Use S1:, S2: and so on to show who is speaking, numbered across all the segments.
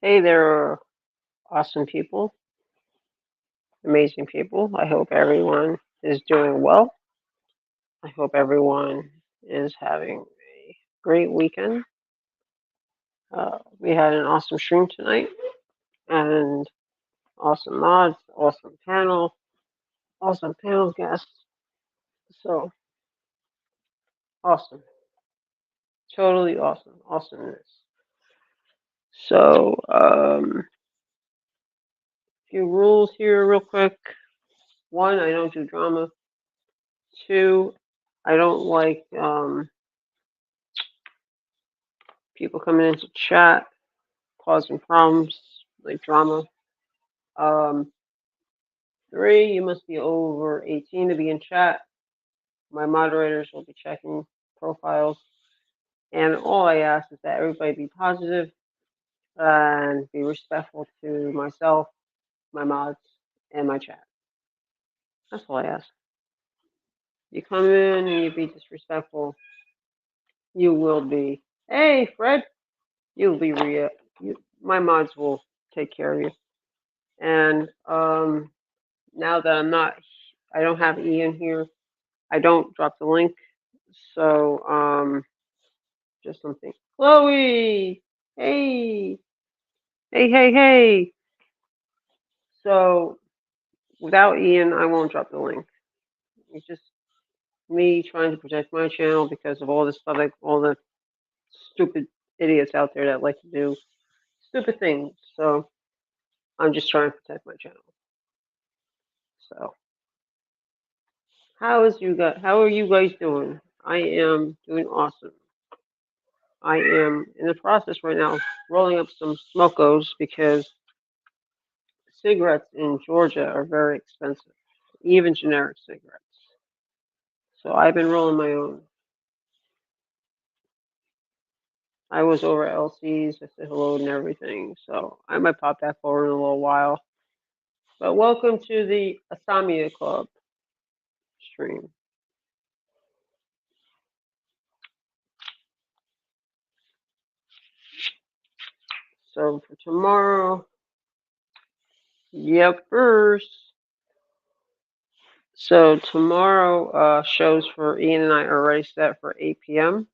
S1: Hey there, awesome people, amazing people. I hope everyone is doing well. I hope everyone is having a great weekend. We had an awesome stream tonight and awesome mods, awesome panel guests. So awesome, totally awesome, awesomeness. So, few rules here, real quick. One, I don't do drama. Two, I don't like people coming into chat causing problems, like drama. Um, three, you must be over 18 to be in chat. My moderators will be checking profiles. And all I ask is that everybody be positive and be respectful to myself, my mods, and my chat. That's all I ask. You come in and you be disrespectful, you will be. Hey, Fred, you'll be my mods will take care of you. And now that I don't have Ian here. I don't drop the link. So, just something. Chloe! Hey! Hey, hey, hey! So, without Ian, I won't drop the link. It's just me trying to protect my channel because of all this stuff, like all the stupid idiots out there that like to do stupid things. So, I'm just trying to protect my channel. So, how are you guys doing? I am doing awesome. I am in the process right now of rolling up some smokos because cigarettes in Georgia are very expensive, even generic cigarettes. So I've been rolling my own. I was over at LC's, I said hello and everything. So I might pop back over in a little while. But welcome to the Insomnia Club stream. So for tomorrow, yep, first. So tomorrow, shows for Ian and I are already set for 8 p.m.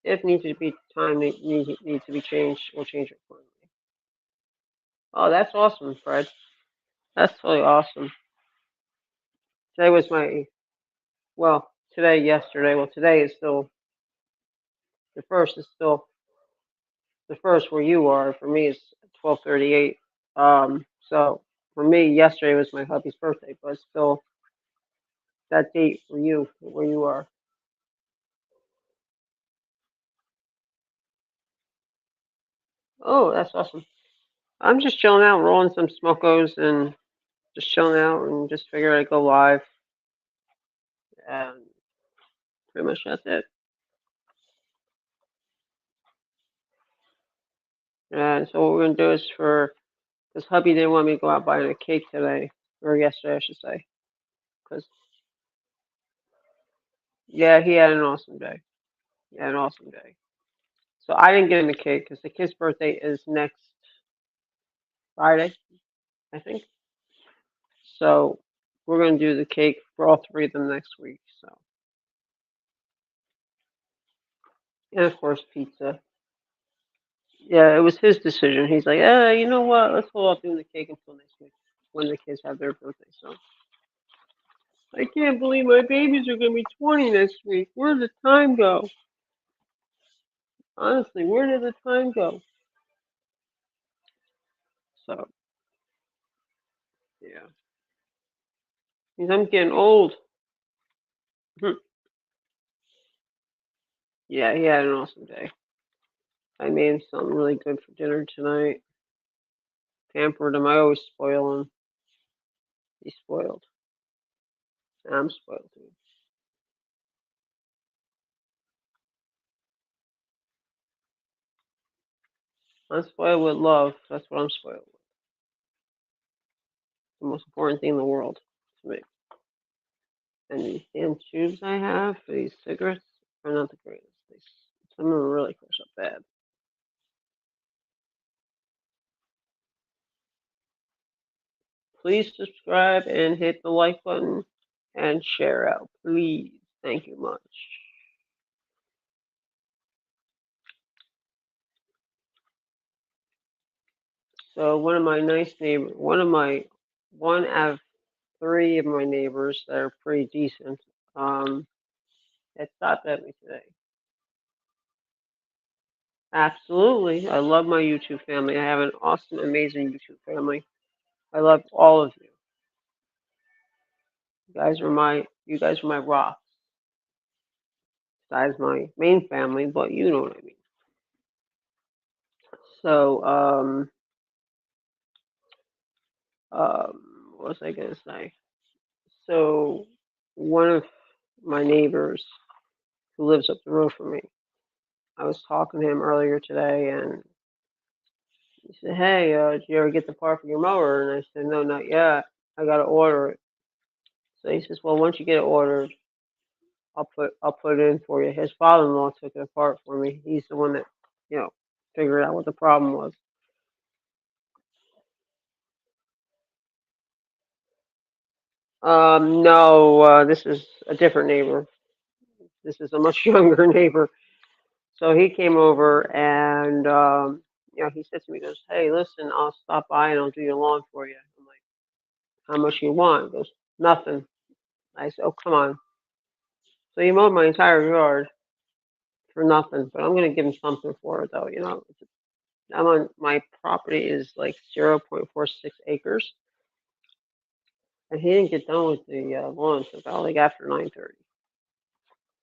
S1: If needs to be time needs to be changed, we'll change it accordingly. Oh, that's awesome, Fred. That's totally awesome. Today was my yesterday. Well, today is still the first. Is still the first where you are. For me, it's 12:38. So for me, yesterday was my hubby's birthday, but it's still that date for you where you are. Oh, that's awesome. I'm just chilling out, rolling some smokos, and just chilling out, and just figured I'd go live, and pretty much that's it. And so what we're gonna do is because hubby didn't want me to go out buying a cake today, or yesterday, I should say, because yeah, he had an awesome day. He had an awesome day. So I didn't get him a cake because the kid's birthday is next Friday, I think. So we're gonna do the cake for all three of them next week. So and of course pizza. Yeah, it was his decision. He's like, you know what? Let's hold off doing the cake until next week when the kids have their birthday. So I can't believe my babies are gonna be 20 next week. Where did the time go? Honestly, where did the time go? So yeah, because I'm getting old. Yeah, he had an awesome day. I made him something really good for dinner tonight. Pampered him. I always spoil him. He's spoiled. I'm spoiled too. I'm spoiled with love. That's what I'm spoiled with. The most important thing in the world to me. And these damn tubes I have for these cigarettes are not the greatest. Some of them really crush up bad. Please subscribe and hit the like button and share out, please. Thank you much. So one of my nice neighbors, one out of three of my neighbors that are pretty decent, um, had stopped at me today. Absolutely. I love my YouTube family. I have an awesome, amazing YouTube family. I love all of you. You guys are my rocks. Besides my main family, but you know what I mean. So, what was I gonna say? So, one of my neighbors who lives up the road from me, I was talking to him earlier today, and he said, "Hey, did you ever get the part for your mower?" And I said, "No, not yet. I gotta order it." So he says, "Well, once you get it ordered, I'll put it in for you." His father-in-law took it apart for me. He's the one that, you know, figured out what the problem was. No, this is a different neighbor. This is a much younger neighbor. So he came over and, he said to me, he goes, "Hey, listen, I'll stop by and I'll do your lawn for you." I'm like, "How much you want?" He goes, "Nothing." I said, "Oh, come on." So he mowed my entire yard for nothing, but I'm going to give him something for it, though. My property is like 0.46 acres, and he didn't get done with the lawn until about like after 9:30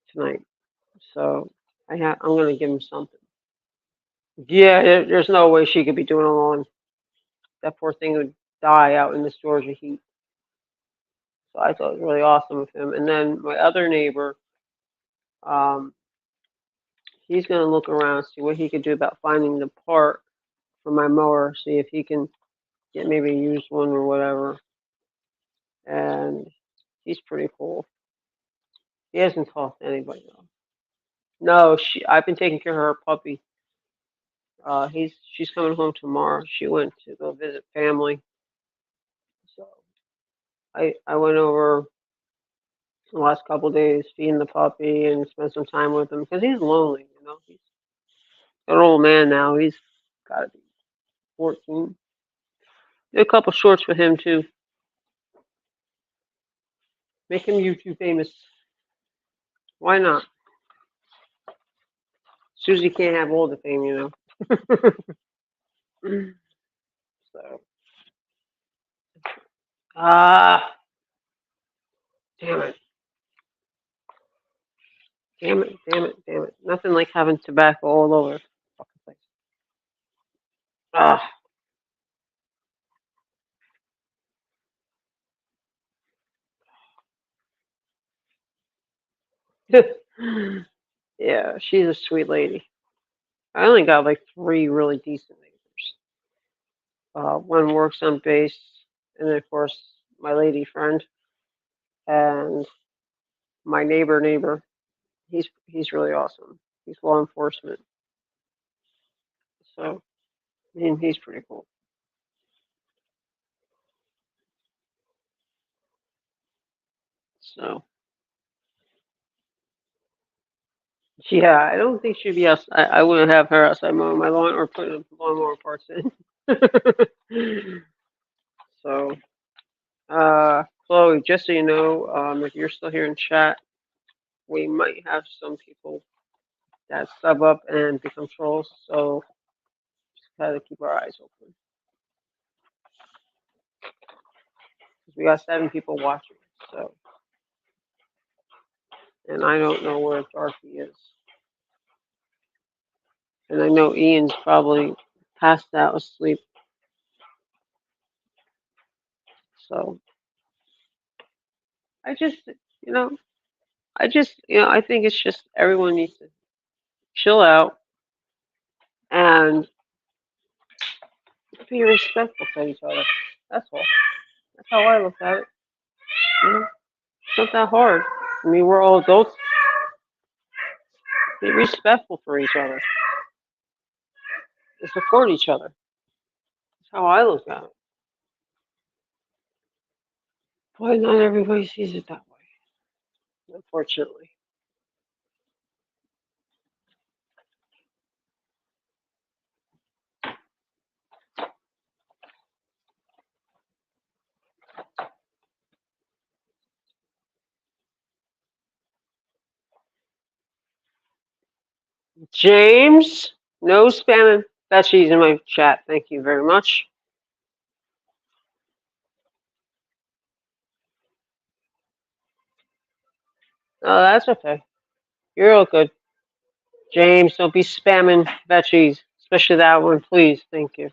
S1: tonight. So I'm going to give him something. Yeah, there's no way she could be doing a lawn. That poor thing would die out in this Georgia heat. So I thought it was really awesome of him. And then my other neighbor, um, he's going to look around, see what he could do about finding the part for my mower, see if he can get maybe a used one or whatever. And he's pretty cool. He hasn't talked to anybody though. No, I've been taking care of her puppy. She's coming home tomorrow. She went to go visit family. So I went over the last couple of days feeding the puppy and spent some time with him because he's lonely. He's an old man now. He's got to be 14. Did a couple shorts for him too. Make him YouTube famous. Why not? Susie can't have all the fame. So ah, damn it, damn it, damn it, damn it. Nothing like having tobacco all over the fucking place. Ah. Yeah, she's a sweet lady. I only got like three really decent neighbors. One works on base, and then of course my lady friend and my neighbor. He's really awesome. He's law enforcement, so he's pretty cool. So yeah, I don't think she'd be outside. I wouldn't have her outside mowing my lawn or putting lawnmower parts in. So, Chloe, just so you know, if you're still here in chat, we might have some people that sub up and become trolls. So just gotta keep our eyes open. 'Cause we got 7 people watching. So, and I don't know where Darky is. And I know Ian's probably passed out asleep. So I just, you know, I think it's just everyone needs to chill out and be respectful to each other. That's all. That's how I look at it. You know, it's not that hard. I mean, we're all adults. Be respectful for each other and support each other. That's how I look at it. Why not everybody sees it that way, unfortunately. James, no spamming Betsy's in my chat. Thank you very much. Oh, that's okay. You're all good. James, don't be spamming Betsy's, especially that one, please. Thank you.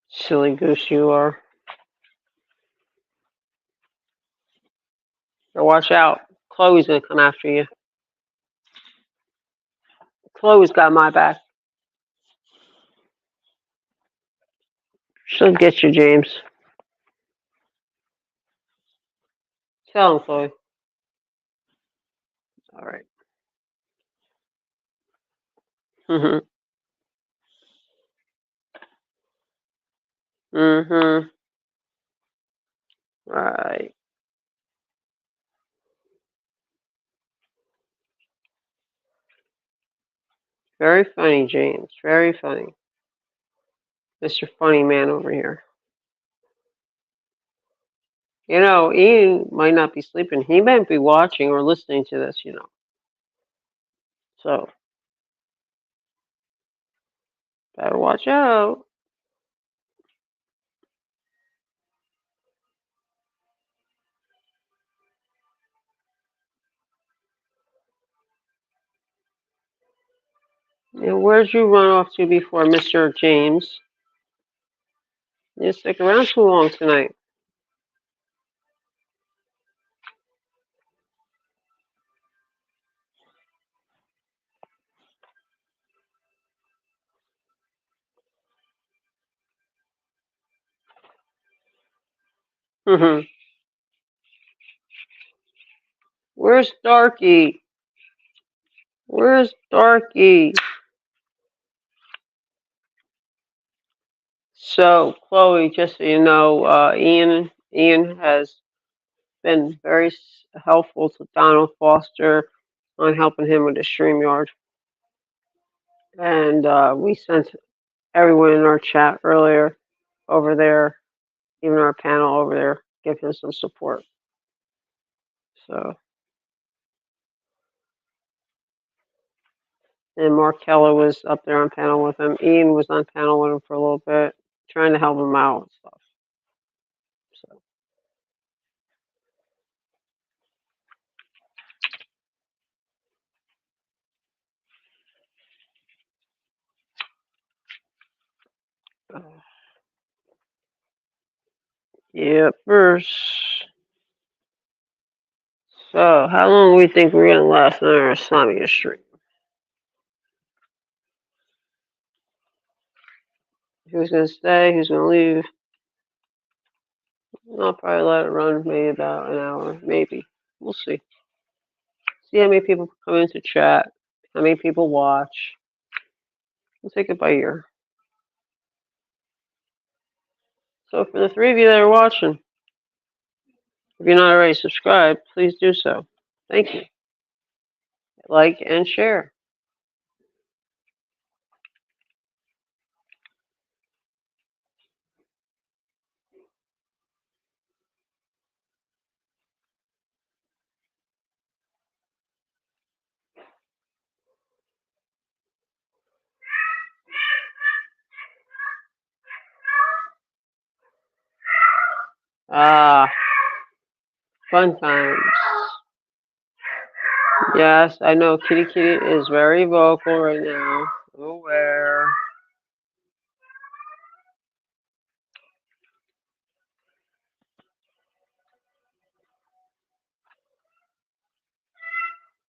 S1: Silly goose you are. So watch out. Chloe's gonna come after you. Chloe's got my back. She'll get you, James. Tell him, Chloe. All right. Mhm. Mhm. Right. Very funny, James. Very funny. Mr. Funny Man over here. You know, Ian might not be sleeping. He might be watching or listening to this, you know. So, better watch out. And where'd you run off to before, Mr. James? You didn't stick around too long tonight. Mhm. Where's Darky? Where's Darky? So, Chloe, just so you know, Ian has been very helpful to Donald Foster on helping him with the StreamYard. And we sent everyone in our chat earlier over there, even our panel over there, give him some support. So, and Mark Keller was up there on panel with him. Ian was on panel with him for a little bit, trying to help him out and stuff. So, yeah, first. So, how long do we think we're gonna last on our insomnia stream? Who's gonna stay? Who's gonna leave? I'll probably let it run maybe about an hour, maybe. We'll see. See how many people come into chat, how many people watch. We'll take it by ear. So for the three of you that are watching, if you're not already subscribed, please do so. Thank you. Like and share. Ah, fun times. Yes, I know Kitty Kitty is very vocal right now. I'm aware.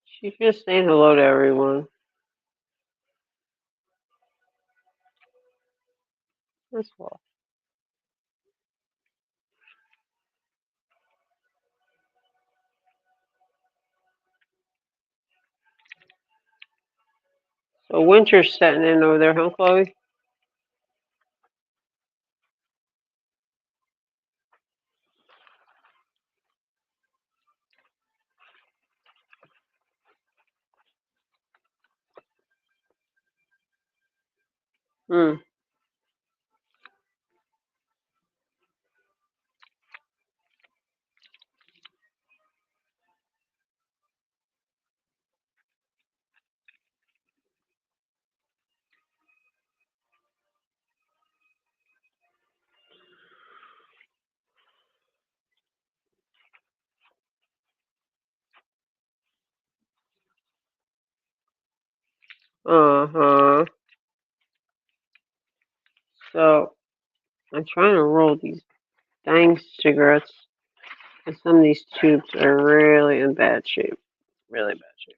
S1: She's just saying hello to everyone. That's all. So winter's setting in over there, huh, Chloe? Hmm. Uh-huh. So I'm trying to roll these dang cigarettes, and some of these tubes are really in bad shape. Really bad shape.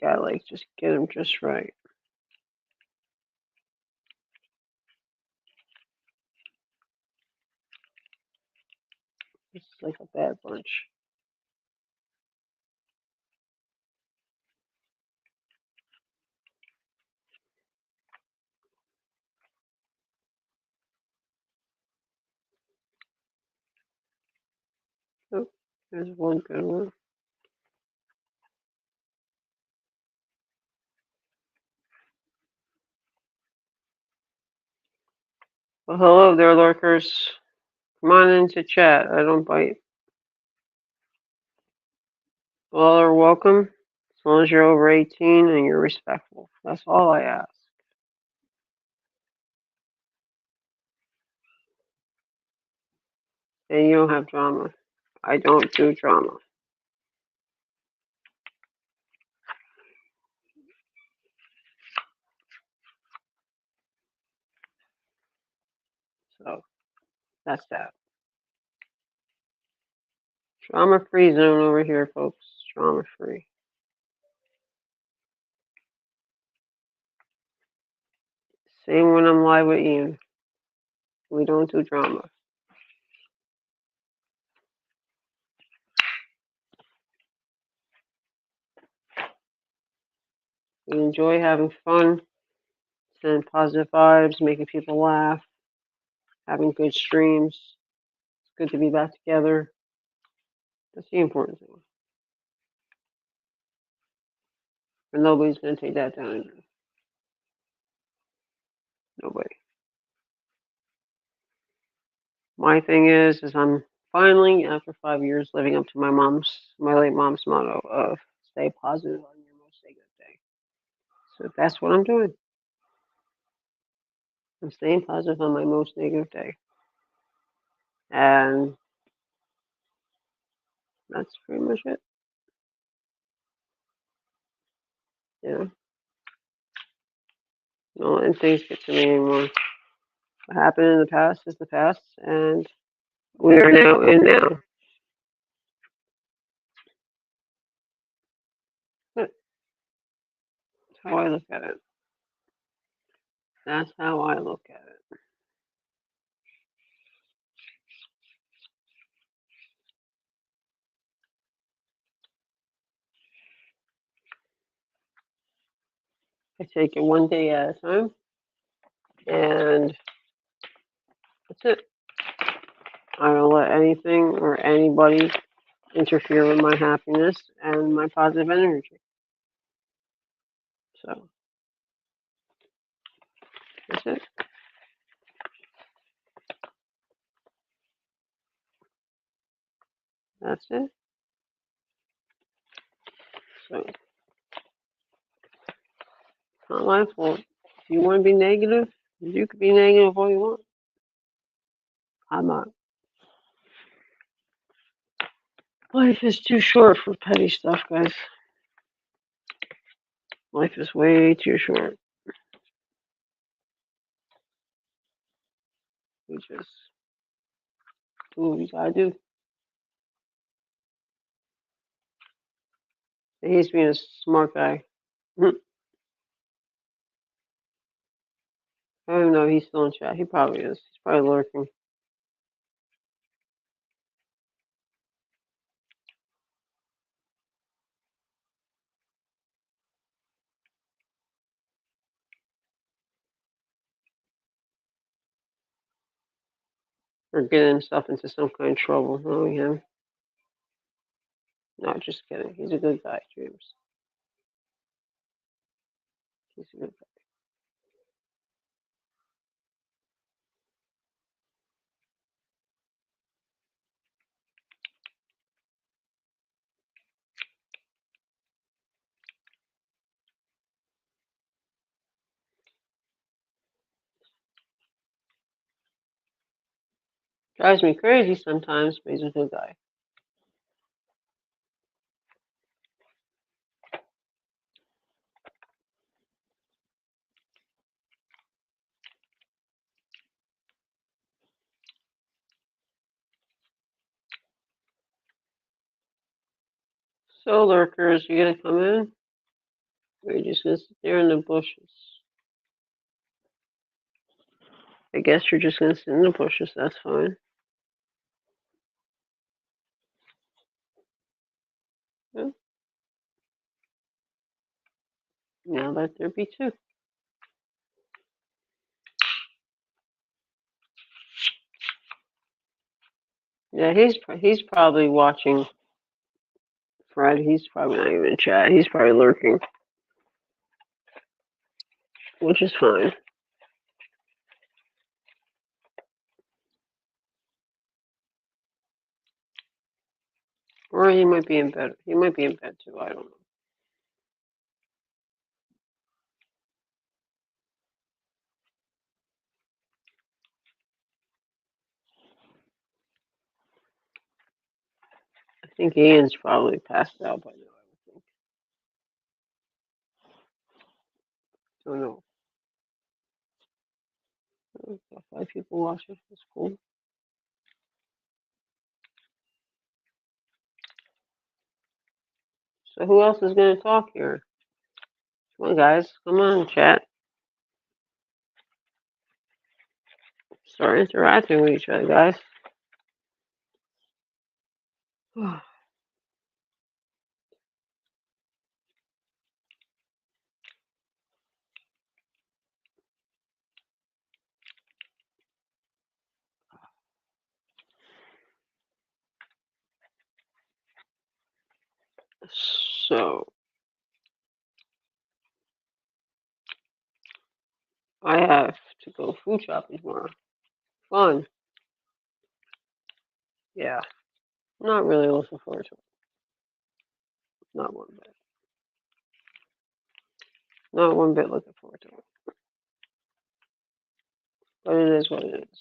S1: Gotta like just get them just right. It's like a bad bunch. Oh, there's one good one. Well, hello there, lurkers. Come on into chat. I don't bite. All are welcome, as long as you're over 18 and you're respectful. That's all I ask. And you don't have drama. I don't do drama. So that's that. Drama free zone over here, folks. Drama free. Same when I'm live with Ian. We don't do drama. We enjoy having fun, sending positive vibes, making people laugh, having good streams. It's good to be back together. That's the important thing. And nobody's going to take that down. Nobody. My thing is I'm finally, after 5 years, living up to my late mom's motto of stay positive on your most sacred day. So that's what I'm doing. I'm staying positive on my most negative day. And that's pretty much it. You know, don't letting things get to me anymore. What happened in the past is the past, and we are now in now. That's how I look at it. That's how I look at it. I take it one day at a time, and that's it. I don't let anything or anybody interfere with my happiness and my positive energy. So that's it. That's it. So it's not my fault. If you want to be negative, you can be negative all you want. I'm not. Life is too short for petty stuff, guys. Life is way too short. We just do what we gotta do. He's being a smart guy. I don't know. He's still in chat. He probably is. He's probably lurking. or getting himself into some kind of trouble, knowing him. No, just kidding. He's a good guy, James. He's a good guy. Drives me crazy sometimes, but he's a good guy. So, lurkers, you gonna come in? Or you just gonna sit there in the bushes? I guess you're just gonna sit in the bushes. That's fine. Yeah. Now let there be two. Yeah, he's probably watching Fred. He's probably not even in chat. He's probably lurking, which is fine. Or he might be in bed. He might be in bed too. I don't know. I think Ian's probably passed out by now. I would think. Don't know. Got 5 people watching. That's cool. So who else is gonna talk here? Come on, guys. Come on, chat. Start interacting with each other, guys. So I have to go food shopping tomorrow. Fun. Yeah. Not really looking forward to it. Not one bit. Not one bit looking forward to it. But it is what it is.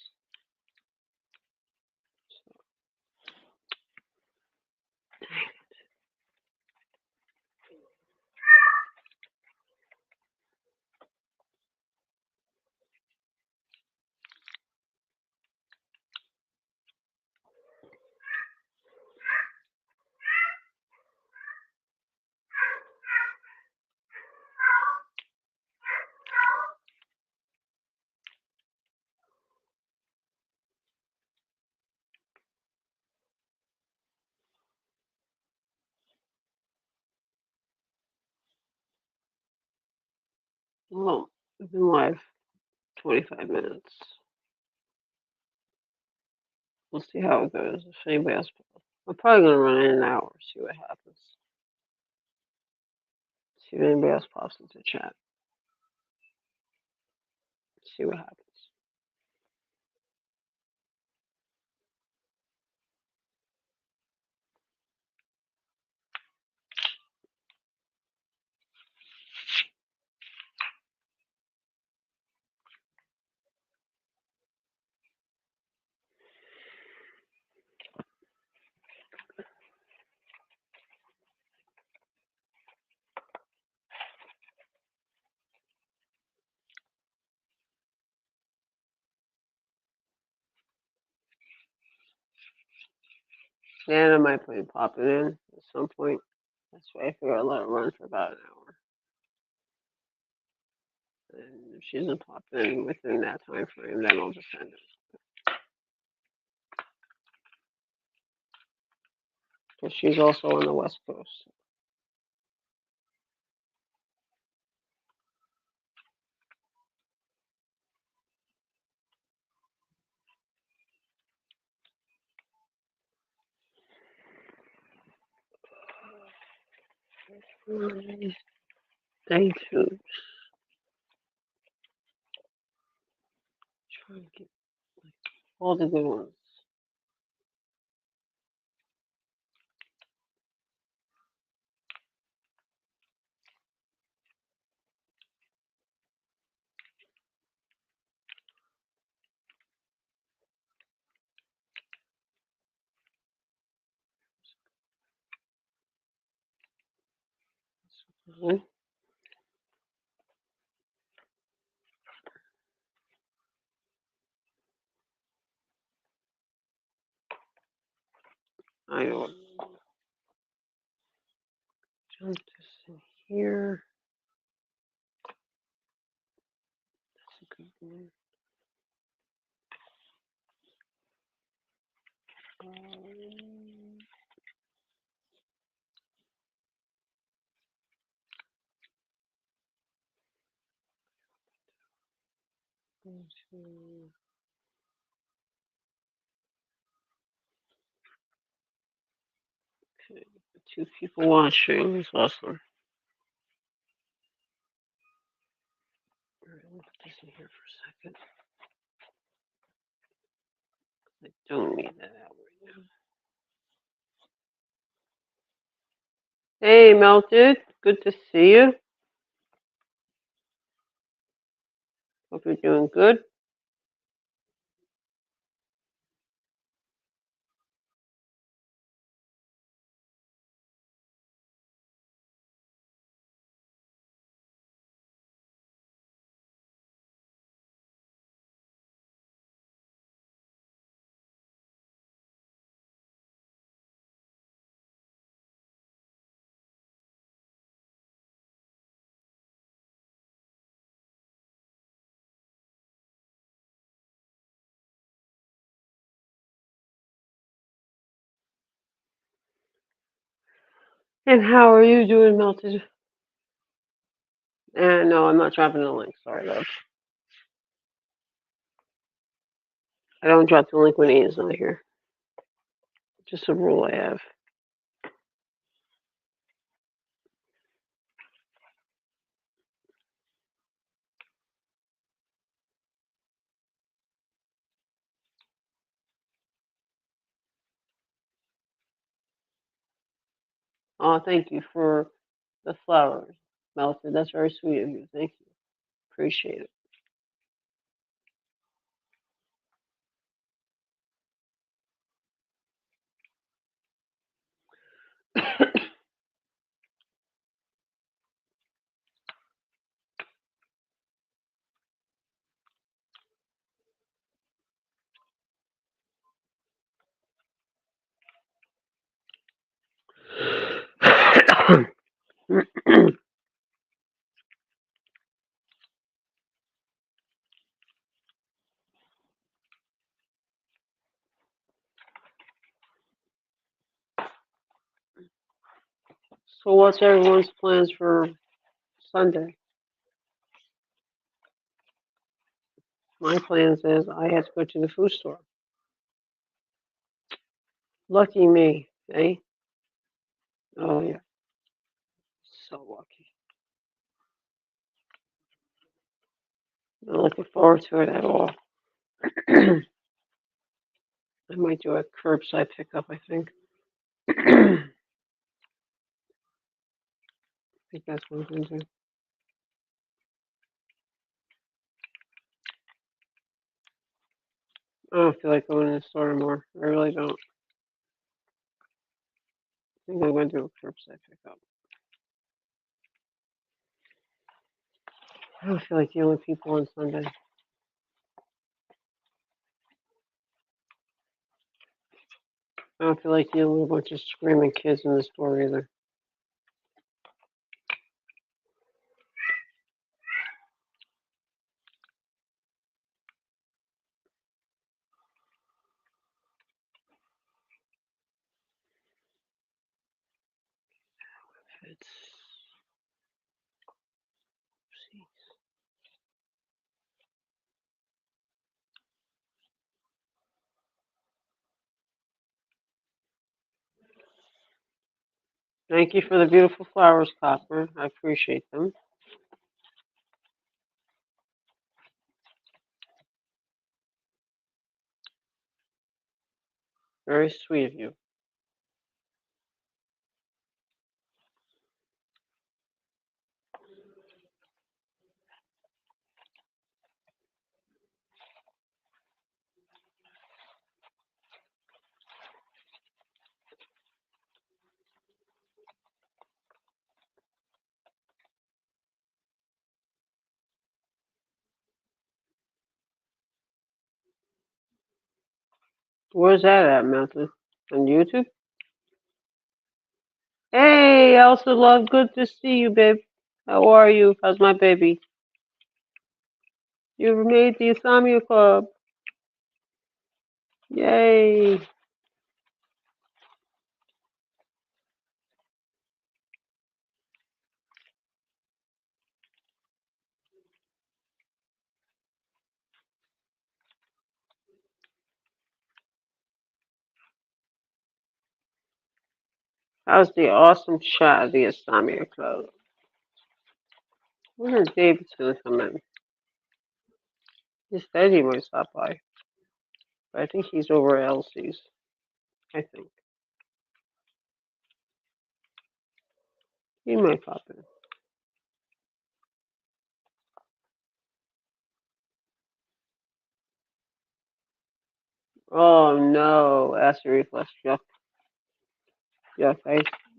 S1: Well, I've been live 25 minutes. We'll see how it goes. If anybody else, I'm probably gonna run in an hour. See what happens. See if anybody else pops into chat. See what happens. And I might be popping in at some point. That's why I figure I'll let it run for about an hour. And if she doesn't pop in within that time frame, then I'll just end it. Because she's also on the West Coast. Day two. Try and get all the good ones. Mhm. I will jump this in here. That's a good one. Um, 1, 2. Okay, 2 people watching. That's awesome. All right, let me put this in here for a second. I don't need that out right now. Hey, Melted. Good to see you. Hope you're doing good. And how are you doing, Melted? No, I'm not dropping the link. Sorry, love. I don't drop the link when Ian's not here. Just a rule I have. Oh, thank you for the flowers, Melted. That's very sweet of you. Thank you. Appreciate it. So, what's everyone's plans for Sunday? My plans is I had to go to the food store. Lucky me, eh? Oh yeah, so lucky. Not looking forward to it at all. I might do a curbside pickup. I think. I think that's what I'm gonna do. I don't feel like going to the store anymore. I really don't. I think I'm gonna do a curbside pickup. I don't feel like dealing with people on Sunday. I don't feel like dealing with a bunch of screaming kids in the store either. It's Thank you for the beautiful flowers, Copper. I appreciate them. Very sweet of you. Where's that at, Mountain? On YouTube? Hey, Elsa Love, good to see you, babe. How are you? How's my baby? You made the Insomnia Club. Yay. How's the awesome chat of the Insomnia Club? I wonder if David's gonna come in. He said he might stop by, but I think he's over at Elsie's. I think. He might pop in. Oh no, acid reflux. Yuck, yuck.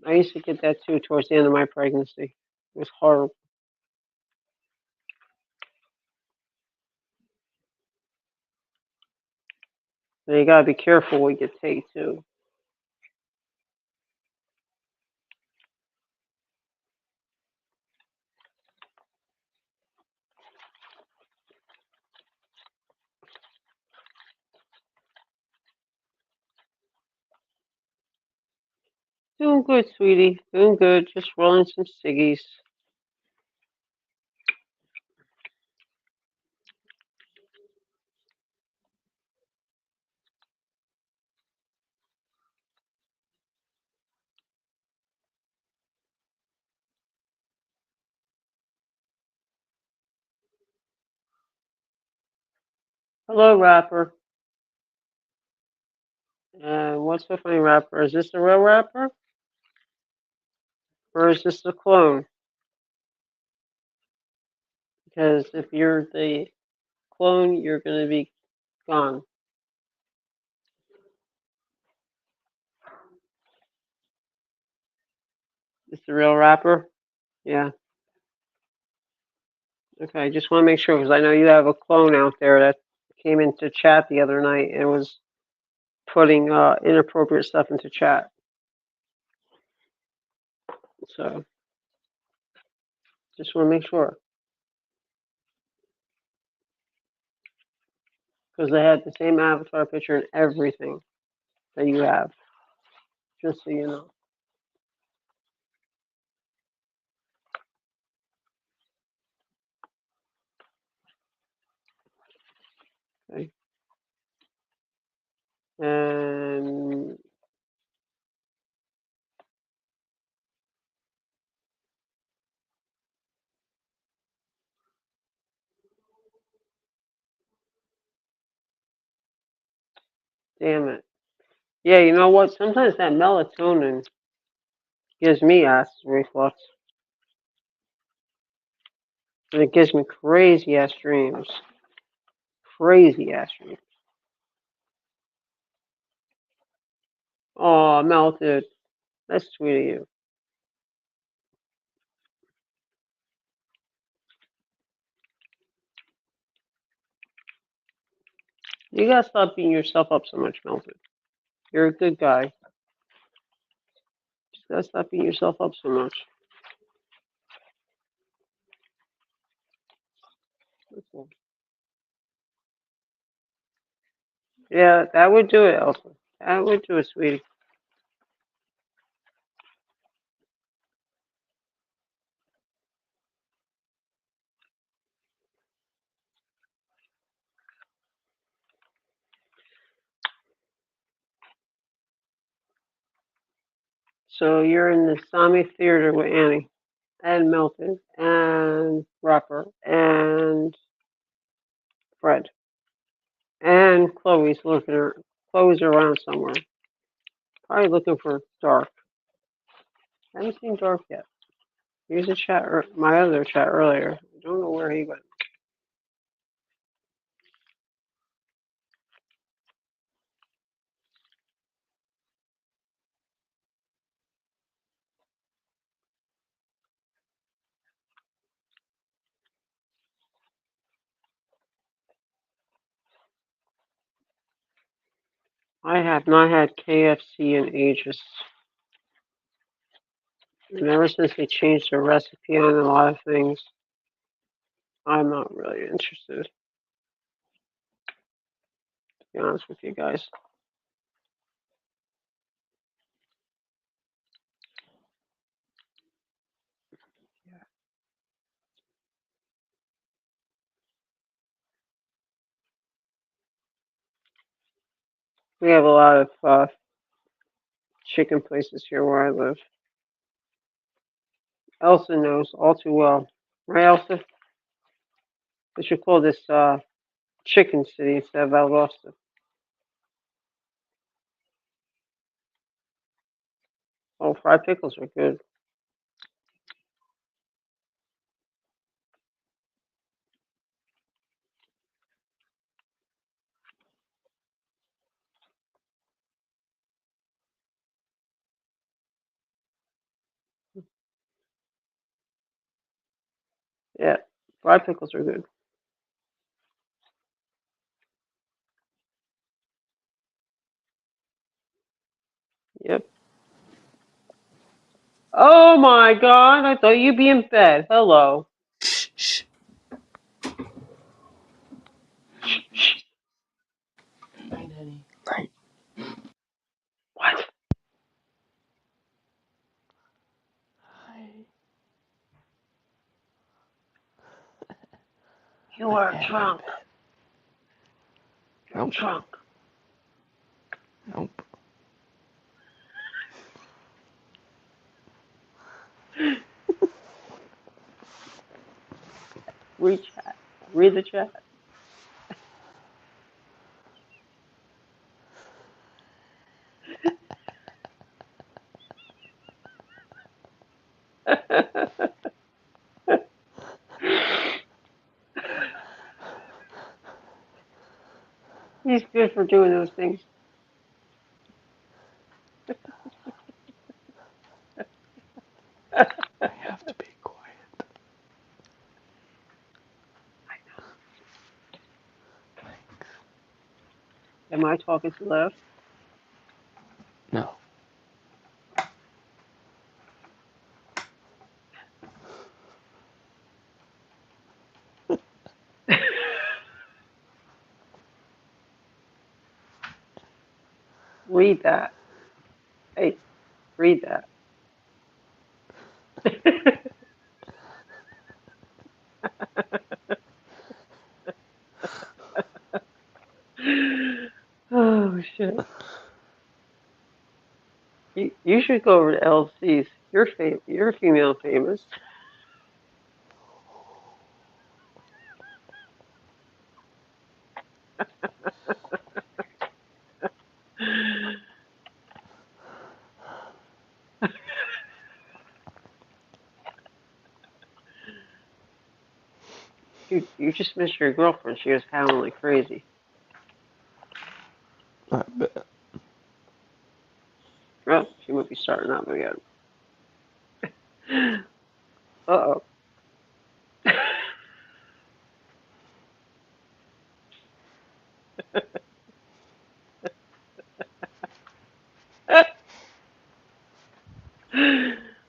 S1: I used to get that too towards the end of my pregnancy. It was horrible. And you gotta be careful what you take too. Doing good, sweetie. Doing good. Just rolling some ciggies. Hello, rapper. What's so funny, rapper? Is this a real rapper? Or is this a clone? Because if you're the clone, you're gonna be gone. Is the real rapper? Yeah. Okay, I just want to make sure because I know you have a clone out there that came into chat the other night and was putting inappropriate stuff into chat. So just want to make sure because they had the same avatar picture and everything that you have. Just so you know. Okay. And damn it. Yeah, you know what? Sometimes that melatonin gives me acid reflux. And it gives me crazy ass dreams. Crazy ass dreams. Oh, melted. That's sweet of you. You gotta stop beating yourself up so much, Melted. You're a good guy. Just gotta stop beating yourself up so much. That's all. Yeah, that would do it, Elsa. That would do it, sweetie. So you're in the Sami Theater with Annie and Milton and Rapper and Fred and Chloe's around somewhere. Probably looking for Dark. I haven't seen Dark yet. Here's a chat, my other chat earlier. I don't know where he went. I have not had KFC in ages. And ever since they changed the recipe on a lot of things, I'm not really interested, to be honest with you guys. We have a lot of chicken places here where I live. Elsa knows all too well. Right, Elsa? We should call this Chicken City instead of Valdosta. Oh, fried pickles are good. Yeah, fried pickles are good. Yep. Oh my God! I thought you'd be in bed. Hello.
S2: Shh, shh. Night, Eddie. Night.
S1: What?
S2: Hi.
S1: You
S2: I
S1: are
S2: am in
S1: drunk.
S2: bed.
S1: You're
S2: Nope.
S1: drunk.
S2: Nope.
S1: Read chat. Read the chat. He's good for doing those things.
S2: I have to be quiet. Thanks.
S1: Am I talking too loud?
S2: No.
S1: Read that. Hey, read that. Oh shit. You should go over to LC's. You're female famous. You just missed your girlfriend. She was howling like crazy.
S2: I bet.
S1: Well, she might be starting up again. Uh-oh.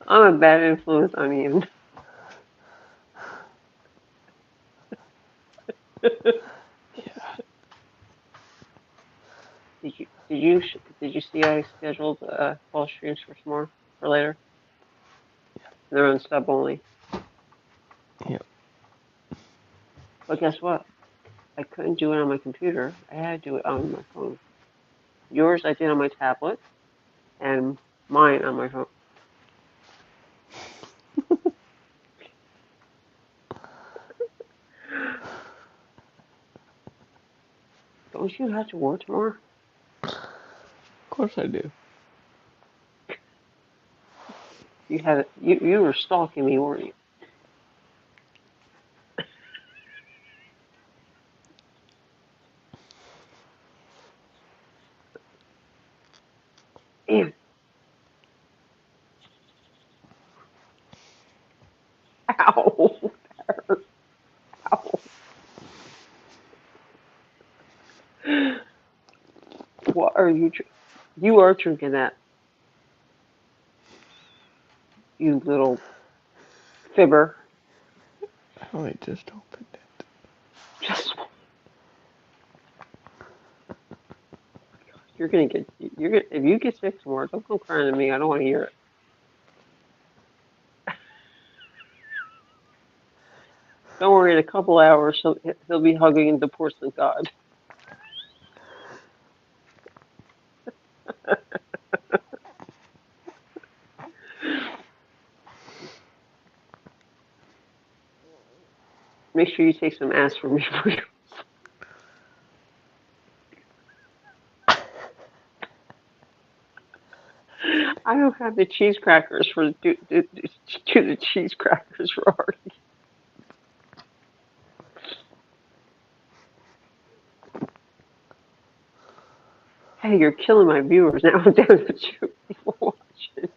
S1: I'm a bad influence on Ian.
S2: Yeah.
S1: Did you see I scheduled call streams for tomorrow for later? They're on sub only.
S2: Yep.
S1: But guess what? I couldn't do it on my computer. I had to do it on my phone. Yours I did on my tablet, and mine on my phone. Don't you have to work tomorrow?
S2: Of course I do.
S1: You were stalking me, weren't you? Damn. Ow. Ow. What are you? You are drinking that, you little fibber.
S2: I only just opened it.
S1: Just you're gonna get. You're gonna if you get sick tomorrow. Don't come crying to me. I don't want to hear it. Don't worry. In a couple hours, he'll be hugging the porcelain god. Make sure you take some ass from me. I don't have the cheese crackers for do the cheese crackers for Artie. Hey, you're killing my viewers now. I'm down to two people watching.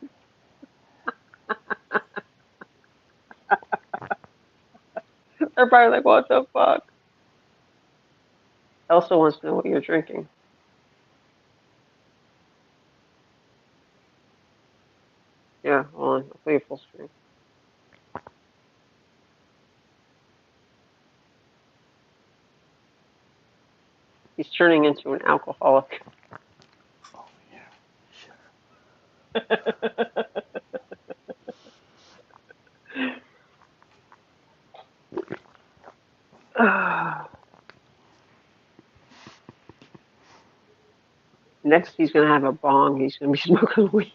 S1: They're probably like, "What the fuck?" Elsa wants to know what you're drinking. Yeah, hold on. I'll play you full screen. He's turning into an alcoholic.
S2: Oh yeah,
S1: Next, he's gonna have a bong. He's gonna be smoking weed.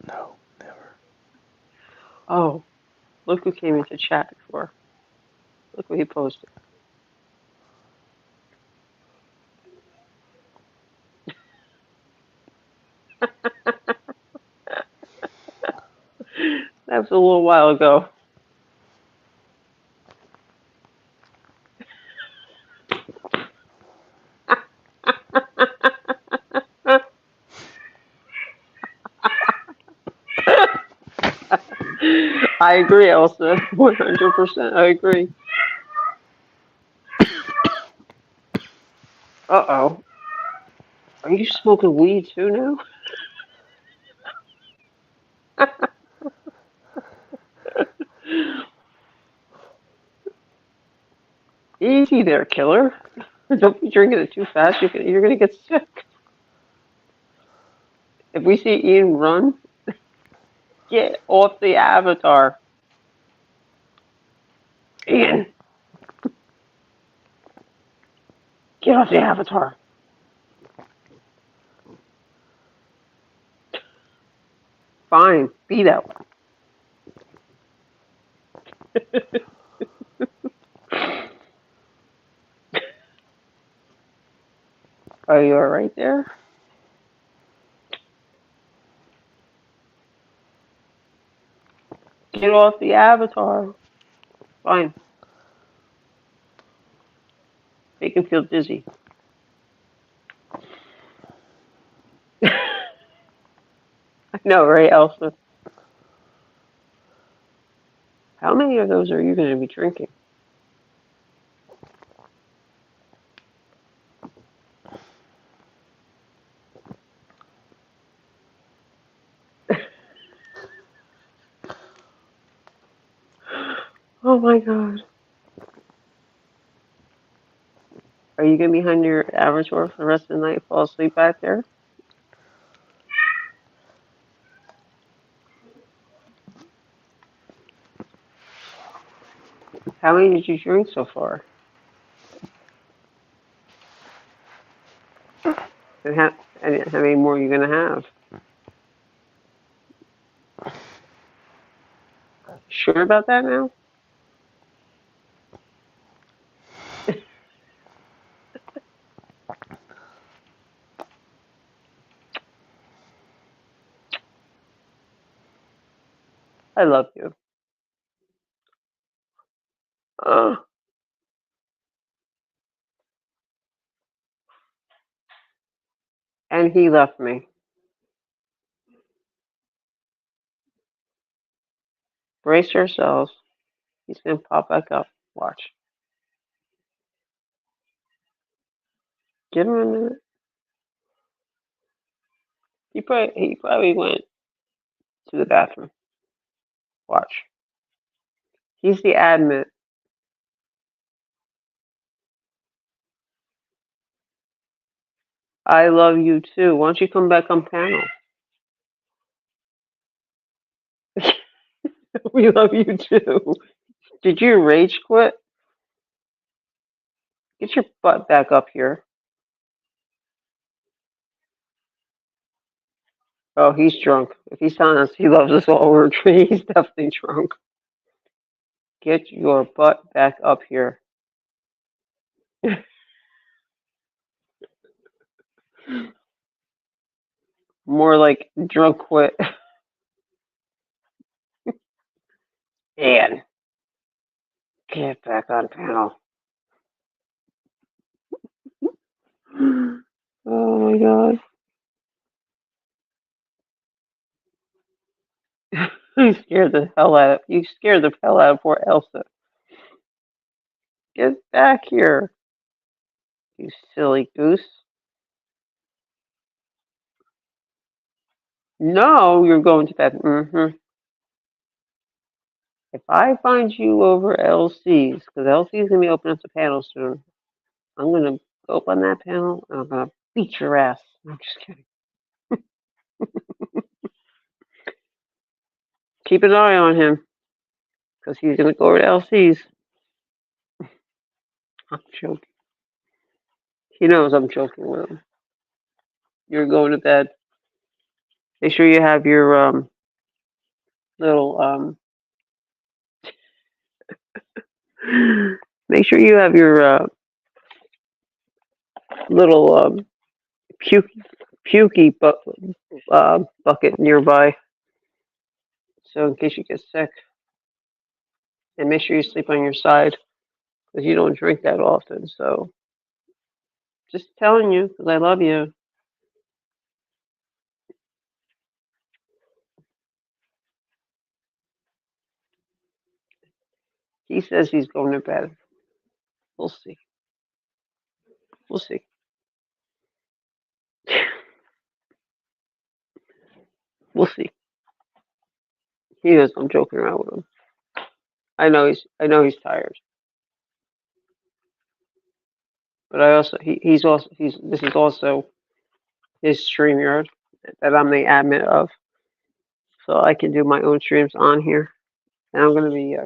S2: no, never.
S1: Oh, look who came into chat before. Look what he posted. That was a little while ago. I agree, Elsa. 100%. I agree. Uh-oh. Are you smoking weed too now? Easy there, killer. Don't be drinking it too fast. You're gonna get sick. If we see Ian run, get off the avatar. Ian, get off the avatar. Fine, be that one. Are you all right there? Get off the avatar. Fine. Make him feel dizzy. I know, right, Elsa? How many of those are you going to be drinking? Oh my god. Are you going to be behind your avatar for the rest of the night? Fall asleep back there? How many did you drink so far? And how many more are you going to have? sure about that now? I love you. Uh, and he left me. Brace yourselves. He's gonna pop back up. Watch. Give him a minute. He probably went to the bathroom. Watch. He's the admin. I love you too. Why don't you come back on panel? We love you too. Did you rage quit? Get your butt back up here. Oh, he's drunk. If he's telling us he loves us all over a tree, he's definitely drunk. Get your butt back up here. More like drunk quit. And get back on panel. Oh my god. You scared the hell out of you scared the hell out of poor Elsa. Get back here, you silly goose. No, you're going to bed. If I find you over LC's, because LC's gonna be opening up the panel soon, I'm gonna go up on that panel and I'm gonna beat your ass. I'm just kidding. Keep an eye on him, because he's gonna go over to LC's. I'm joking. He knows I'm joking with him. You're going to bed. Make sure you have your little make sure you have your little puke pukey bucket nearby, so in case you get sick. And make sure you sleep on your side because you don't drink that often. So just telling you because I love you. He says he's going to bed. We'll see. We'll see. We'll see. He knows I'm joking around with him. I know he's tired. But I also he's this is also his StreamYard that I'm the admin of, so I can do my own streams on here. And I'm gonna be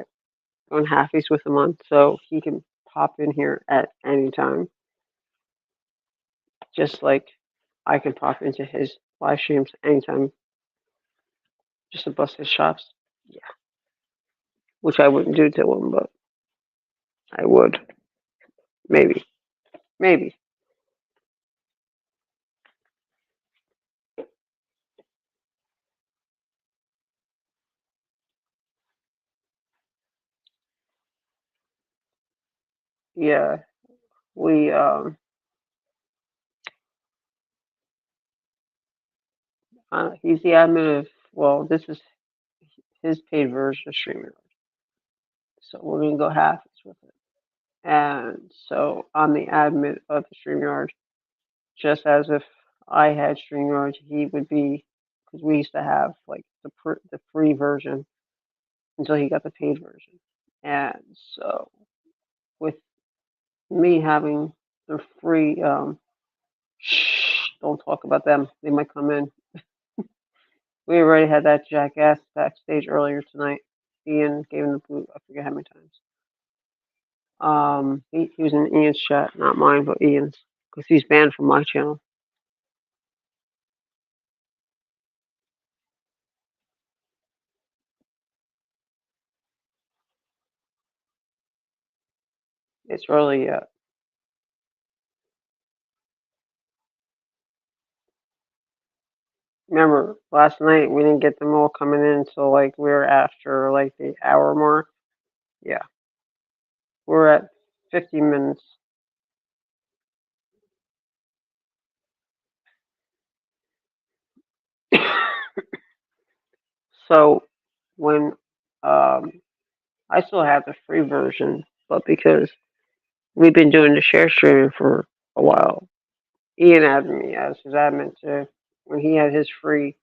S1: going halfies with him on, so he can pop in here at any time, just like I can pop into his live streams anytime, just to bust his chops. Yeah, which I wouldn't do to him, but I would maybe, maybe. Yeah, we he's the admin of, well, this is his paid version of StreamYard. So we're gonna go half with it. And so I'm the admin of the StreamYard, just as if I had StreamYard, he would be, because we used to have like the free version until he got the paid version. And so with me having the free, shh, don't talk about them. They might come in. We already had that jackass backstage earlier tonight. Ian gave him the boot. I forget how many times. He was in Ian's chat, not mine, but Ian's, because he's banned from my channel. It's early yet. Remember, last night we didn't get them all coming in until like we're after like the hour mark. Yeah, we're at 50 minutes. So when I still have the free version, but because we've been doing the share streaming for a while, Ian added me as his admin to when he had his free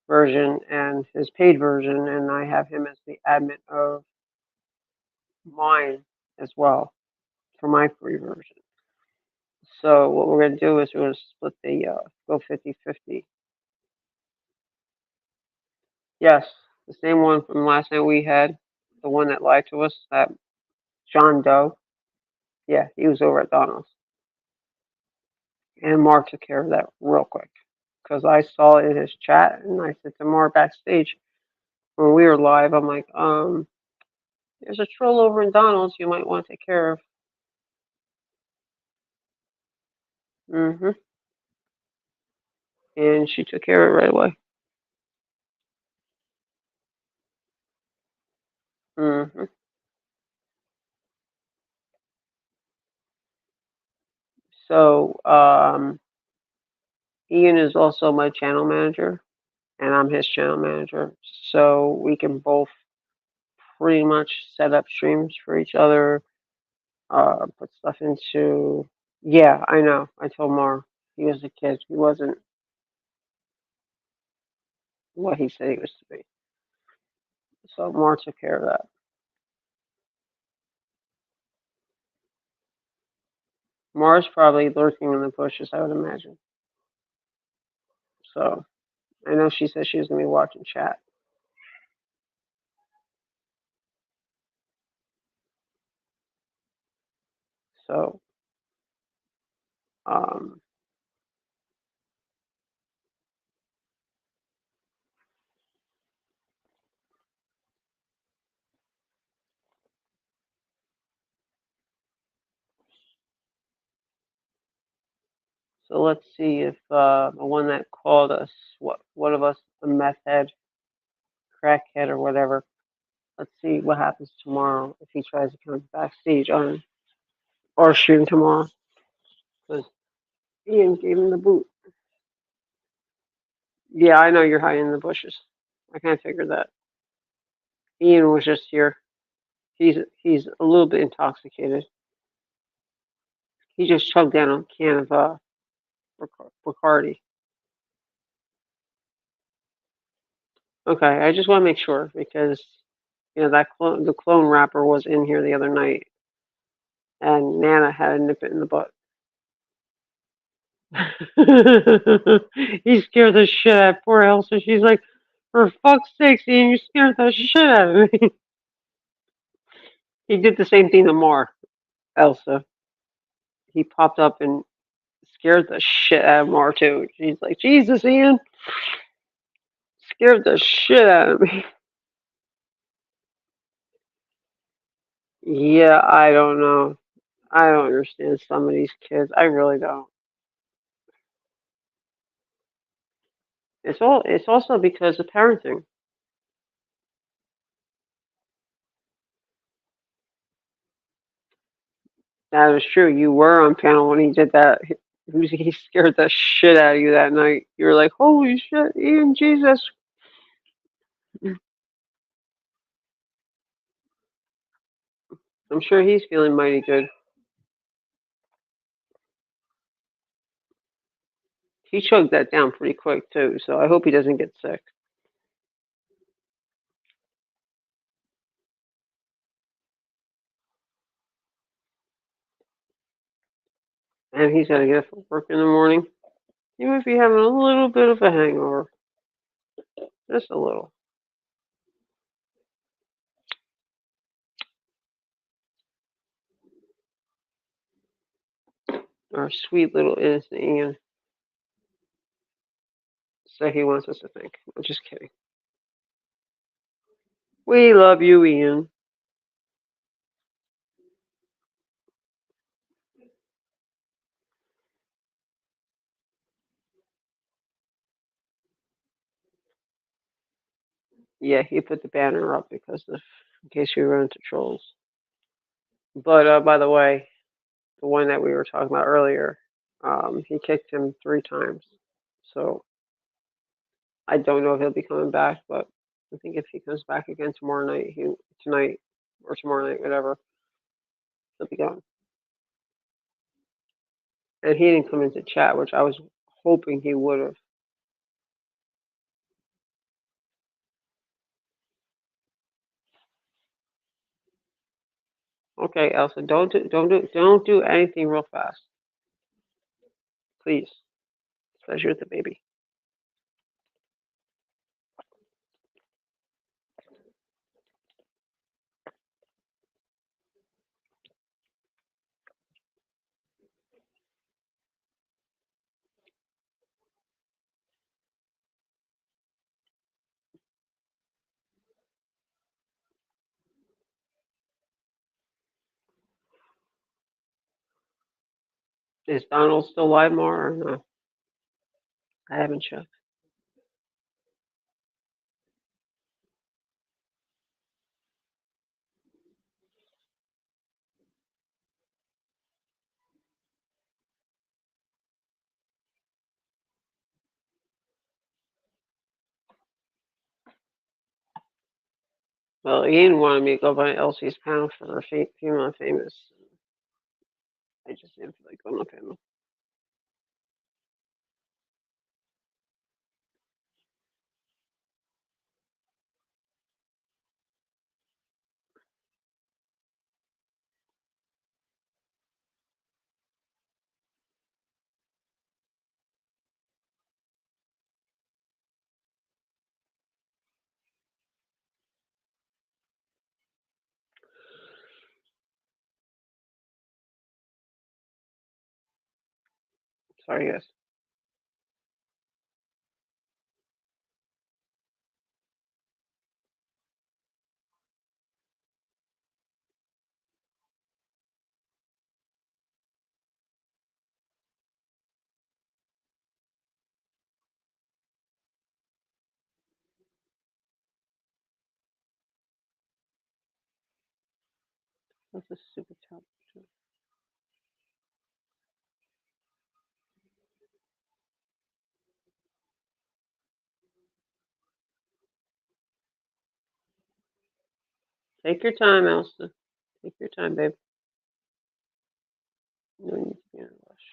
S1: version and his paid version, and I have him as the admin of mine as well for my free version. So what we're going to do is we're going to split the go 50-50. Yes, the same one from last night we had, the one that lied to us, that John Doe. Yeah, he was over at Donald's, and Mark took care of that real quick because I saw it in his chat, and I said to Mark backstage when we were live, I'm like, there's a troll over in Donald's you might want to take care of. Mhm. And she took care of it right away. Mhm. So Ian is also my channel manager, and I'm his channel manager. So we can both pretty much set up streams for each other, put stuff into. Yeah, I know. I told Mar he was a kid. He wasn't what he said he was to be. So Mar took care of that. Mar's probably lurking in the bushes, I would imagine. So I know she said she was gonna be watching chat. So um, so let's see if the one that called us, what one of us, a meth head, crackhead, or whatever. Let's see what happens tomorrow if he tries to come backstage on our stream tomorrow. Because Ian gave him the boot. Yeah, I know you're hiding in the bushes. I kind of figured that. Ian was just here. He's a little bit intoxicated. He just chugged down a can of Bacardi. Okay, I just want to make sure because that the clone rapper was in here the other night, and Nana had a nip it in the butt. He scared the shit out of poor Elsa. She's like, for fuck's sake, Ian, you scared the shit out of me. He did the same thing to Mar, Elsa. He popped up and scared the shit out of Mar too. She's like, Jesus, Ian, scared the shit out of me. Yeah, I don't know. I don't understand some of these kids. I really don't. It's also because of parenting. That is true. You were on panel when he did that. He scared the shit out of you that night. You were like, "Holy shit, Ian, Jesus!" I'm sure he's feeling mighty good. He chugged that down pretty quick too, so I hope he doesn't get sick. And he's got to get up for work in the morning. He might be having a little bit of a hangover, just a little. Our sweet little innocent Ian. So he wants us to think. I'm just kidding. We love you, Ian. Yeah, he put the banner up because of in case we run into trolls. But by the way, the one that we were talking about earlier, he kicked him 3 times. So I don't know if he'll be coming back, but I think if he comes back again tomorrow night, he tonight or tomorrow night, whatever, he'll be gone. And he didn't come into chat, which I was hoping he would have. Okay, Elsa, don't do anything real fast, please, especially with the baby. Is Donald still alive, more or no? I haven't checked. Well, he didn't want me to go by Elsie's panel for female and famous. I just didn't feel like going up him. Sorry, guys. This is super tough. Take your time, Elsa. Take your time, babe. No need to be in a rush.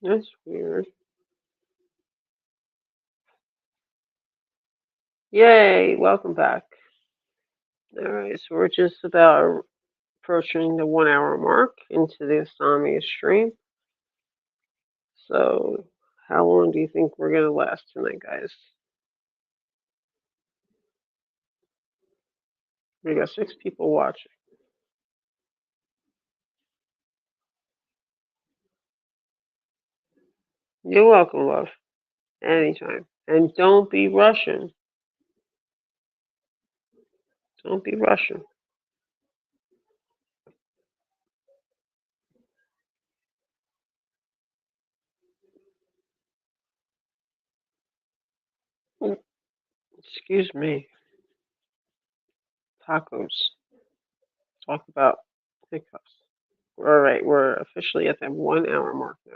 S1: That's weird. Yay! Welcome back. All right, so we're just about approaching the 1 hour mark into the insomnia stream. So, how long do you think we're gonna last tonight, guys? We got 6 people watching. You're welcome, love. Anytime. And don't be rushing. Don't be rushing. Excuse me. Tacos. Talk about hiccups. All right, we're officially at the 1 hour mark now.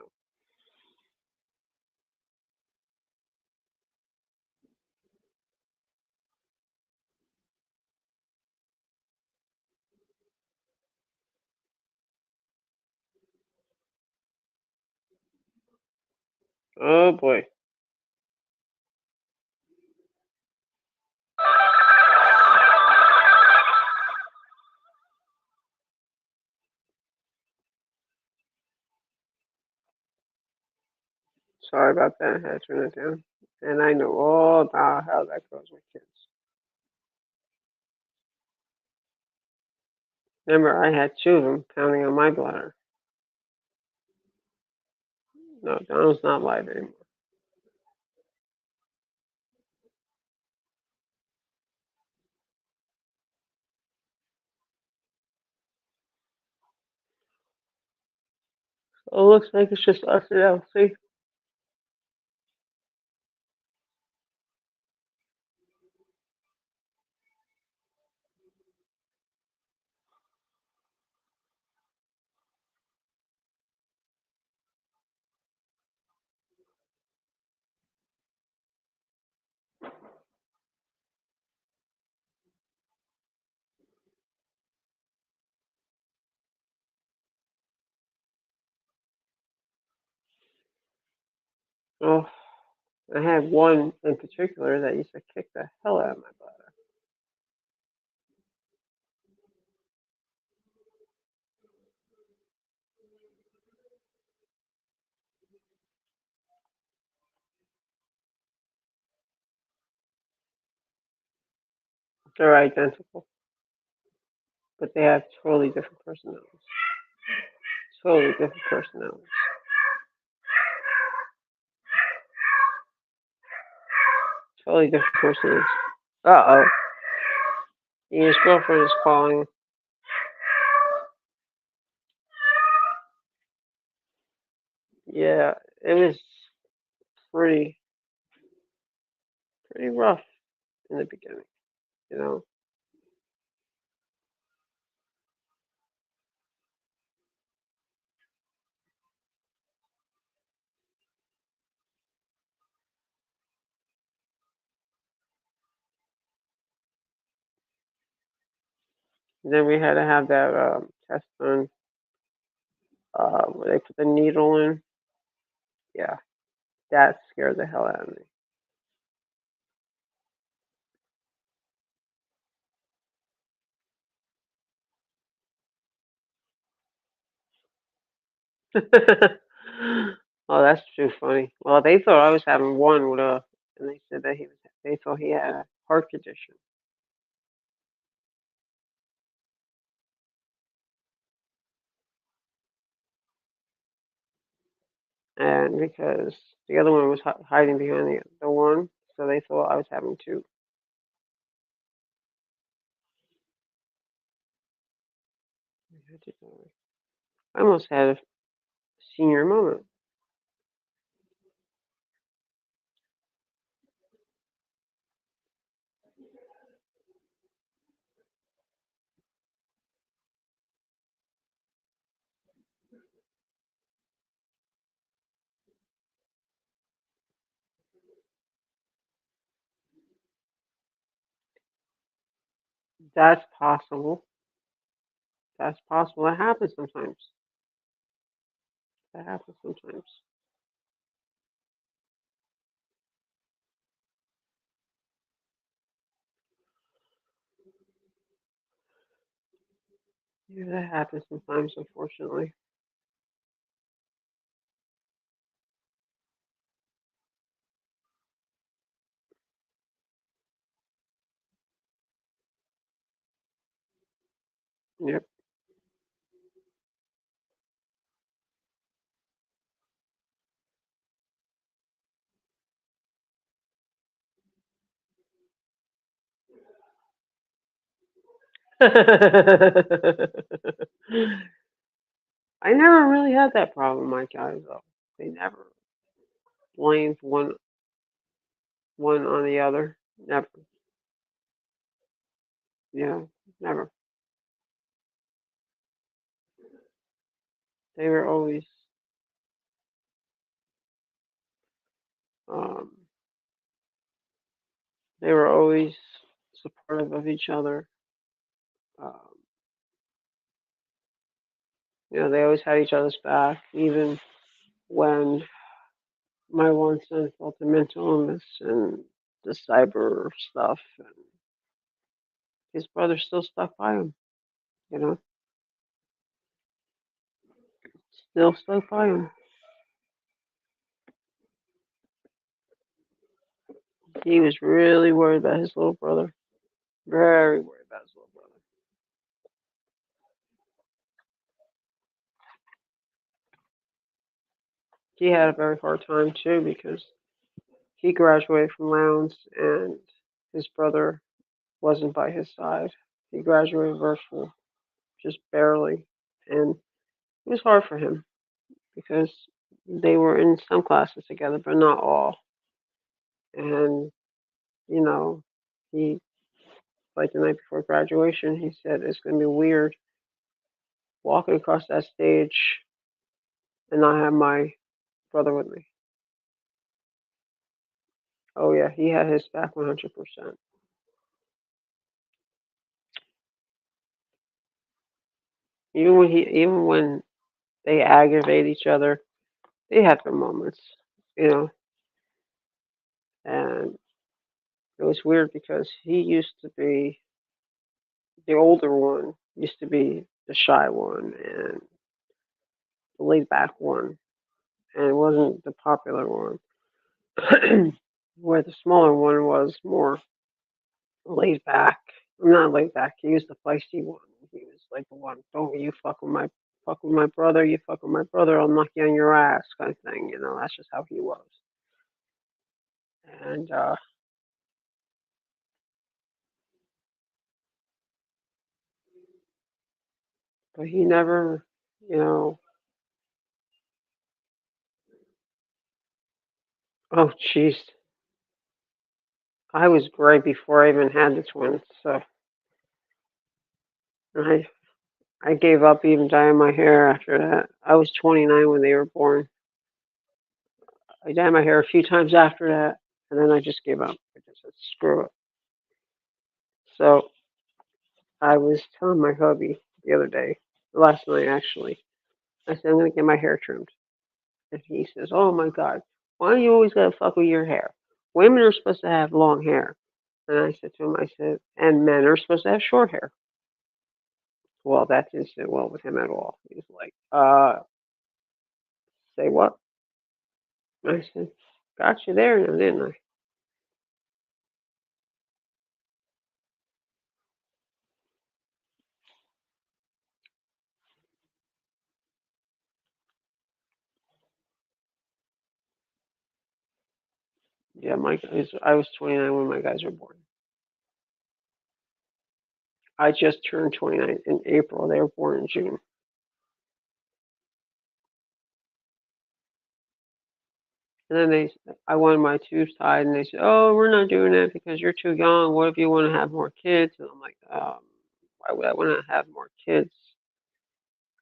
S1: Oh boy. Sorry about that. I had to turn it down. And I know all about how that goes with kids. Remember, I had two of them pounding on my bladder. No, Donald's not live anymore. So it looks like it's just us and Elsie. Oh, I had one in particular that used to kick the hell out of my bladder. They're identical, but they have totally different personalities. Totally different personalities. Totally different personalities. Uh oh. His girlfriend is calling. Yeah, it was pretty pretty rough in the beginning, you know. And then we had to have that test done where they put the needle in. Yeah, that scared the hell out of me. Oh, that's too funny. Well, they thought I was having one with a, and they said that they thought he had a heart condition. And because the other one was hiding behind the one, so they thought I was having two. I almost had a senior moment. That's possible. That's possible. That happens sometimes. That happens sometimes. Yeah, that happens sometimes, unfortunately. Yep. I never really had that problem with my guys though. They never blamed one on the other. Never. Yeah, never. They were always um they were always supportive of each other. Um, they always had each other's back, even when my one son felt the mental illness and the cyber stuff, and his brother still stuck by him. You know, still stuck by him. He was really worried about his little brother. Very worried about his little brother. He had a very hard time too because he graduated from Lowndes and his brother wasn't by his side. He graduated virtual, just barely, and it was hard for him because they were in some classes together, but not all. And you know, he like the night before graduation, he said it's going to be weird walking across that stage and not have my brother with me. Oh yeah, he had his back 100%. Even when they aggravate each other, they have their moments, you know. And it was weird because he used to be the older one, used to be the shy one and the laid back one, and it wasn't the popular one. Where the smaller one was more laid back. Not laid back. He was the feisty one. He was like the one, don't you fuck with my brother. You fuck with my brother, I'll knock you on your ass, kind of thing. You know, that's just how he was. And but he never, you know. Oh, jeez, I was gray before I even had the twins, so I I gave up even dyeing my hair after that. I was 29 when they were born. I dyed my hair a few times after that, and then I just gave up. I just said, screw it. So I was telling my hubby the other day, last night actually, I said, I'm going to get my hair trimmed. And he says, oh my God, why do you always got to fuck with your hair? Women are supposed to have long hair. And I said to him, I said, and men are supposed to have short hair. Well, that didn't sit well with him at all. He's like, say what? I said, got you there now, didn't I? Yeah, my guys, I was 29 when my guys were born. I just turned 29 in April. They were born in June. And then I wanted my tubes tied, and they said, "Oh, we're not doing it because you're too young. What if you want to have more kids?" And I'm like, why would I want to have more kids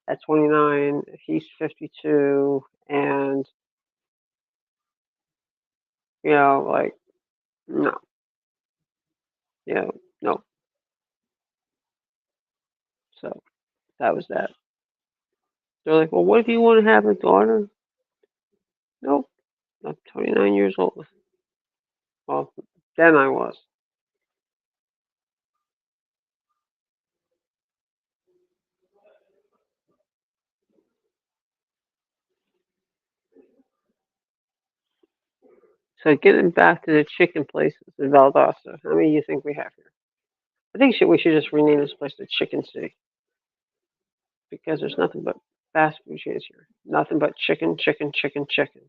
S1: at 29? He's 52, and like, no, you know, no. So that was that. They're like, "Well, what if you want to have a daughter?" Nope, I'm 29 years old. Well, then I was. So getting back to the chicken places in Valdosta, how many do you think we have here? I think we should just rename this place the Chicken City because there's nothing but fast food chains here. Nothing but chicken, chicken, chicken, chicken.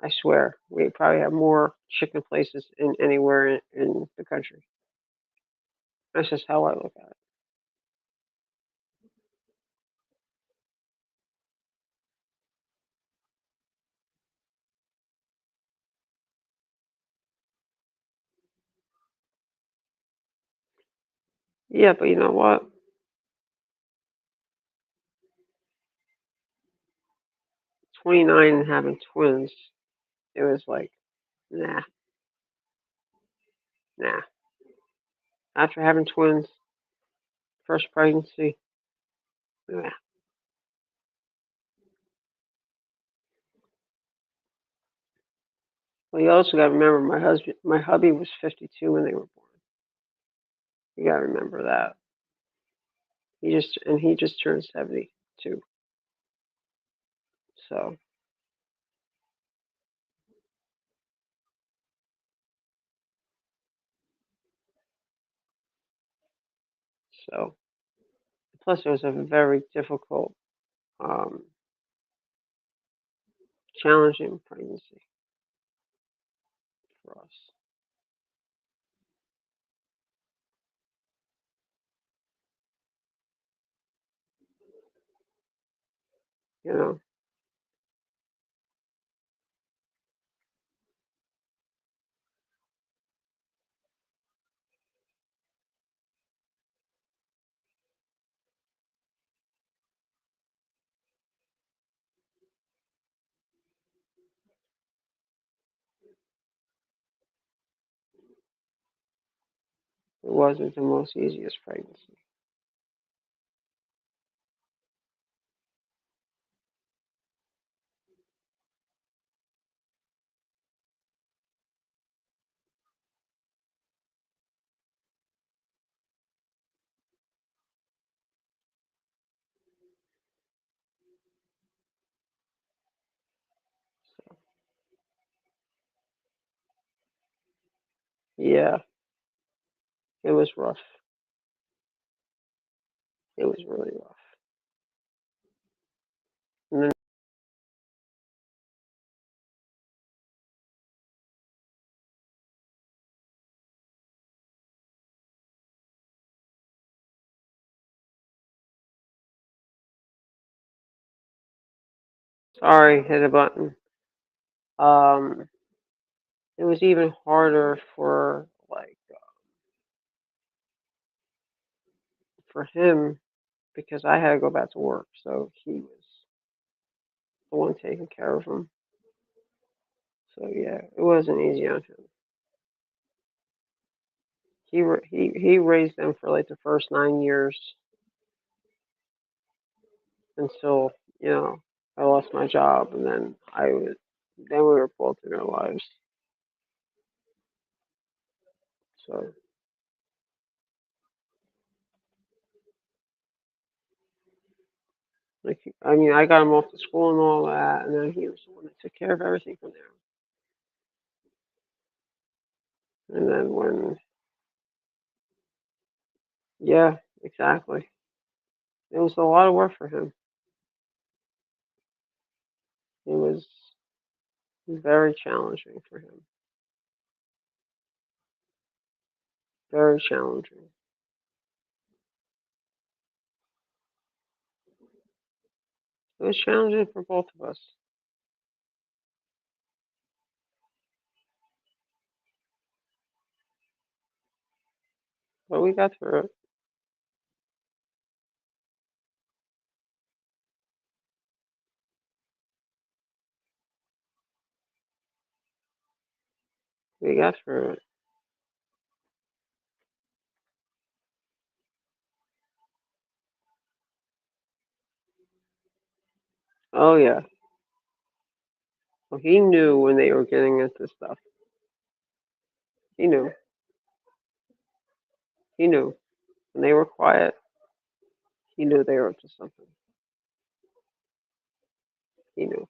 S1: I swear, we probably have more chicken places in anywhere in the country. That's just how I look at it. Yeah, but you know what? 29 and having twins, it was like, nah, nah. After having twins, first pregnancy, nah. Well, you also got to remember my hubby was 52 when they were born. You got to remember that. He just turned 72. So So plus it was a very difficult, um, challenging pregnancy for us. You know, it wasn't the most easiest pregnancy. Yeah, it was rough. It was really rough. And then, sorry, hit a button. Um, it was even harder for for him because I had to go back to work, so he was the one taking care of him. So yeah, it wasn't easy on him. He raised them for like the first 9 years until I lost my job, and then we were both in our lives. So like I mean, I got him off to school and all that, and then he was the one that took care of everything from there. And then when yeah, exactly, it was a lot of work for him. It was very challenging for him. Very challenging. It was challenging for both of us, but we got through it. We got through it. Oh yeah. Well, he knew when they were getting into stuff. He knew. He knew when they were quiet. He knew they were up to something. He knew.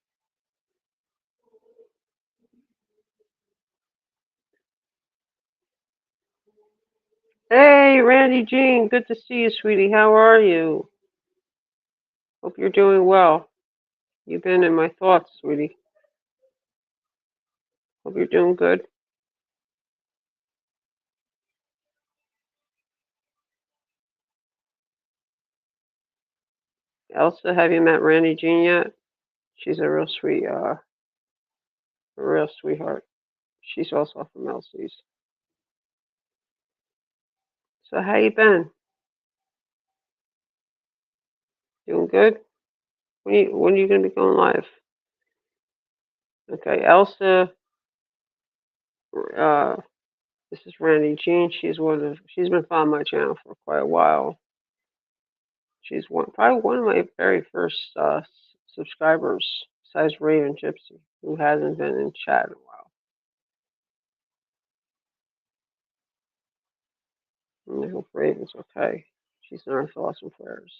S1: Hey, Randy Jean, good to see you, sweetie. How are you? Hope you're doing well. You've been in my thoughts, sweetie. Hope you're doing good. Elsa, have you met Randy Jean yet? She's a real sweetheart. She's also from Elsie's. So how you been? Doing good? When are you gonna be going live? Okay, Elsa. Uh, this is Randy Jean. She's been following my channel for quite a while. She's probably one of my very first subscribers, besides Raven Gypsy, who hasn't been in chat in a while. And I hope Raven's okay. She's in our thoughts and prayers,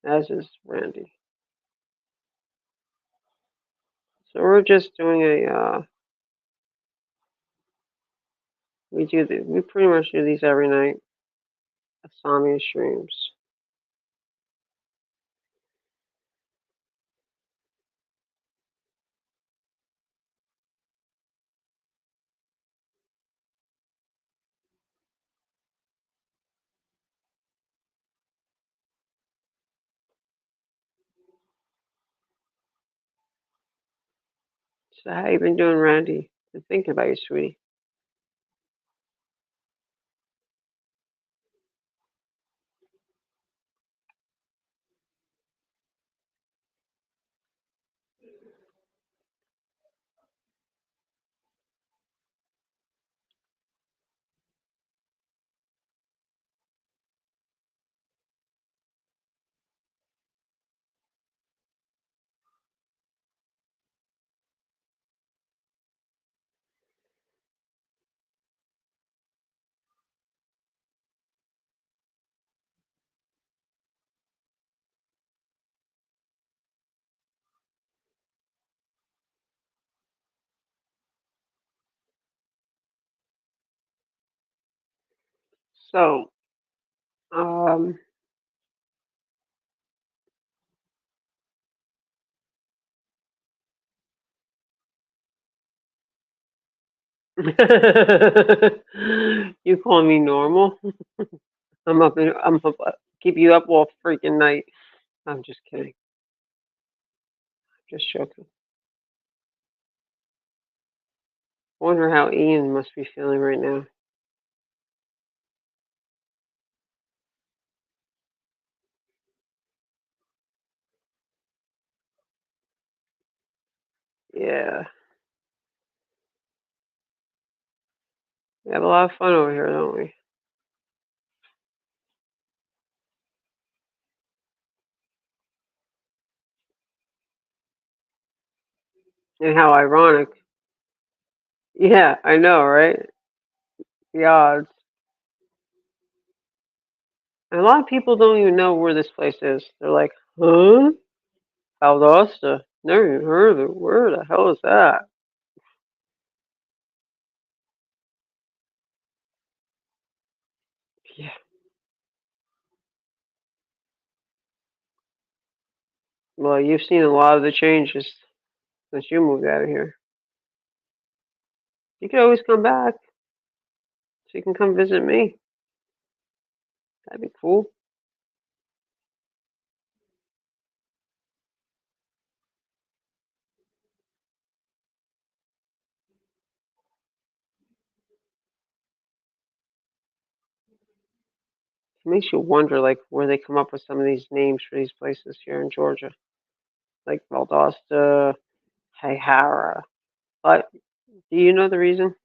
S1: as is Randy. So we're just doing we pretty much do these every night. insomnia streams. So how you been doing, Randy? Been thinking about you, sweetie. So, um, you call me normal? I'm up, keep you up all freaking night. I'm just kidding. Just joking. I wonder how Ian must be feeling right now. Yeah, we have a lot of fun over here, don't we? And how ironic. Yeah, I know, right? The odds. And a lot of people don't even know where this place is. They're like, huh? Valdosta? Never even heard of it. Where the hell is that? Yeah. Well, you've seen a lot of the changes since you moved out of here. You could always come back so you can come visit me. That'd be cool. It makes you wonder, like, where they come up with some of these names for these places here in Georgia, like Valdosta, Hahara. But do you know the reason?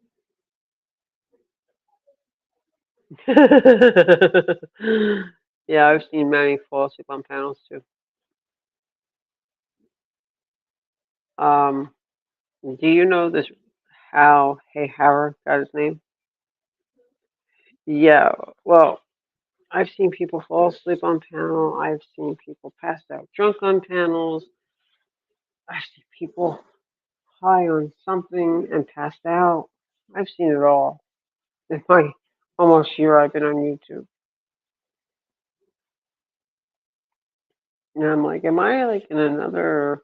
S1: Yeah, I've seen many fall asleep on panels too. Um, do you know this? How Hahara got his name? Yeah. Well, I've seen people fall asleep on panel. I've seen people pass out drunk on panels. I've seen people high on something and passed out. I've seen it all in my almost year I've been on YouTube. And I'm like, am I like in another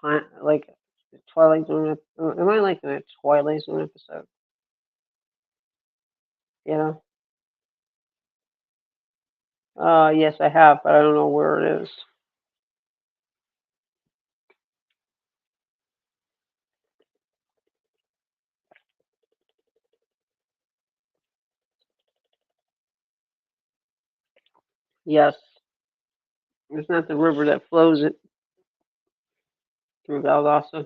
S1: time, like Twilight Zone? Am I like in a Twilight Zone episode? You know? Yes, I have, but I don't know where it is. Yes, isn't that the river that flows it through Valdosta,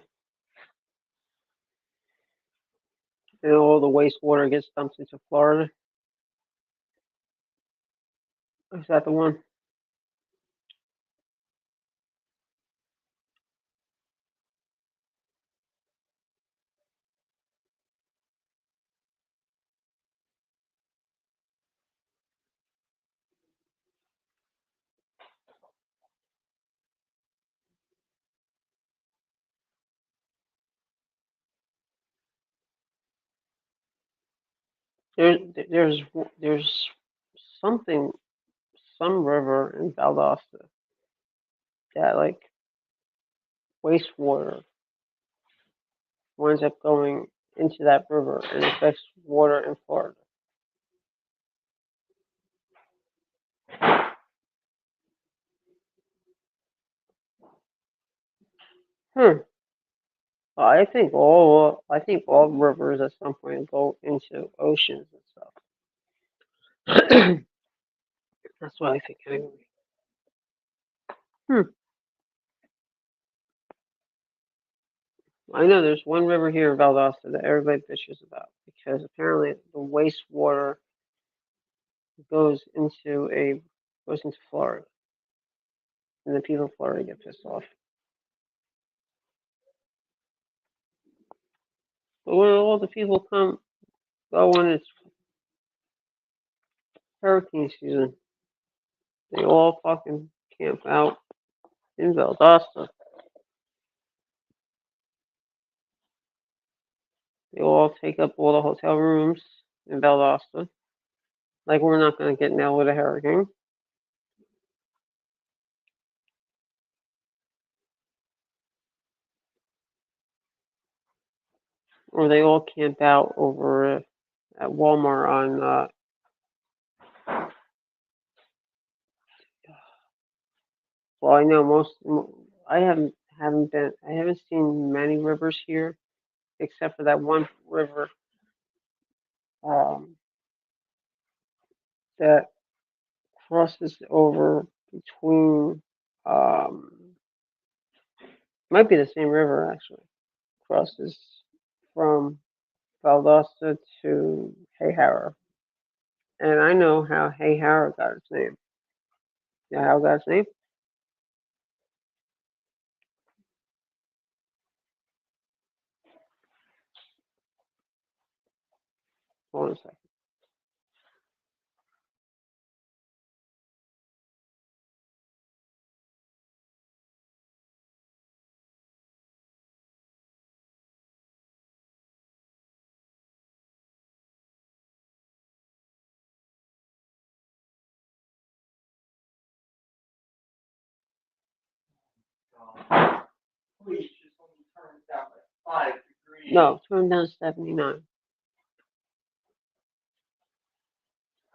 S1: and all the wastewater gets dumped into Florida? Is that the one? There's there's there's something, some river in Valdosta that like wastewater winds up going into that river and affects water in Florida. Hmm. Well, I think all rivers at some point go into oceans and stuff. That's what I think anyway. Hmm. I know there's one river here in Valdosta that everybody bitches about because apparently the wastewater goes into a goes into Florida, and the people of Florida get pissed off. But when all the people go when it's hurricane season, they all fucking camp out in Valdosta. They all take up all the hotel rooms in Valdosta. Like we're not going to get nailed with a hurricane. Or they all camp out over at Walmart on. Well, I know I haven't seen many rivers here except for that one river um, that crosses over between. Might be the same river actually. Crosses from Valdosta to Hayhara, and I know how Hayhara got its name. Yeah, how it got its name? Hold on a second. No, turn down 79.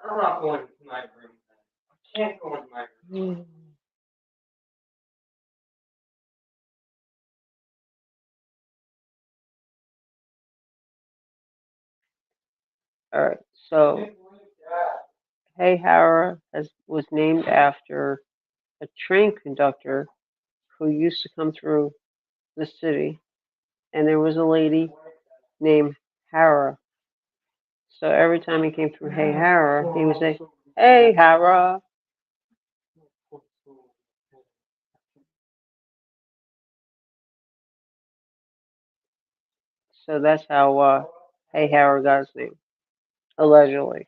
S1: I'm not going to my room. I can't go into my room. All right. So Hayhara was named after a train conductor who used to come through the city, and there was a lady named Hara. So every time he came through Hayhara, he would say, "Hey, Hara." So that's how Hayhara got his name, allegedly.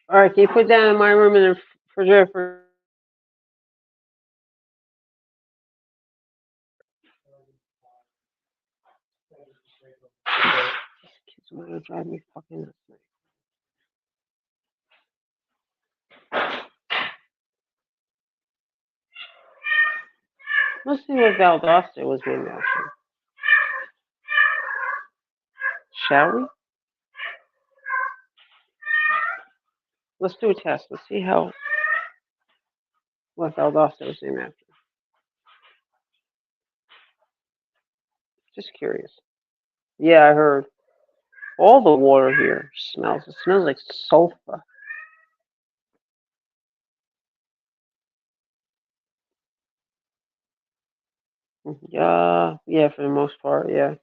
S1: All right, can you put that in my room in the refrigerator for kids? Are gonna drive me fucking nuts. Let's see what Valdosta was named after. Shall we? Let's do a test. Let's see how what Valdosta was named after. Just curious. Yeah, I heard. All the water here smells. It smells like sulfur. Yeah, yeah, for the most part, yeah.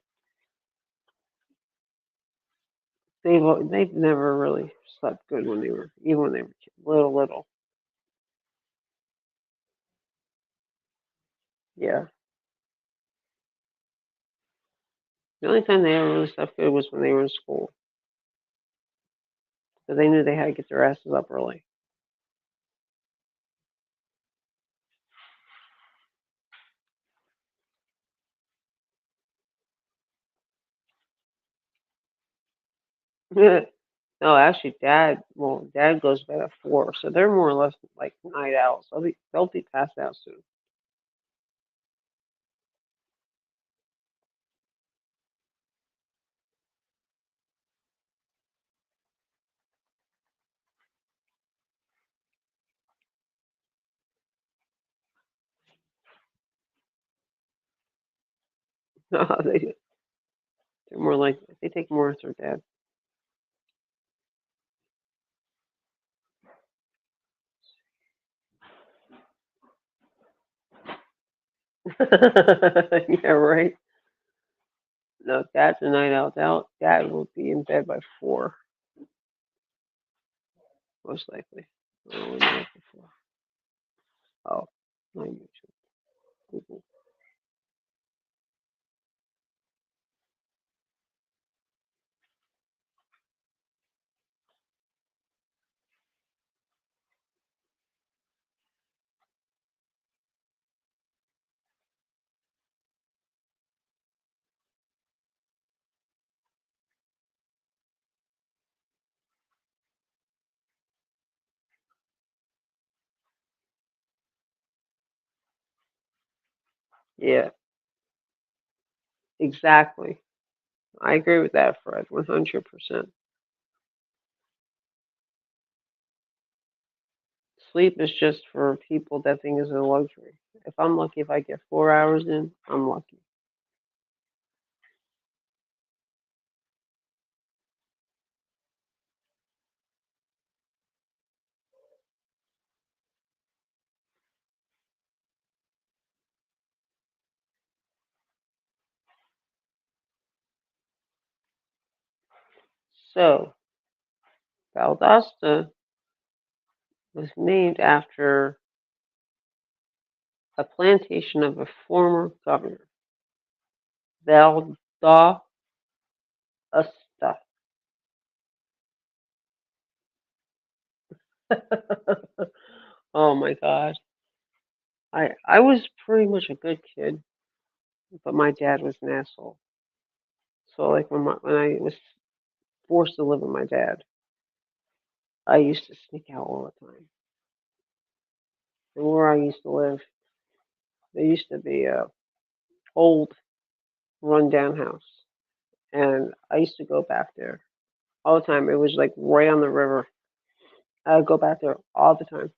S1: They've never really slept good when they were even when they were little. Yeah. The only time they ever really slept good was when they were in school, because they knew they had to get their asses up early. No, actually, Dad goes to bed at 4, so they're more or less like night owls. They'll be passed out soon. No, they're more like they take more with their dad. Yeah, right. No, Dad's a night owl. Dad will be in bed by 4, most likely. Oh, when you're up before. Oh, my YouTube. Google. Yeah, exactly. I agree with that, Fred. 100%. Sleep is just for people that think it's a luxury. If I'm lucky, if I get 4 hours in, I'm lucky. So, Valdosta was named after a plantation of a former governor, Valdosta. Oh my God. I was pretty much a good kid, but my dad was an asshole. So like when I was forced to live with my dad, I used to sneak out all the time. And where I used to live, there used to be a old rundown house, and I used to go back there all the time. It was like right on the river. I would go back there all the time,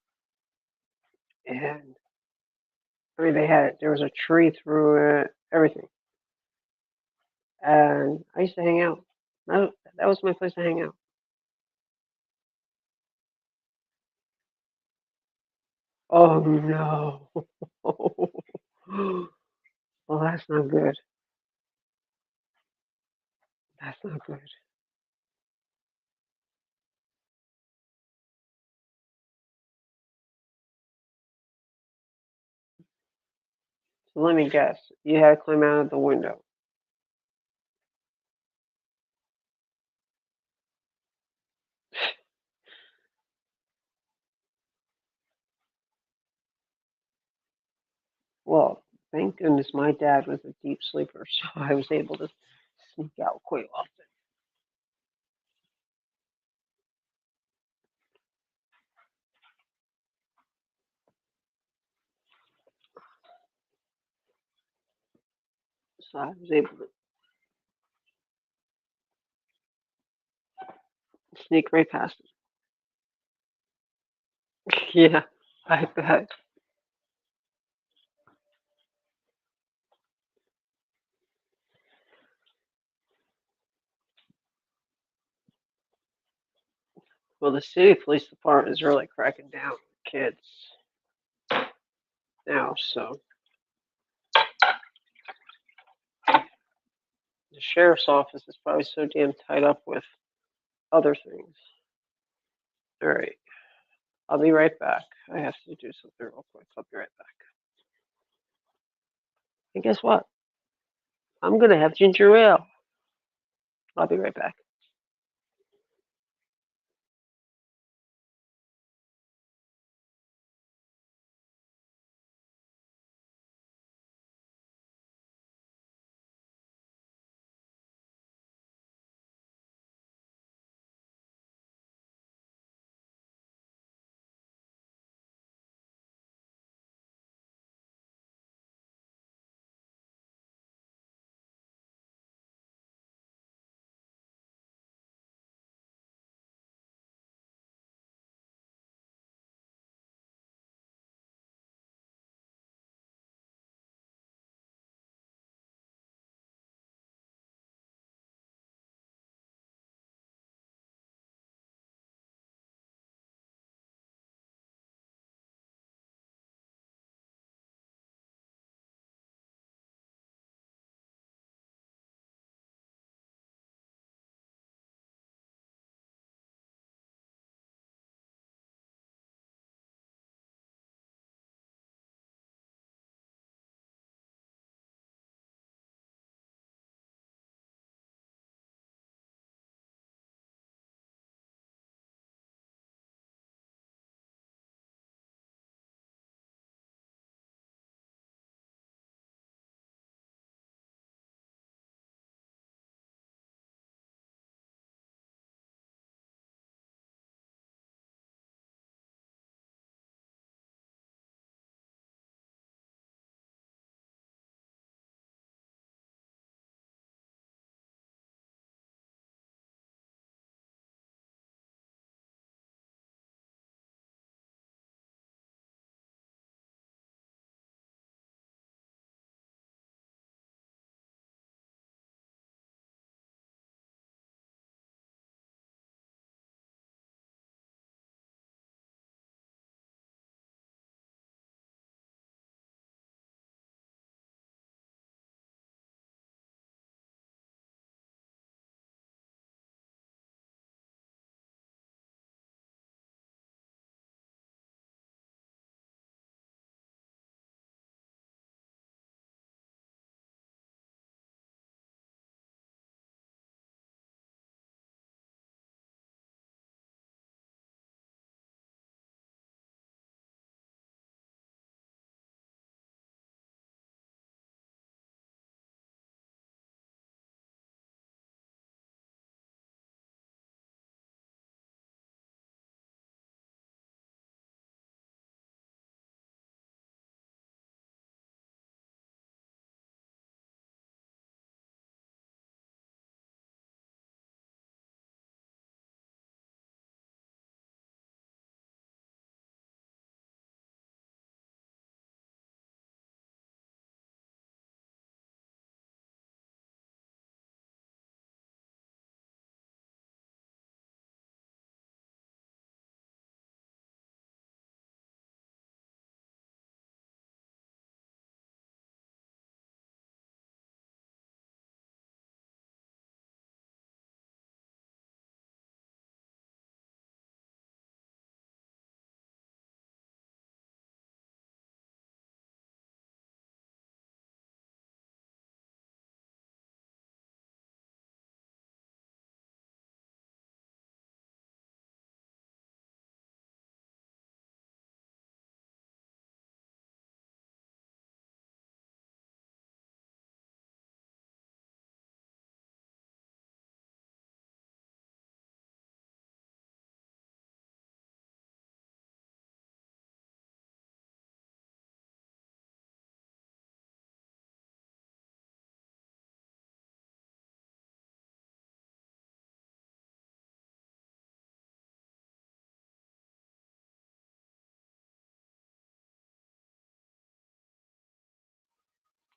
S1: and I mean there was a tree through it, everything, and I used to hang out. That was my place to hang out. Oh no. Well, that's not good. That's not good. So let me guess. You had to climb out of the window. Well, thank goodness my dad was a deep sleeper, so I was able to sneak out quite often. So I was able to sneak right past him. Yeah, I bet. Well, the city police department is really cracking down on kids now, so the sheriff's office is probably so damn tied up with other things. All right, I'll be right back. I have to do something real quick. I'll be right back. And guess what? I'm gonna have ginger ale. I'll be right back.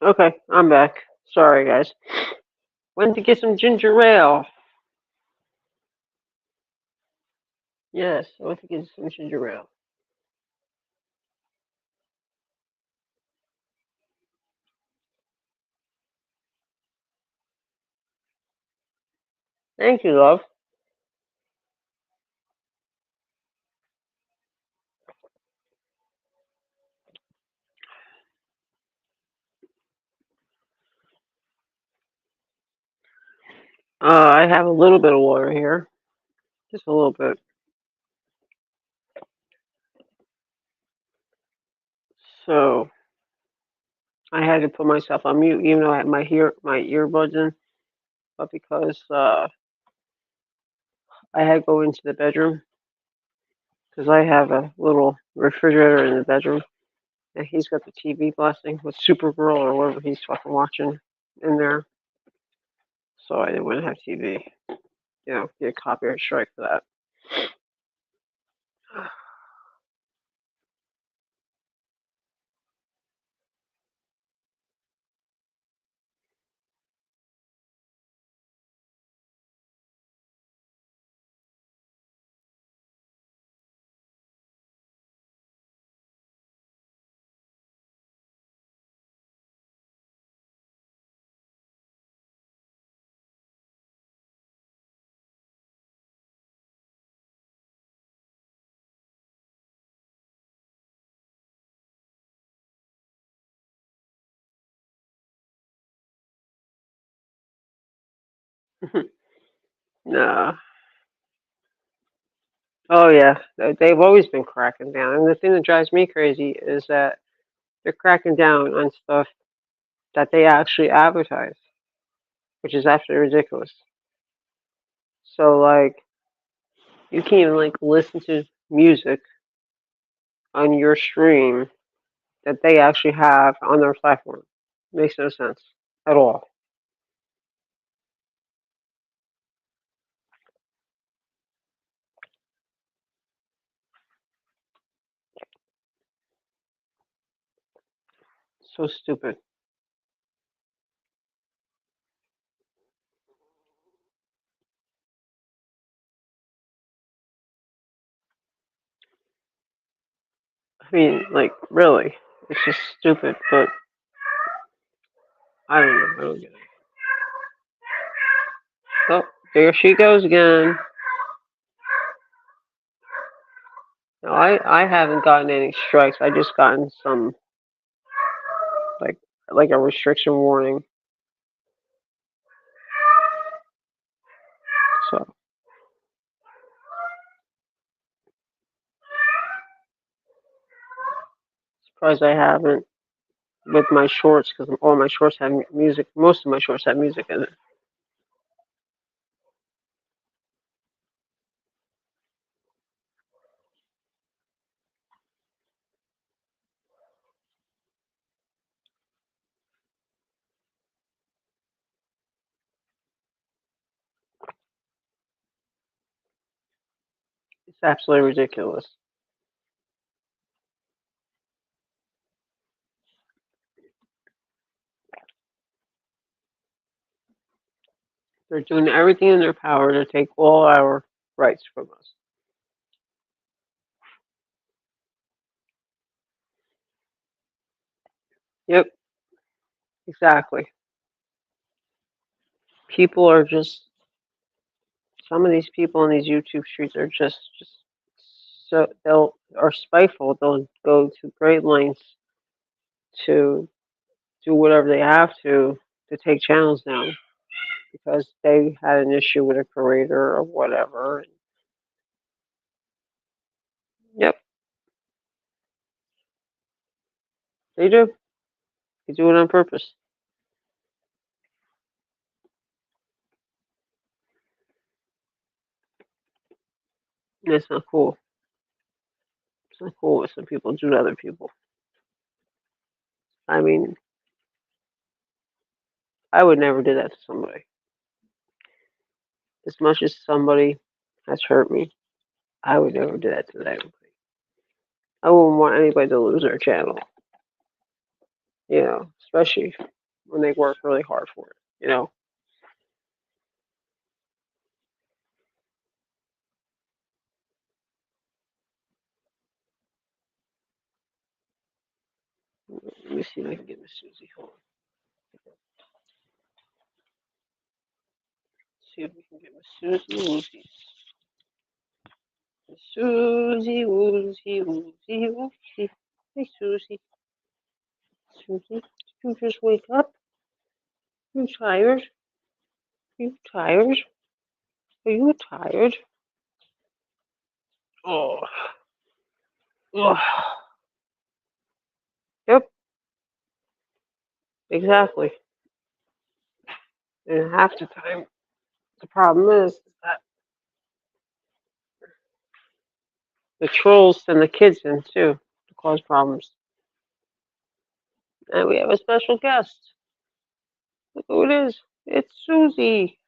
S1: Okay, I'm back. Sorry, guys. Went to get some ginger ale. Yes, I went to get some ginger ale. Thank you, love. I have a little bit of water here, just a little bit. So I had to put myself on mute, even though I had my earbuds in. But because I had to go into the bedroom, because I have a little refrigerator in the bedroom, and he's got the TV blasting with Supergirl or whatever he's fucking watching in there. So I didn't want to have TV. Get a copyright strike for that. No. Oh yeah, they've always been cracking down. And the thing that drives me crazy is that they're cracking down on stuff that they actually advertise, which is absolutely ridiculous. So like, you can't even like listen to music on your stream that they actually have on their platform. Makes no sense at all. So stupid. I mean, like, really, it's just stupid. But I don't know. I don't get it. Oh, there she goes again. No, I haven't gotten any strikes. I just gotten some like a restriction warning. So surprised I haven't with my shorts because all my shorts have music. Most of my shorts have music in it. It's absolutely ridiculous. They're doing everything in their power to take all our rights from us. Yep, exactly. People are just some of these people in these YouTube streets are just so they'll are spiteful. They'll go to great lengths to do whatever they have to take channels down because they had an issue with a creator or whatever. Yep, they do. They do it on purpose. And it's not cool. It's not cool what some people do to other people. I mean, I would never do that to somebody. As much as somebody has hurt me, I would never do that to them. I wouldn't want anybody to lose their channel, especially when they work really hard for it. Let me see if I can get Miss Susie. Hold on. See if we can get Miss Susie Woozy. Miss Susie Woozy Woozy Woozy. Hey Susie. Susie, did you just wake up? You tired? You tired? Are you tired? Oh, oh. Yep, exactly. And half the time, the problem is that the trolls send the kids in too to cause problems. And we have a special guest. Look who it is. It's Susie.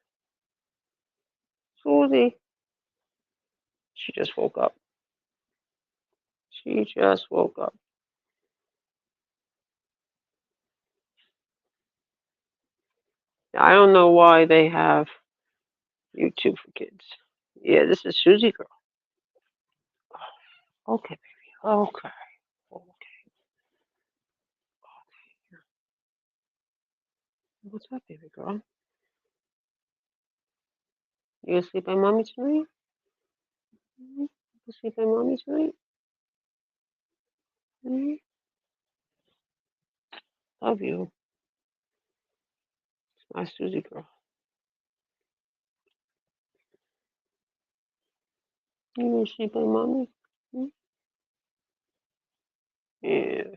S1: Susie. She just woke up. She just woke up. I don't know why they have YouTube for kids. Yeah, this is Susie girl. Okay, baby. Okay. Okay. What's up, baby girl? You gonna sleep by mommy tonight? You gonna sleep by mommy tonight? Mhm. Love you. It's my Susie girl. You gonna sleep by mommy? Mhm. Yeah.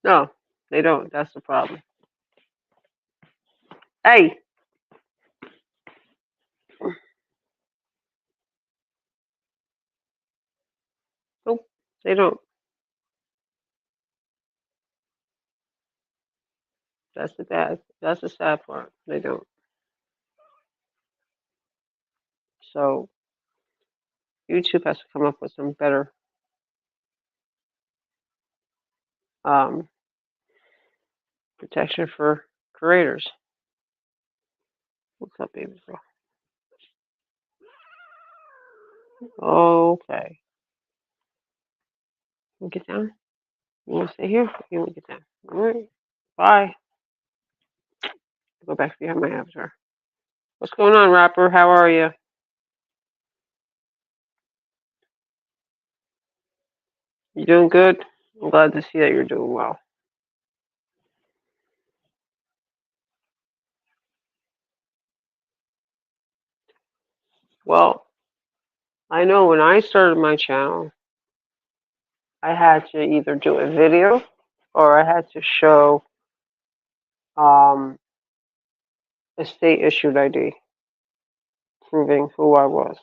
S1: No, they don't. That's the problem. Hey! Nope, they don't. That's the sad part. They don't. So YouTube has to come up with some better um, protection for creators. What's up, baby girl? Okay. You get down. You want to stay here? You want to get down? All right. Bye. Go back behind my avatar. What's going on, Rapper? How are you? You doing good? I'm glad to see that you're doing well. Well, I know when I started my channel, I had to either do a video or I had to show um, a state issued ID proving who I was.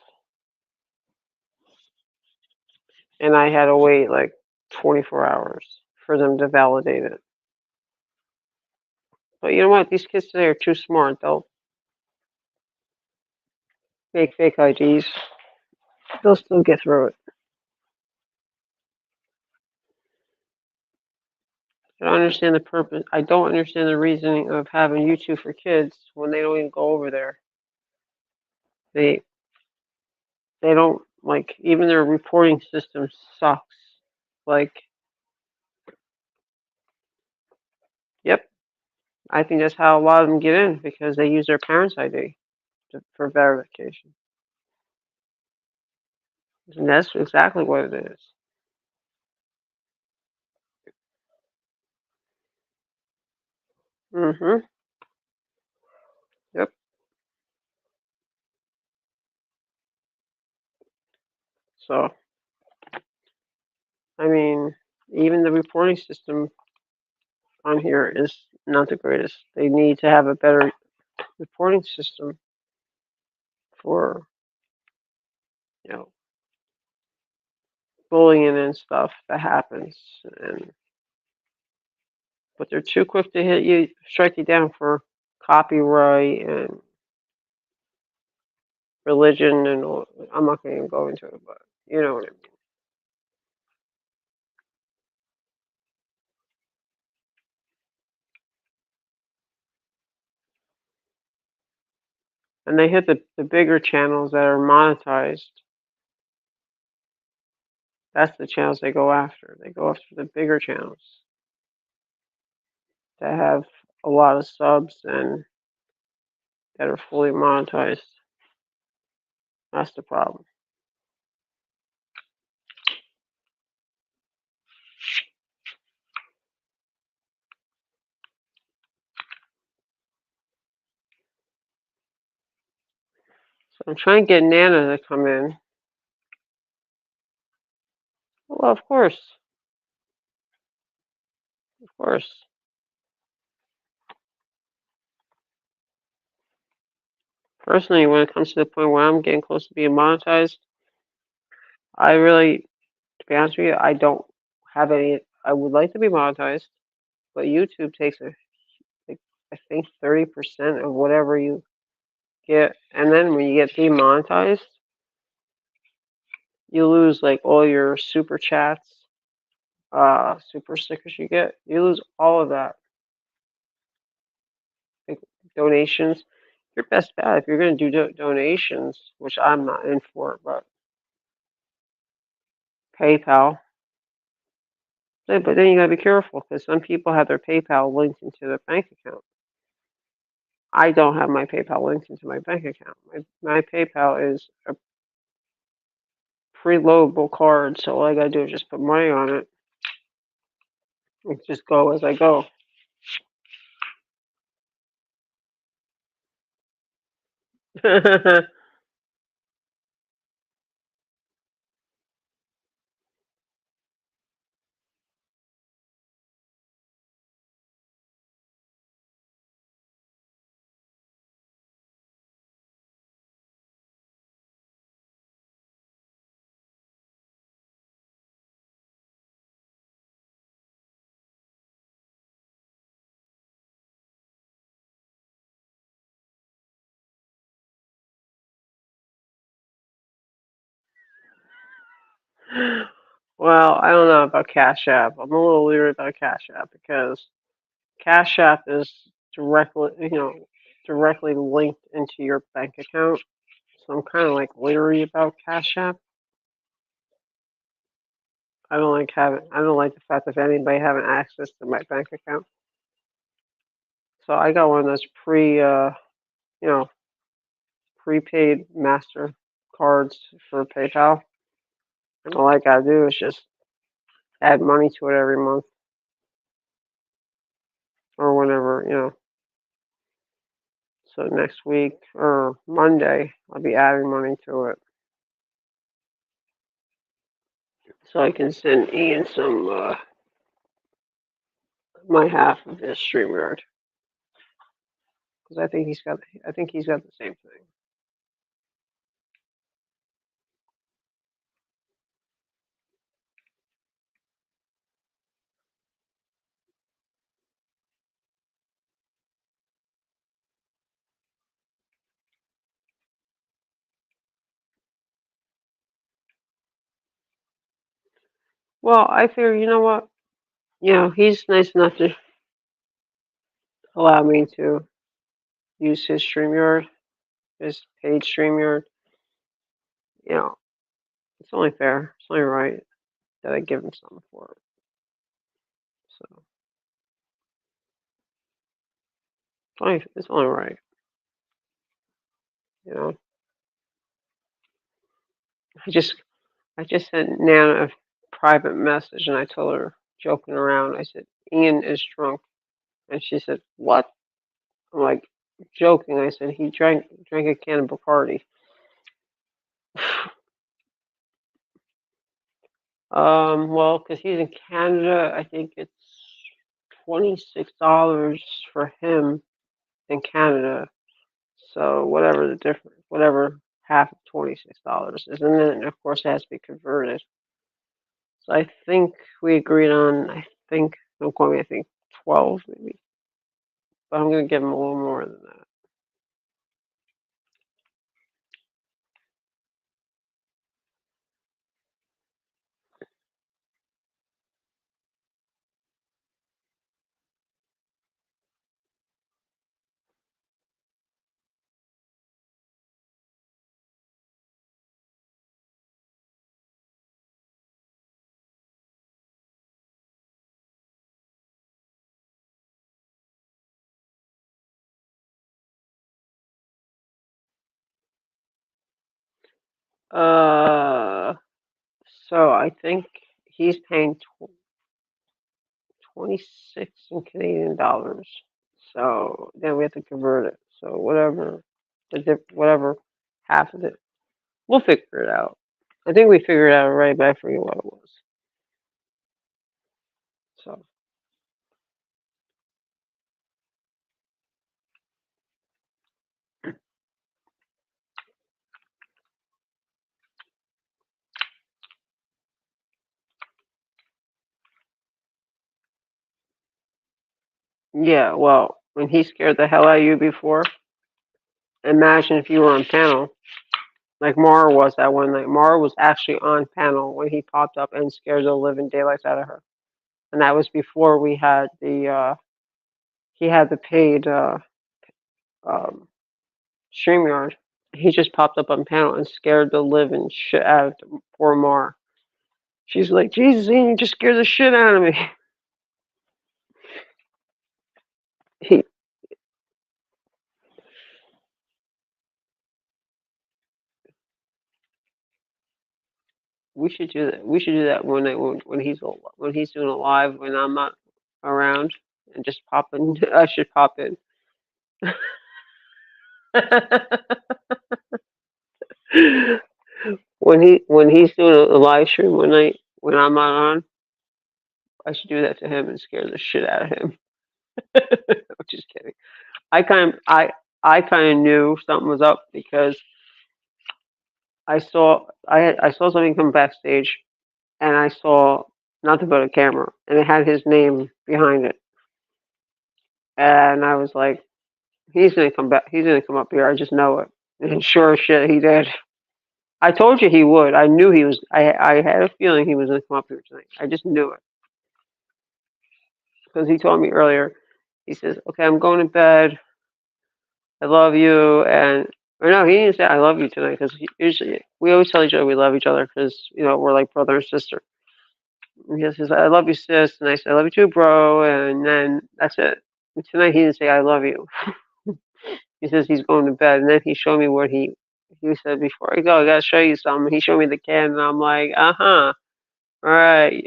S1: And I had to wait like 24 hours for them to validate it. But you know what? These kids today are too smart. They'll make fake IDs. They'll still get through it. I don't understand the purpose. I don't understand the reasoning of having YouTube for kids when they don't even go over there. They they don't like even their reporting system sucks. Like, yep, I think that's how a lot of them get in because they use their parents' ID for verification. And that's exactly what it is. Mhm. Yep. So, I mean, even the reporting system on here is not the greatest. They need to have a better reporting system for, you know, bullying and stuff that happens. And but they're too quick to hit you, strike you down for copyright and religion and all. I'm not going to go into it, but you know what I mean. And they hit the bigger channels that are monetized. That's the channels they go after. They go after the bigger channels that have a lot of subs and that are fully monetized. That's the problem. So I'm trying to get Nana to come in. Well, of course, of course. Personally, when it comes to the point where I'm getting close to being monetized, I really, to be honest with you, I don't have any. I would like to be monetized, but YouTube takes like, I think 30% of whatever you get, and then when you get demonetized, you lose like all your super chats, super stickers you get. You lose all of that, like donations. Your best bet if you're going to do donations, which I'm not in for, but PayPal. But then you gotta be careful because some people have their PayPal linked into their bank account. I don't have my PayPal linked into my bank account. My PayPal is a preloadable card, so all I gotta do is just put money on it and just go as I go. Well, I don't know about Cash App. I'm a little leery about Cash App because Cash App is directly linked into your bank account. So I'm kind of like leery about Cash App. I don't like the fact of anybody having access to my bank account. So I got one of those you know, prepaid master cards for PayPal. And all I gotta do is just add money to it every month or whenever. So next week or Monday, I'll be adding money to it. So I can send Ian some, my half of his StreamYard. Because I think he's got the same thing. Well, I figure, you know what? He's nice enough to allow me to use his StreamYard, his paid StreamYard. You know, it's only fair. It's only right that I give him something for it. So it's only right. You know, I just I just sent Nana a private message and I told her, joking around, I said, Ian is drunk. And she said, what? I'm like, joking. I said, he drank a can of Bacardi. Well, because he's in Canada, I think it's $26 for him in Canada. So whatever half of $26 is, and then of course it has to be converted. So I think we agreed on, don't quote me, I think 12 maybe, but I'm gonna give him a little more than that. So I think he's paying 26 in Canadian dollars. So then we have to convert it. So whatever half of it. We'll figure it out. I think we figured it out already, but I forget what it was. So yeah, well, when he scared the hell out of you before, imagine if you were on panel like Mara was that one night. Mara was actually on panel when he popped up and scared the living daylights out of her, and that was before we had the he had the paid um, StreamYard. He just popped up on panel and scared the living shit out of poor Mar. She's like, Jesus, Ian, you just scared the shit out of me. He, we should do that. We should do that one night when he's doing a live when I'm not around, and just pop in. I should pop in. When he's doing a live stream one night when I'm not on, I should do that to him and scare the shit out of him. I'm just kidding. I kind of I kind of knew something was up because I saw something come backstage and I saw nothing but a camera and it had his name behind it and I was like, he's gonna come back. He's gonna come up here. I just know it. And sure as shit, he did. I told you he would. I knew he was. I had a feeling he was gonna come up here tonight. I just knew it because he told me earlier. He says, "Okay, I'm going to bed. I love you." And or no, he didn't say I love you tonight because usually we always tell each other we love each other because we're like brother and sister. And he says, "I love you, sis," and I said, "I love you too, bro." And then that's it. And tonight he didn't say I love you. He says he's going to bed, and then he showed me what he said before I go. I gotta show you something. He showed me the can, and I'm like, all right,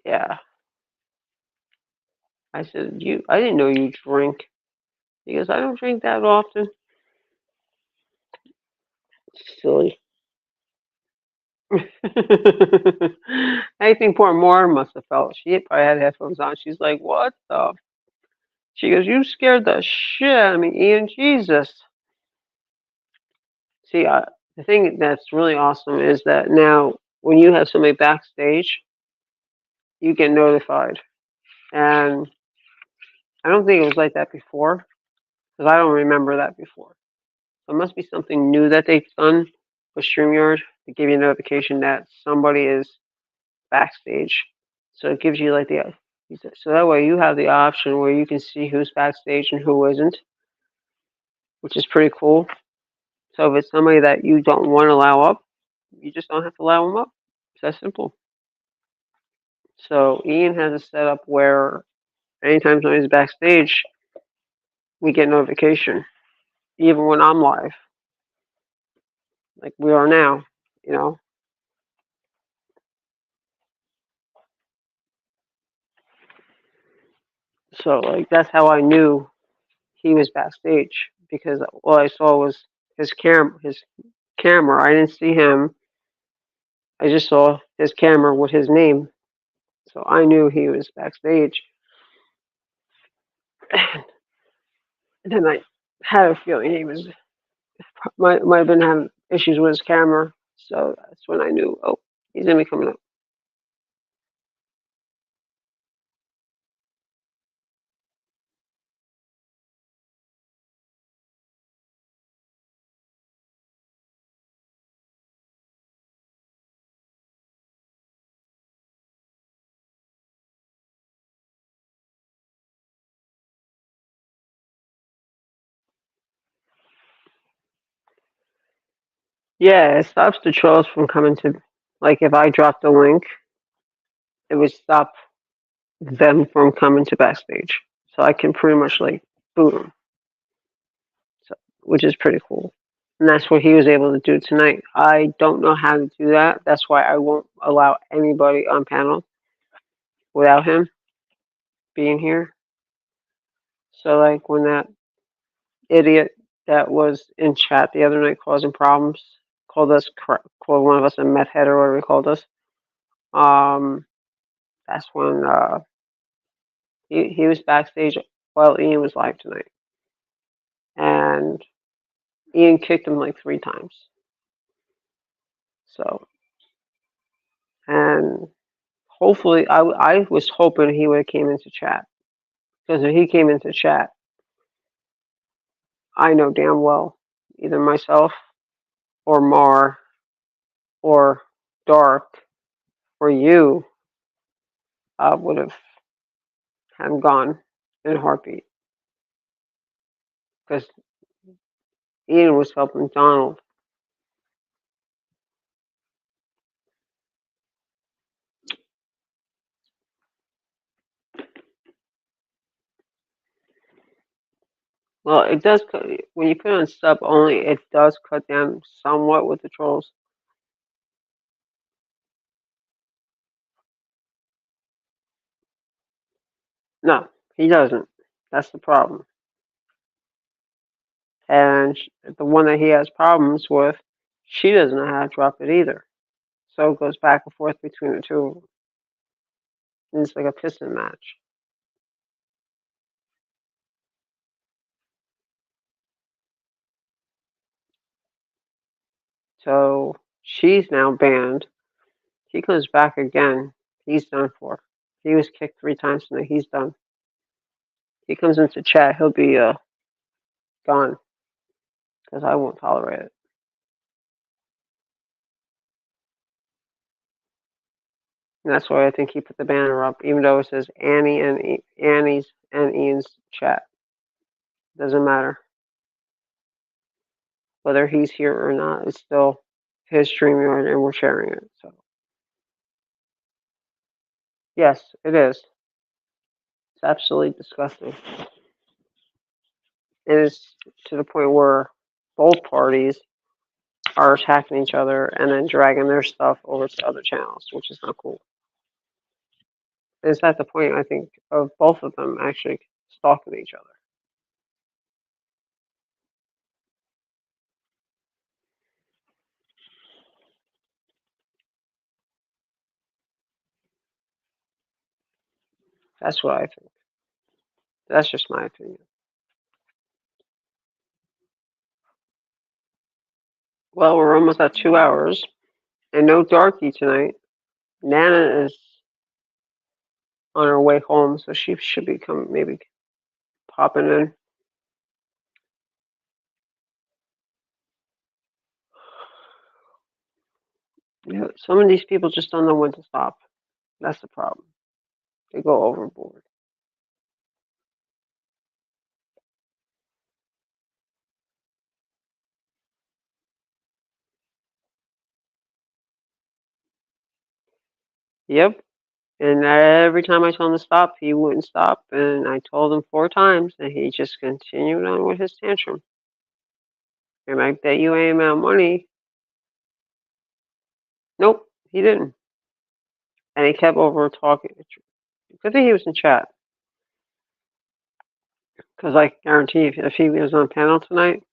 S1: yeah. I said I didn't know you drink. He goes, I don't drink that often. Silly. I think poor Maura must have felt. She probably had headphones on. She's like, what the? She goes, you scared the shit out of me, Ian. Jesus. See, the thing that's really awesome is that now when you have somebody backstage, you get notified. And I don't think it was like that before because I don't remember that before. So it must be something new that they've done with StreamYard to give you a notification that somebody is backstage. So it gives you like so that way you have the option where you can see who's backstage and who isn't, which is pretty cool. So if it's somebody that you don't want to allow up, you just don't have to allow them up. It's that simple. So Ian has a setup where anytime somebody's backstage, we get notification, even when I'm live, like we are now. You know, so like that's how I knew he was backstage because all I saw was his camera. I didn't see him. I just saw his camera with his name, so I knew he was backstage. And then I had a feeling he was might have been having issues with his camera, so that's when I knew. Oh, he's gonna be coming up. Yeah, it stops the trolls from coming to. Like if I drop the link, it would stop them from coming to backstage. So I can pretty much like boot them, so, which is pretty cool. And that's what he was able to do tonight. I don't know how to do that. That's why I won't allow anybody on panel without him being here. So like when that idiot that was in chat the other night causing problems called one of us a meth head or whatever he called us. Um, that's when he was backstage while Ian was live tonight, and Ian kicked him like 3 times. So and hopefully I was hoping he would have came into chat because if he came into chat, I know damn well either myself or Mar or Dark or you would have had him gone in a heartbeat because Ian was helping Donald. Well, it does when you put it on sub only. It does cut down somewhat with the trolls. No, he doesn't. That's the problem. And the one that he has problems with, she doesn't know how to drop it either. So it goes back and forth between the two of them. And it's like a piston match. So she's now banned. He comes back again. He's done for. He was kicked 3 times tonight. He's done. He comes into chat. He'll be gone because I won't tolerate it. And that's why I think he put the banner up, even though it says Annie's and Ian's chat. Doesn't matter whether he's here or not. It's still his StreamYard, and we're sharing it. So yes, it is. It's absolutely disgusting. It is to the point where both parties are attacking each other and then dragging their stuff over to other channels, which is not cool. It's at the point, I think, of both of them actually stalking each other. That's what I think. That's just my opinion. Well, we're almost at 2 hours, and no darky tonight. Nana is on her way home, so she should be maybe popping in. Yeah, some of these people just don't know when to stop. That's the problem. They go overboard. Yep. And every time I told him to stop, he wouldn't stop. And I told him 4 times, and he just continued on with his tantrum. And I bet you any amount of money. Nope, he didn't. And he kept over talking. Good thing he was in chat. Because I guarantee if he was on panel tonight,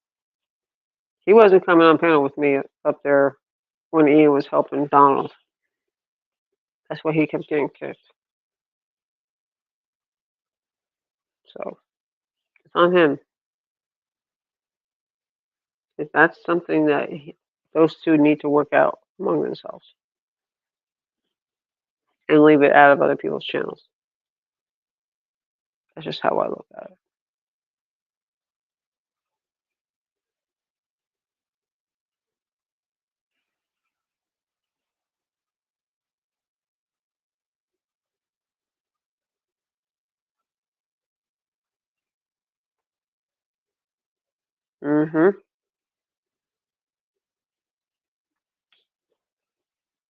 S1: he wasn't coming on panel with me up there when Ian was helping Donald. That's why he kept getting kicked. So it's on him. If that's something that those two need to work out among themselves and leave it out of other people's channels. That's just how I look at it.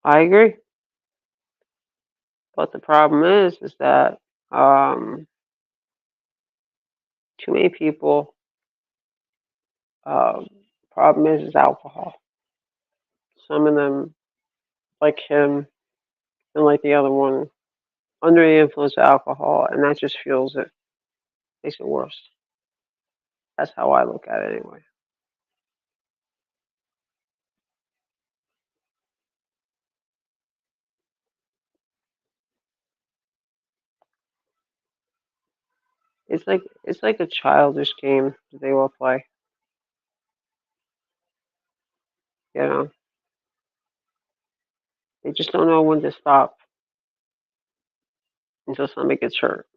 S1: I agree. But the problem is that too many people. Um, problem is alcohol. Some of them, like him and like the other one, under the influence of alcohol, and that just fuels it. Makes it worse. That's how I look at it anyway. It's like a childish game that they all play. You know, they just don't know when to stop until somebody gets hurt.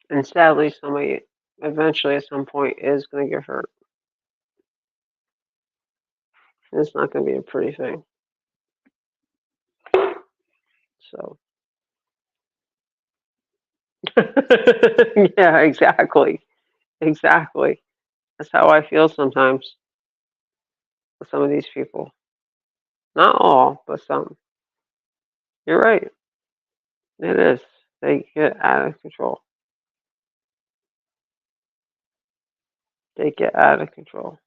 S1: And sadly, somebody eventually at some point is going to get hurt. And it's not going to be a pretty thing. So, yeah, exactly. Exactly. That's how I feel sometimes with some of these people. Not all, but some. You're right. It is. They get out of control. They get out of control.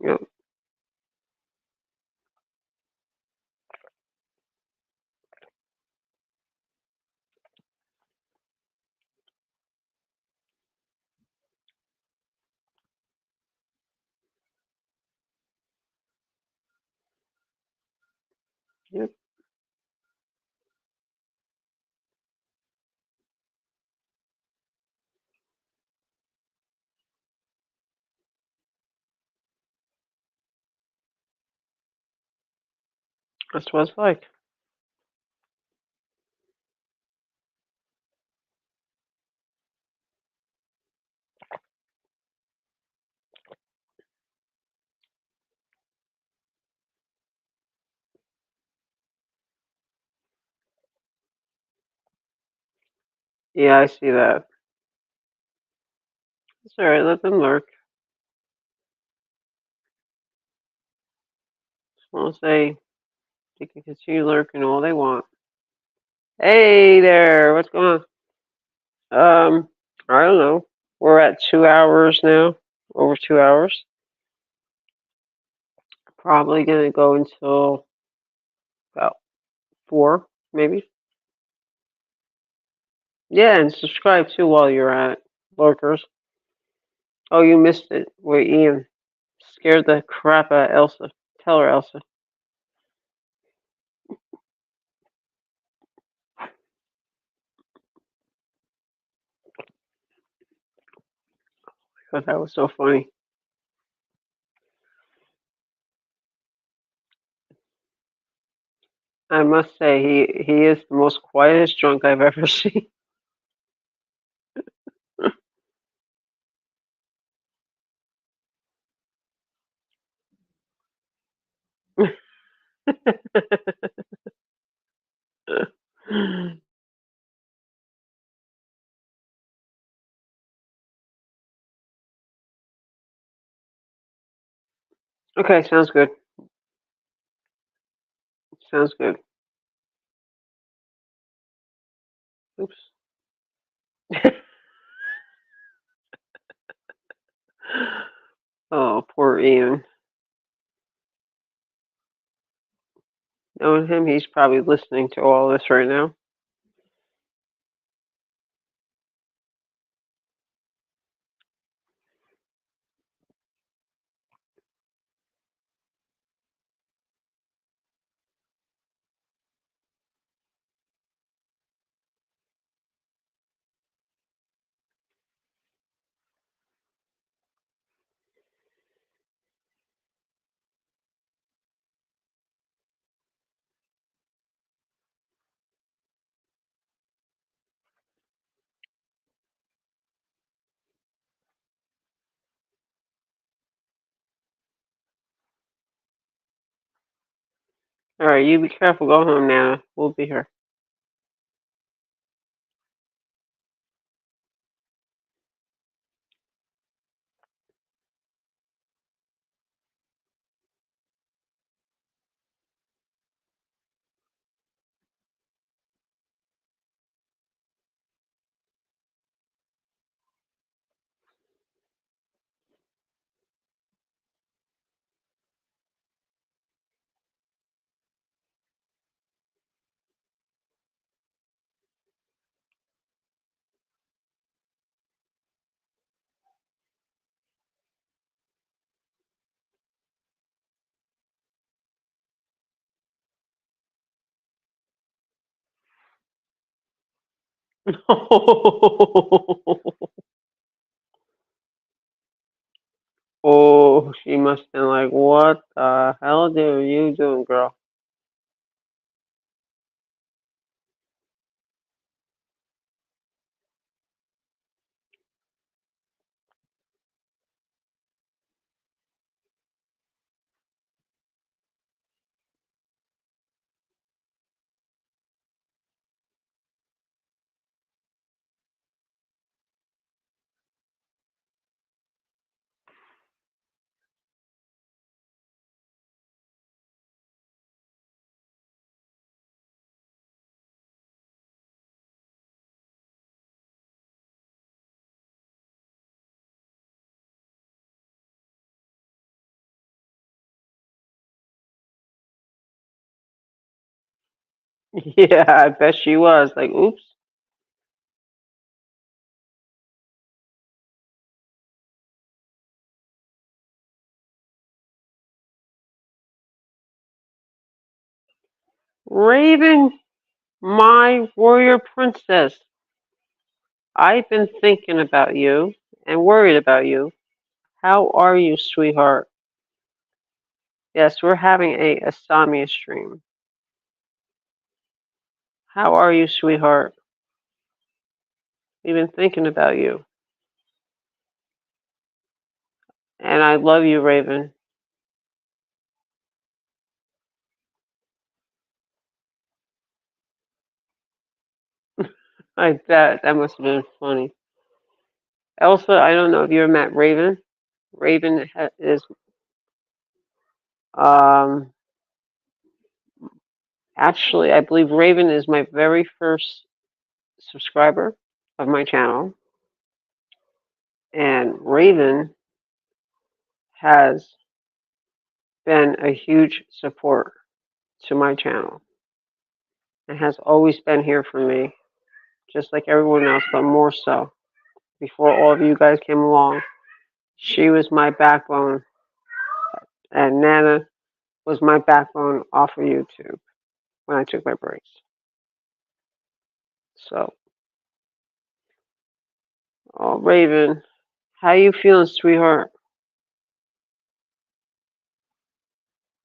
S1: Yep. Yep. That's what it's like. Yeah, I see that. It's all right. Let them lurk. As long as they can continue lurking all they want. Hey there. What's going on? I don't know. We're at 2 hours now. Over 2 hours. Probably gonna go until about 4, maybe. Yeah, and subscribe too while you're at it, lurkers. Oh, you missed it. Wait, Ian scared the crap out of Elsa. Tell her, Elsa. Because that was so funny. I must say, he is the most quietest drunk I've ever seen. Okay, sounds good. Sounds good. Oops. Oh, poor Ian. Knowing him, he's probably listening to all this right now. All right, you be careful. Go home, Nana. We'll be here. Oh, she must have been like, what the hell are you doing, girl? Yeah, I bet she was. Like, oops. Raven, my warrior princess, I've been thinking about you and worried about you. How are you, sweetheart? Yes, we're having a insomnia stream. How are you, sweetheart? We've been thinking about you. And I love you, Raven. I bet that must have been funny. Elsa, I don't know if you ever met Raven. Is um actually, I believe Raven is my very first subscriber of my channel, and Raven has been a huge support to my channel and has always been here for me, just like everyone else, but more so. Before all of you guys came along, she was my backbone, and Nana was my backbone off of YouTube when I took my breaks. So, oh, Raven, how you feeling, sweetheart?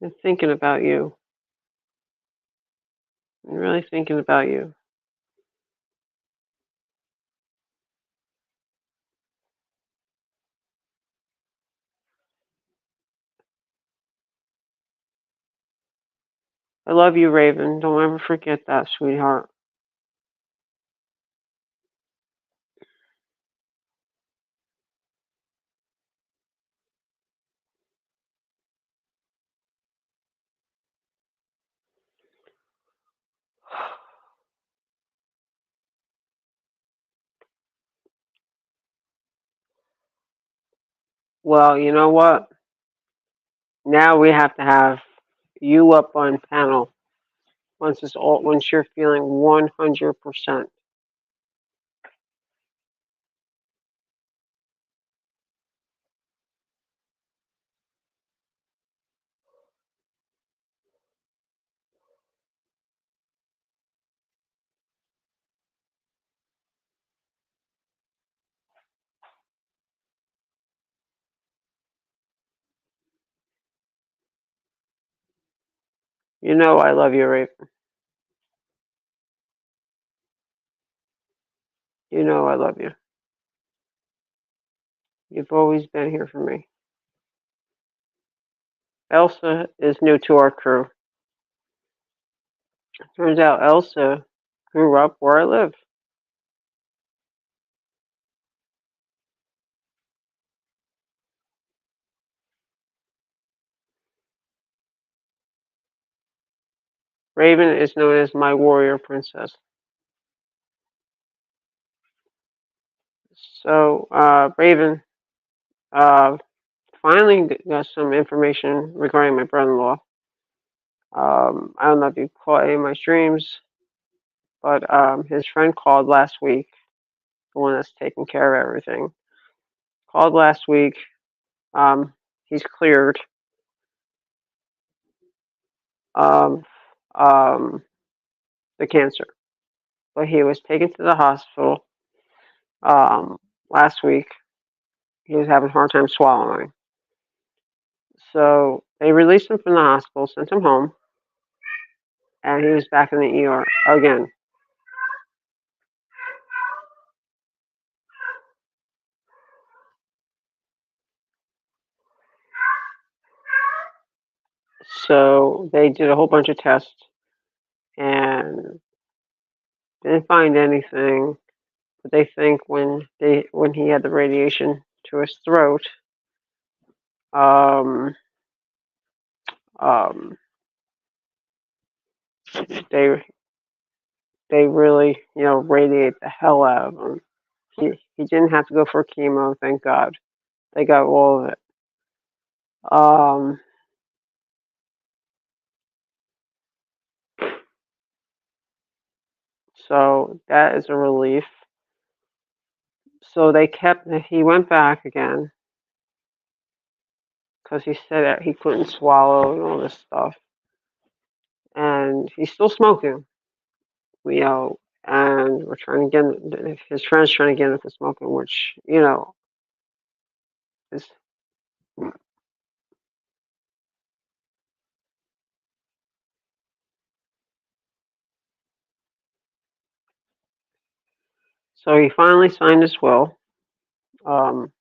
S1: I'm thinking about you. I'm really thinking about you. I love you, Raven. Don't ever forget that, sweetheart. Well, you know what? Now we have to have you up on panel once you're feeling 100%. You know I love you, Raven. You know I love you. You've always been here for me. Elsa is new to our crew. Turns out Elsa grew up where I live. Raven is known as my warrior princess. So, Raven, uh, finally got some information regarding my brother-in-law. I don't know if you caught any of my streams, but his friend called last week, the one that's taking care of everything. Called last week. He's cleared. Um, um, the cancer. but he was taken to the hospital um, last week. He was having a hard time swallowing. So they released him from the hospital, sent him home, and he was back in the ER again. So they did a whole bunch of tests and didn't find anything. But they think when he had the radiation to his throat, um, um, they they really radiate the hell out of him. He didn't have to go for chemo, thank God. They got all of it. Um, so that is a relief. So he went back again because he said that he couldn't swallow and all this stuff. And he's still smoking, and we're trying to get his friends trying to get him to smoking, which, is so he finally signed his will. Um,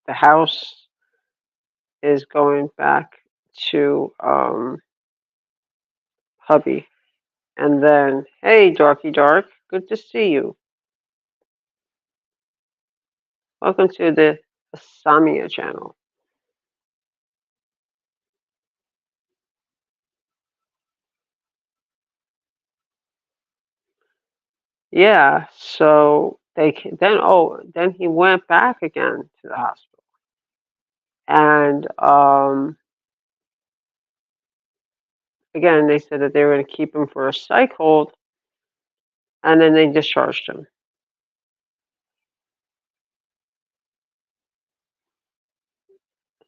S1: the house is going back to hubby. And then, hey, Darky Dark, good to see you. Welcome to the Insomnia channel. Yeah, so then he went back again to the hospital, and again they said that they were going to keep him for a psych hold, and then they discharged him.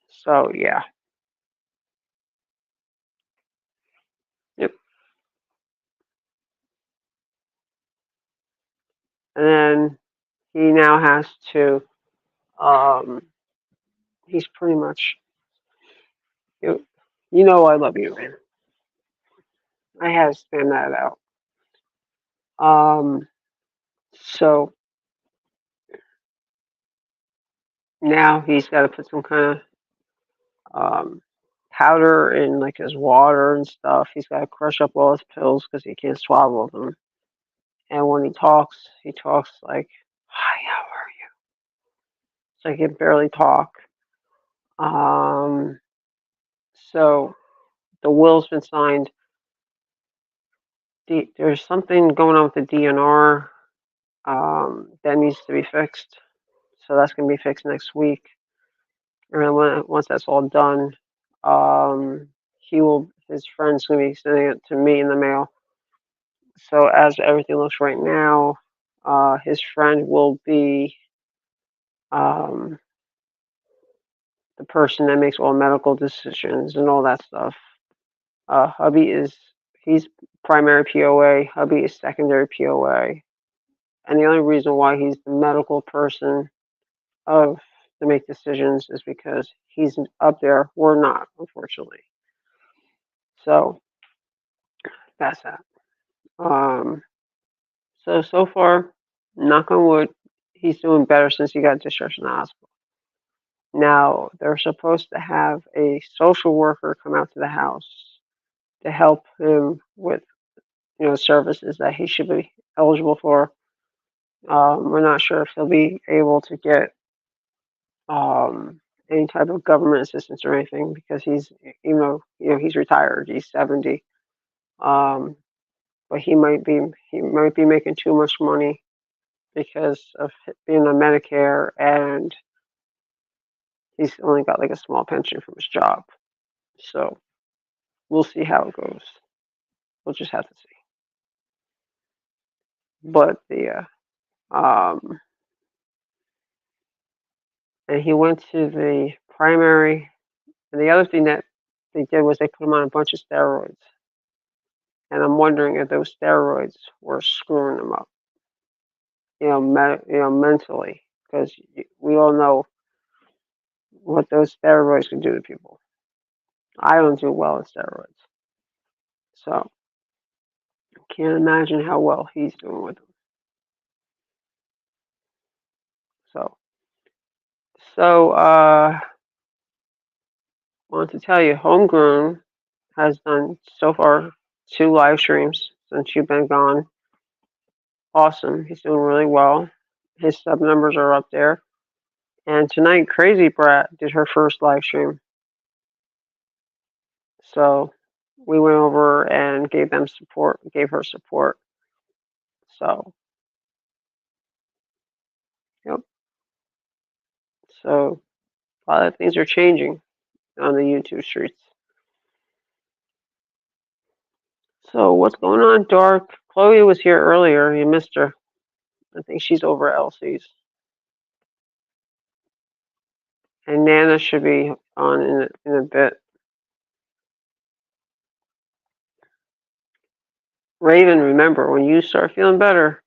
S1: So yeah, yep. And then he now has to. Um, he's pretty much. You, you know I love you, man. I had to stand that out. So now he's got to put some kind of powder in like his water and stuff. He's got to crush up all his pills because he can't swallow them. And when he talks like, "Hi, how are you?" So he can barely talk. Um, so the will's been signed. There's something going on with the DNR that needs to be fixed. So that's going to be fixed next week. And then once that's all done, um, his friend's going to be sending it to me in the mail. So as everything looks right now, his friend will be um, the person that makes all medical decisions and all that stuff. Hubby he's primary POA. Hubby is secondary POA. And the only reason why he's the medical person of to make decisions is because he's up there. We're not, unfortunately. So that's that. Um, so far, knock on wood, he's doing better since he got discharged from the hospital. Now they're supposed to have a social worker come out to the house to help him with services that he should be eligible for. We're not sure if he'll be able to get um, any type of government assistance or anything because he's retired. He's 70, um, but he might be making too much money because of being on Medicare, and he's only got like a small pension from his job. So we'll see how it goes. We'll just have to see. But and he went to the primary. And the other thing that they did was they put him on a bunch of steroids. and I'm wondering if those steroids were screwing them up, mentally, because we all know what those steroids can do to people. I don't do well with steroids, so I can't imagine how well he's doing with them. So, so want to tell you, Homegrown has done so far 2 live streams since you've been gone. Awesome, he's doing really well. His sub numbers are up there. And tonight, Crazy Brat did her first live stream. So we went over and gave them support, gave her support. So, yep. So a lot of things are changing on the YouTube streets. So what's going on, Dark? Chloe was here earlier. You missed her. I think she's over at Elsie's. And Nana should be on in a bit. Raven, remember, when you start feeling better,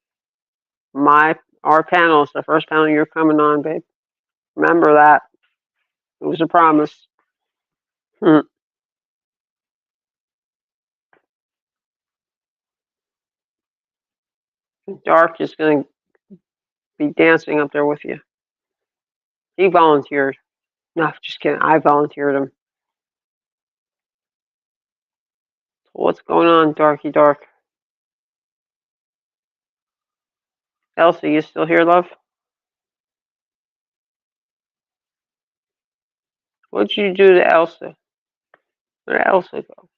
S1: our panel is the first panel you're coming on, babe. Remember that. It was a promise. Dark is going to be dancing up there with you. He volunteered. No, just kidding. I volunteered him. What's going on, Darky Dark? Elsie, you still here, love? What'd you do to Elsa? Where'd Elsa go?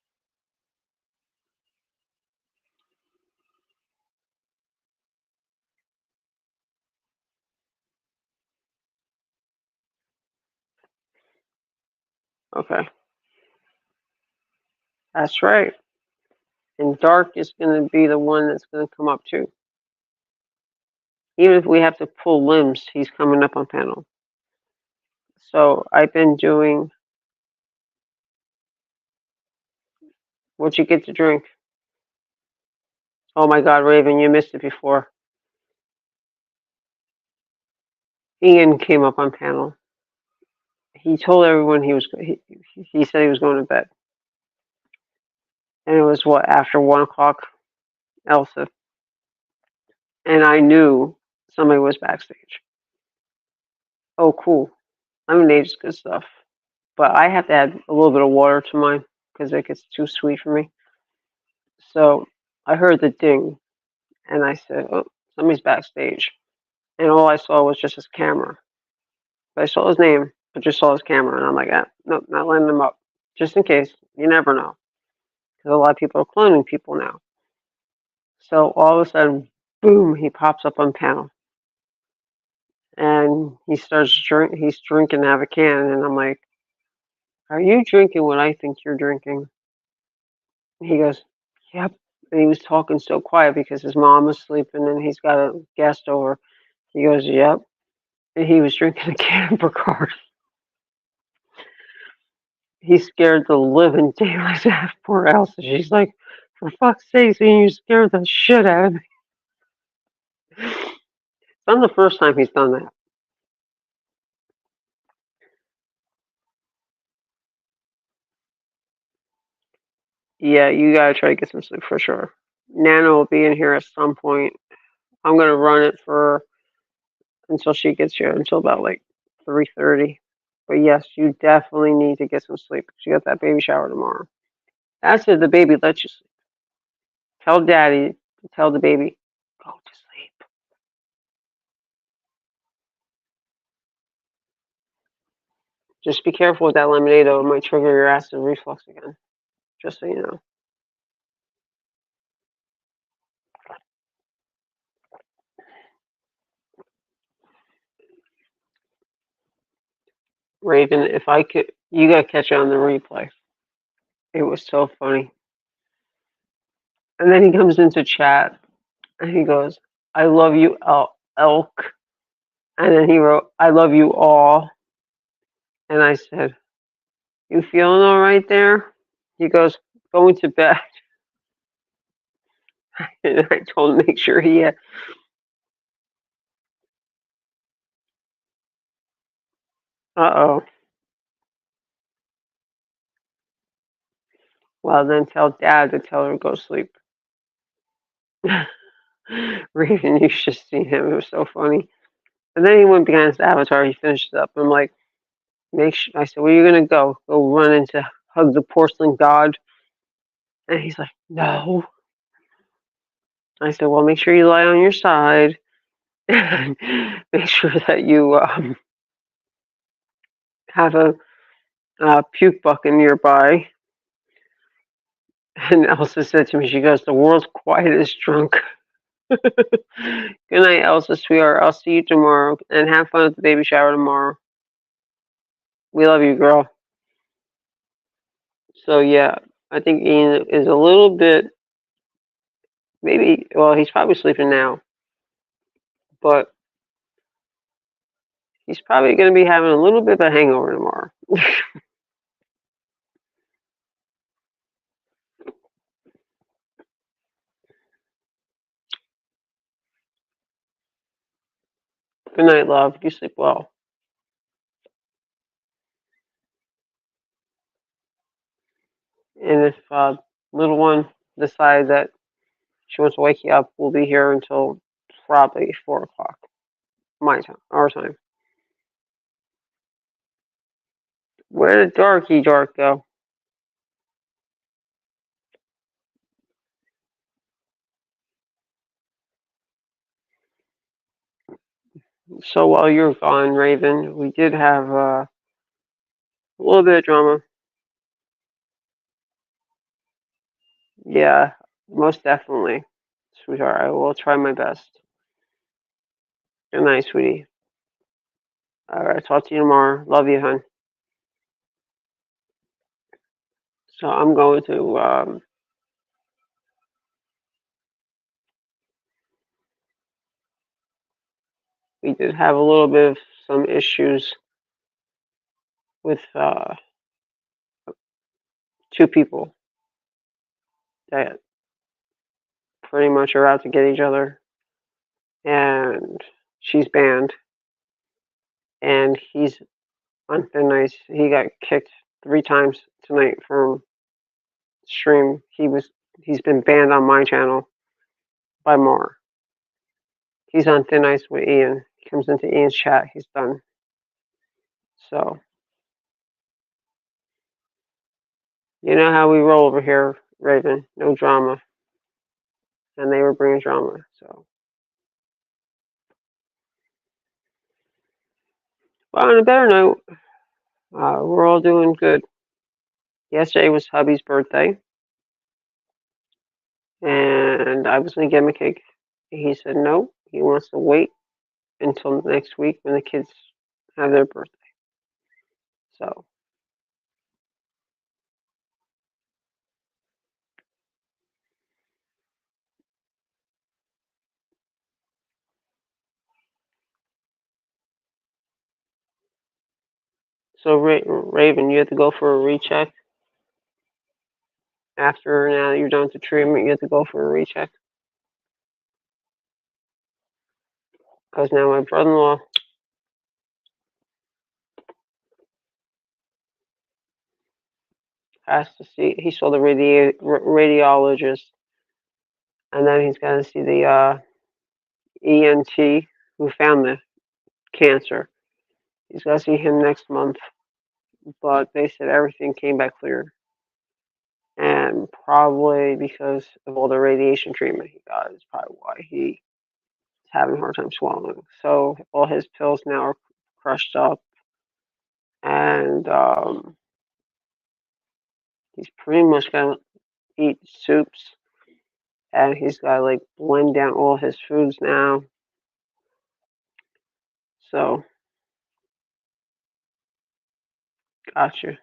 S1: Okay. That's right. And Dark is going to be the one that's going to come up too. Even if we have to pull limbs, he's coming up on panel. So I've been doing. What'd you get to drink? Oh my God, Raven, you missed it before. Ian came up on panel. He told everyone he said he was going to bed. And it was what, after 1 o'clock, Elsa. And I knew somebody was backstage. Oh, cool. Lemonade is good stuff. But I have to add a little bit of water to mine because it gets too sweet for me. So I heard the ding and I said, oh, somebody's backstage. And all I saw was just his camera. But I saw his name, but just saw his camera. And I'm like, nope, not letting him up. Just in case. You never know. Because a lot of people are cloning people now. So all of a sudden, boom, he pops up on panel. And he starts he's drinking out of a can. And I'm like, are you drinking what I think you're drinking? And he goes, yep. And he was talking so quiet because his mom was sleeping and he's got a guest over. He goes, yep. And he was drinking a can of Bacardi. He scared the living daylights out of poor Elsa. She's like, for fuck's sake, you scared the shit out of me. It's not the first time he's done that. Yeah, you gotta try to get some sleep for sure. Nana will be in here at some point. I'm gonna run it for until she gets here until about like 3:30. But yes, you definitely need to get some sleep. She got that baby shower tomorrow. That's if the baby lets you sleep. Tell daddy to tell the baby, go to sleep. Just be careful with that lemonade though, it might trigger your acid reflux again. Just so you know. Raven, if I could, you gotta catch it on the replay. It was so funny. And then he comes into chat and he goes, I love you, elk. And then he wrote, I love you all. And I said, you feeling all right there? He goes, going to bed. And I told him make sure he had. Uh-oh. Well, then tell Dad to tell her to go sleep. Raven, you should see him. It was so funny. And then he went behind his avatar. He finished it up. I'm like, make sure. I said, where are you gonna go? Go run into hug the porcelain god? And he's like, no. I said, well, make sure you lie on your side and make sure that you have a puke bucket nearby. And Elsa said to me, she goes, the world's quietest drunk. Good night, Elsa, sweetheart. I'll see you tomorrow. And have fun at the baby shower tomorrow. We love you, girl. So, yeah, I think Ian is a little bit, maybe, well, he's probably sleeping now, but he's probably going to be having a little bit of a hangover tomorrow. Good night, love. You sleep well. And if little one decides that she wants to wake you up, we'll be here until probably 4 o'clock, my time, our time. Where did Darky Dark go? So while you're gone, Raven, we did have a little bit of drama. Yeah, most definitely, sweetheart. I will try my best. Good night, sweetie. All right, talk to you tomorrow. Love you, hon. So I'm going to. We did have a little bit of some issues with two people that pretty much are out to get each other, and she's banned, and he's on thin ice. He got kicked 3 times tonight from stream. He's been banned on my channel by Mar. He's on thin ice with Ian. He comes into Ian's chat. He's done. So you know how we roll over here, Raven. No drama, and they were bringing drama. So, but on a better note, we're all doing good. Yesterday was hubby's birthday, and I was gonna get him a cake. He said no. He wants to wait until next week when the kids have their birthday. So, Raven, you have to go for a recheck after now that you're done with the treatment. You have to go for a recheck because now my brother-in-law has to see. He saw the radiologist, and then he's got to see the ENT who found the cancer. He's got to see him next month, but they said everything came back clear. And probably because of all the radiation treatment he got is probably why he's having a hard time swallowing. So all his pills now are crushed up, and he's pretty much gonna eat soups, and he's got to like blend down all his foods now. So gotcha.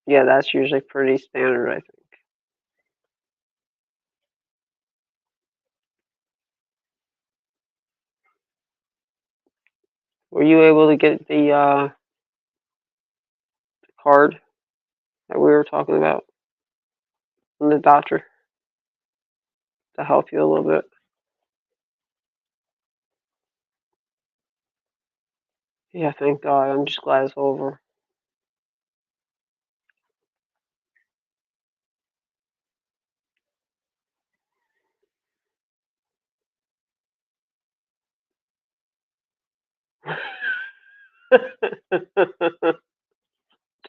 S1: Yeah, that's usually pretty standard, I think. Were you able to get the card that we were talking about from the doctor? to help you a little bit. Yeah, thank God. I'm just glad it's over.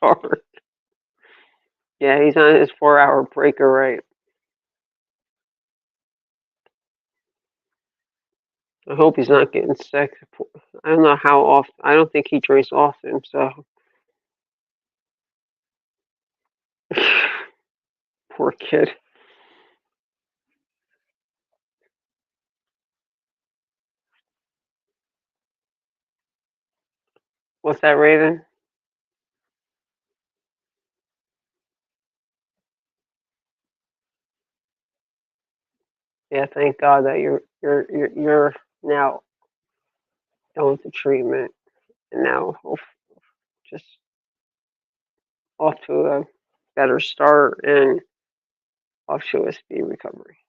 S1: Darn. Yeah, he's on his 4 hour breaker, right? I hope he's not getting sick. I don't know how often. I don't think he drinks often, so poor kid. What's that, Raven? Yeah, thank God that you're now going to treatment and now just off to a better start and off to a speedy recovery.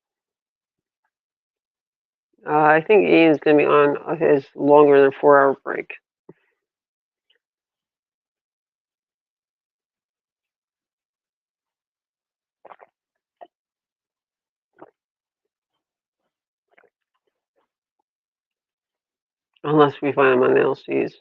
S1: I think Ian's going to be on his longer than 4 hour break. Unless we find him on LCs.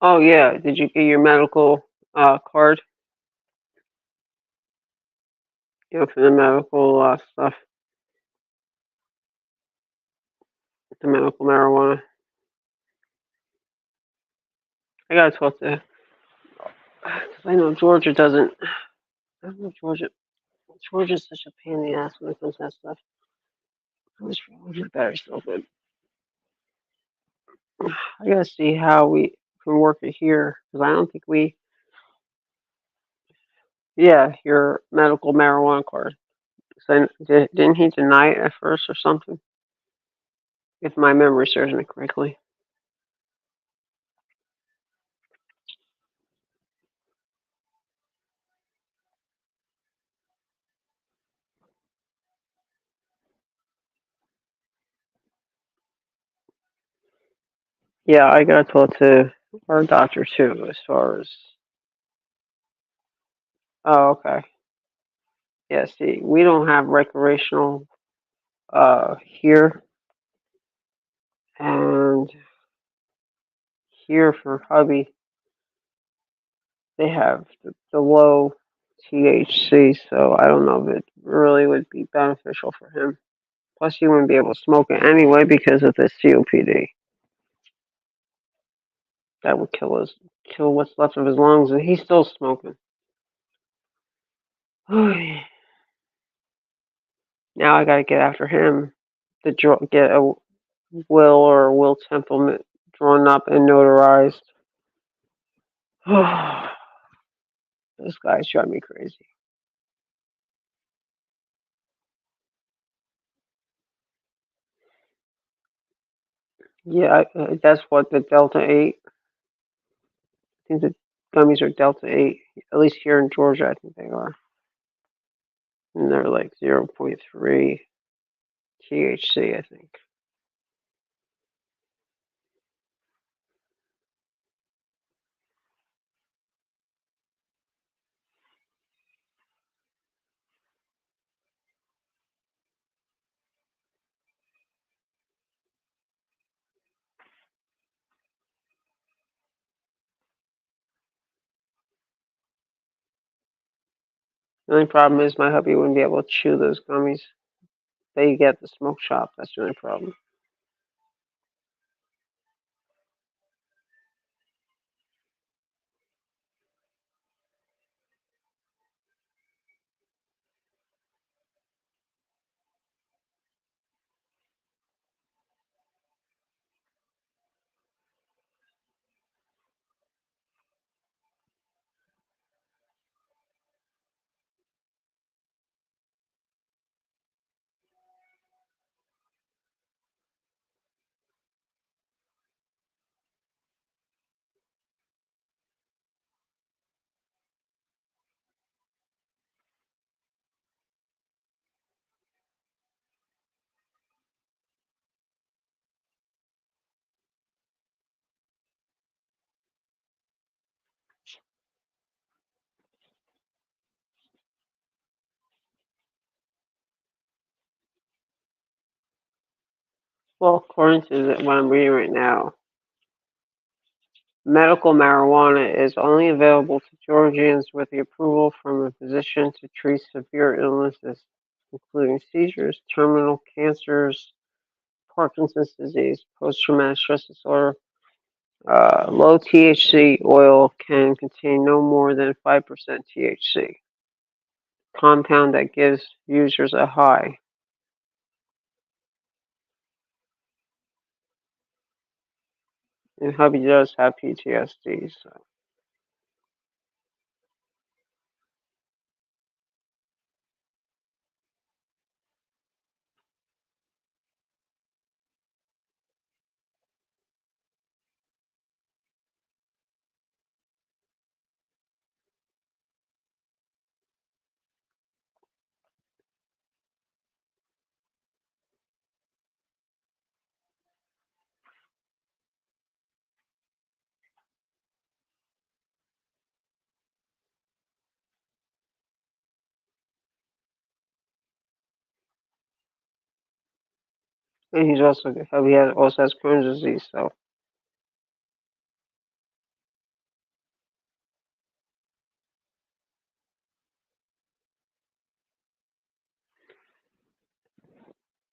S1: Oh yeah, did you get your medical card? You know, for the medical stuff, the medical marijuana. I gotta talk to, because I know Georgia doesn't. I don't know Georgia. Georgia's such a pain in the ass when it comes to that stuff. I wish Georgia better still good. I gotta see how we can work it here because I don't think we. Yeah, your medical marijuana card. So didn't he deny it at first or something? If my memory serves me correctly. Yeah, I gotta talk to our doctor too, as far as. Oh, okay. Yeah, see, we don't have recreational here, and here for hubby, they have the low THC, so I don't know if it really would be beneficial for him. Plus, he wouldn't be able to smoke it anyway because of the COPD. That would kill what's left of his lungs, and he's still smoking. Now I gotta get after him to get a will or a will template drawn up and notarized. This guy's driving me crazy. Yeah, that's what the Delta 8. I think the gummies are Delta 8. At least here in Georgia, I think they are. And they're like zero point 0.3 THC, I think. The only problem is my hubby wouldn't be able to chew those gummies. They get at the smoke shop. That's the only problem. Well, according to what I'm reading right now, medical marijuana is only available to Georgians with the approval from a physician to treat severe illnesses, including seizures, terminal cancers, Parkinson's disease, post-traumatic stress disorder. Low THC oil can contain no more than 5% THC, compound that gives users a high. And hubby does have PTSD, so and he's also hubby also has Crohn's disease, so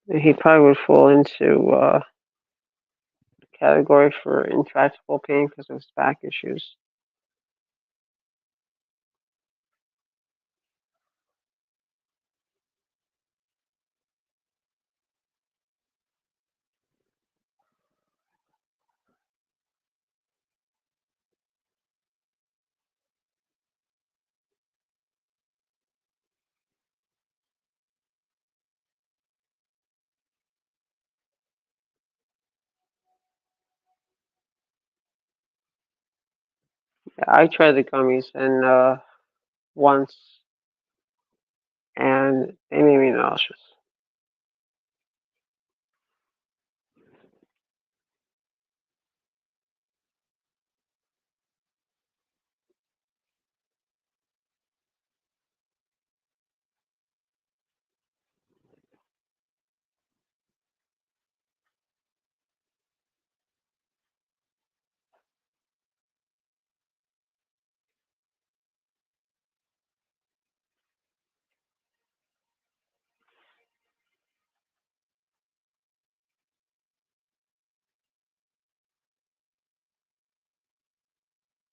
S1: he probably would fall into category for intractable pain because of his back issues. Yeah, I tried the gummies and once, and they made me nauseous.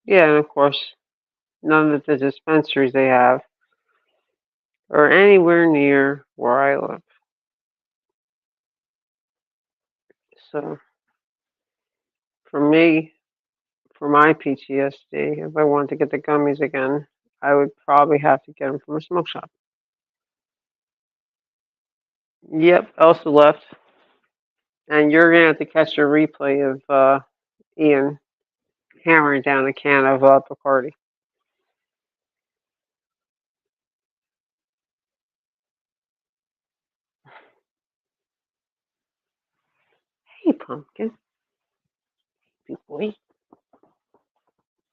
S1: Yeah, and of course, none of the dispensaries they have are anywhere near where I live. So for me, for my PTSD, if I wanted to get the gummies again, I would probably have to get them from a smoke shop. Yep, Elsa left, and you're gonna have to catch a replay of Ian hammering down a can of Bacardi. Hey, pumpkin, big boy.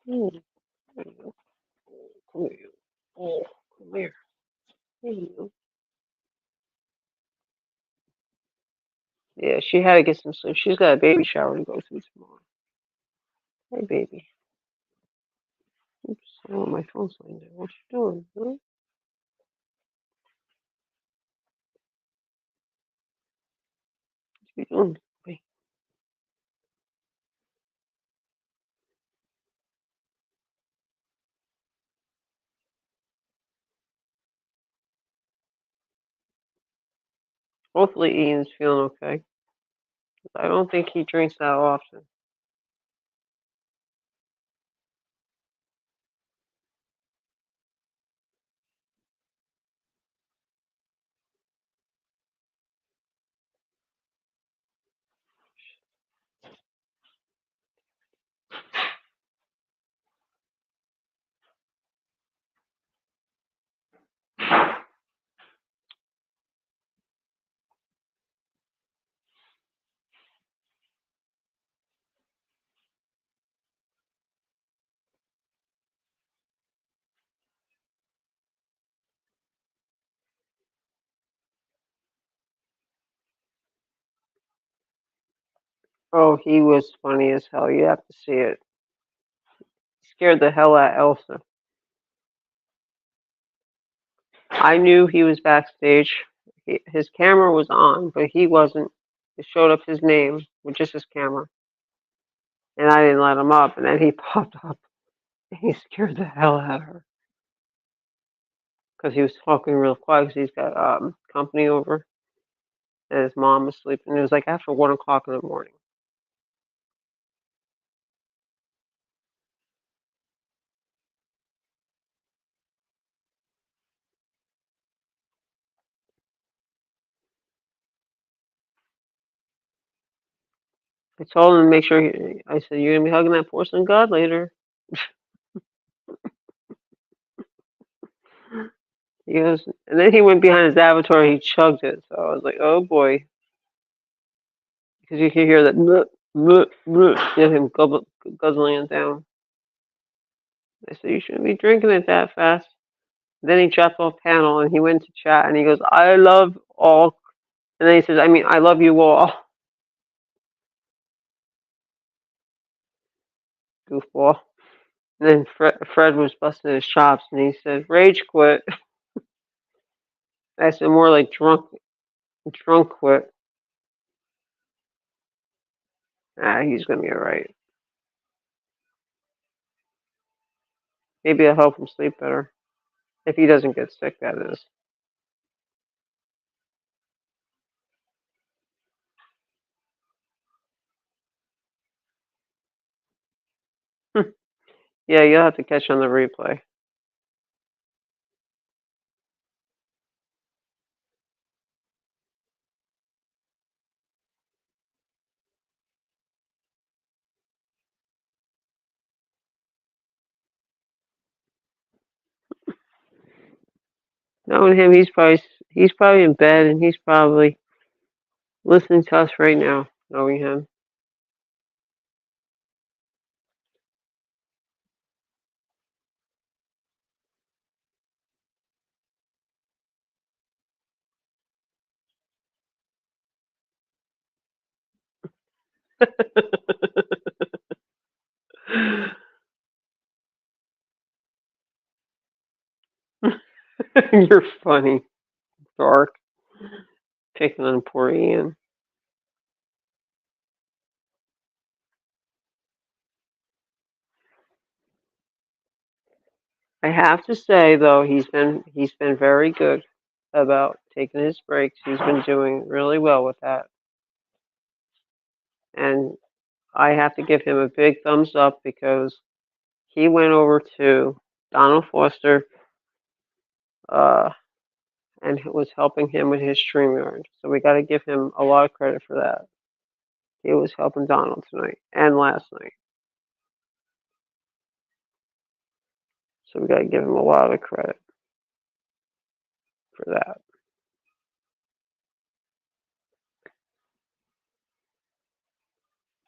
S1: Hey, there you go. Come here. Oh, come here. There you go. Yeah, she had to get some sleep. She's got a baby shower to go to tomorrow. Hey, baby. Oops, I don't want my phone laying there. What you doing? Huh? What you doing? Wait. Hopefully Ian's feeling okay. I don't think he drinks that often. Oh, he was funny as hell. You have to see it. Scared the hell out of Elsa. I knew he was backstage. His camera was on, but he wasn't. It showed up his name with just his camera, and I didn't let him up. And then he popped up, and he scared the hell out of her because he was talking real quiet because he's got company over, and his mom was sleeping. It was like after 1 o'clock in the morning. I told him to make sure. I said, "You're gonna be hugging that porcelain god later." He goes, and then he went behind his avatar. He chugged it. So I was like, "Oh boy," because you can hear that. Bleh, bleh, bleh, get him guzzling it down. I said, "You shouldn't be drinking it that fast." Then he dropped off panel and he went to chat and he goes, "I love all," and then he says, "I mean, I love you all." Goofball. And then Fred was busting his chops and he said, "Rage quit." I said, "More like drunk quit." Ah, he's gonna be alright. Maybe it'll help him sleep better if he doesn't get sick. That is. Yeah, you'll have to catch on the replay. Knowing him, he's probably in bed and he's probably listening to us right now. Knowing him. You're funny, Dark. Picking on poor Ian. I have to say though, he's been very good about taking his breaks. He's been doing really well with that, and I have to give him a big thumbs up because he went over to Donald Foster uh, and was helping him with his StreamYard. So we got to give him a lot of credit for that. He was helping Donald tonight and last night, so we got to give him a lot of credit for that.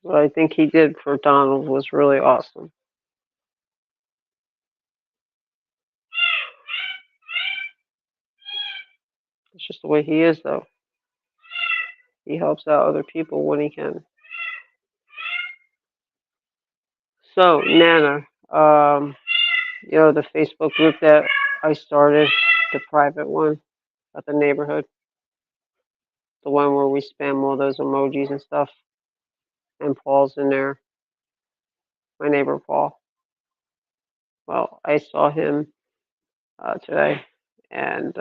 S1: What I think he did for Donald was really awesome. It's just the way he is, though. He helps out other people when he can. So, Nana, the Facebook group that I started, the private one at the neighborhood, the one where we spam all those emojis and stuff, and Paul's in there, my neighbor Paul. Well, I saw him today, and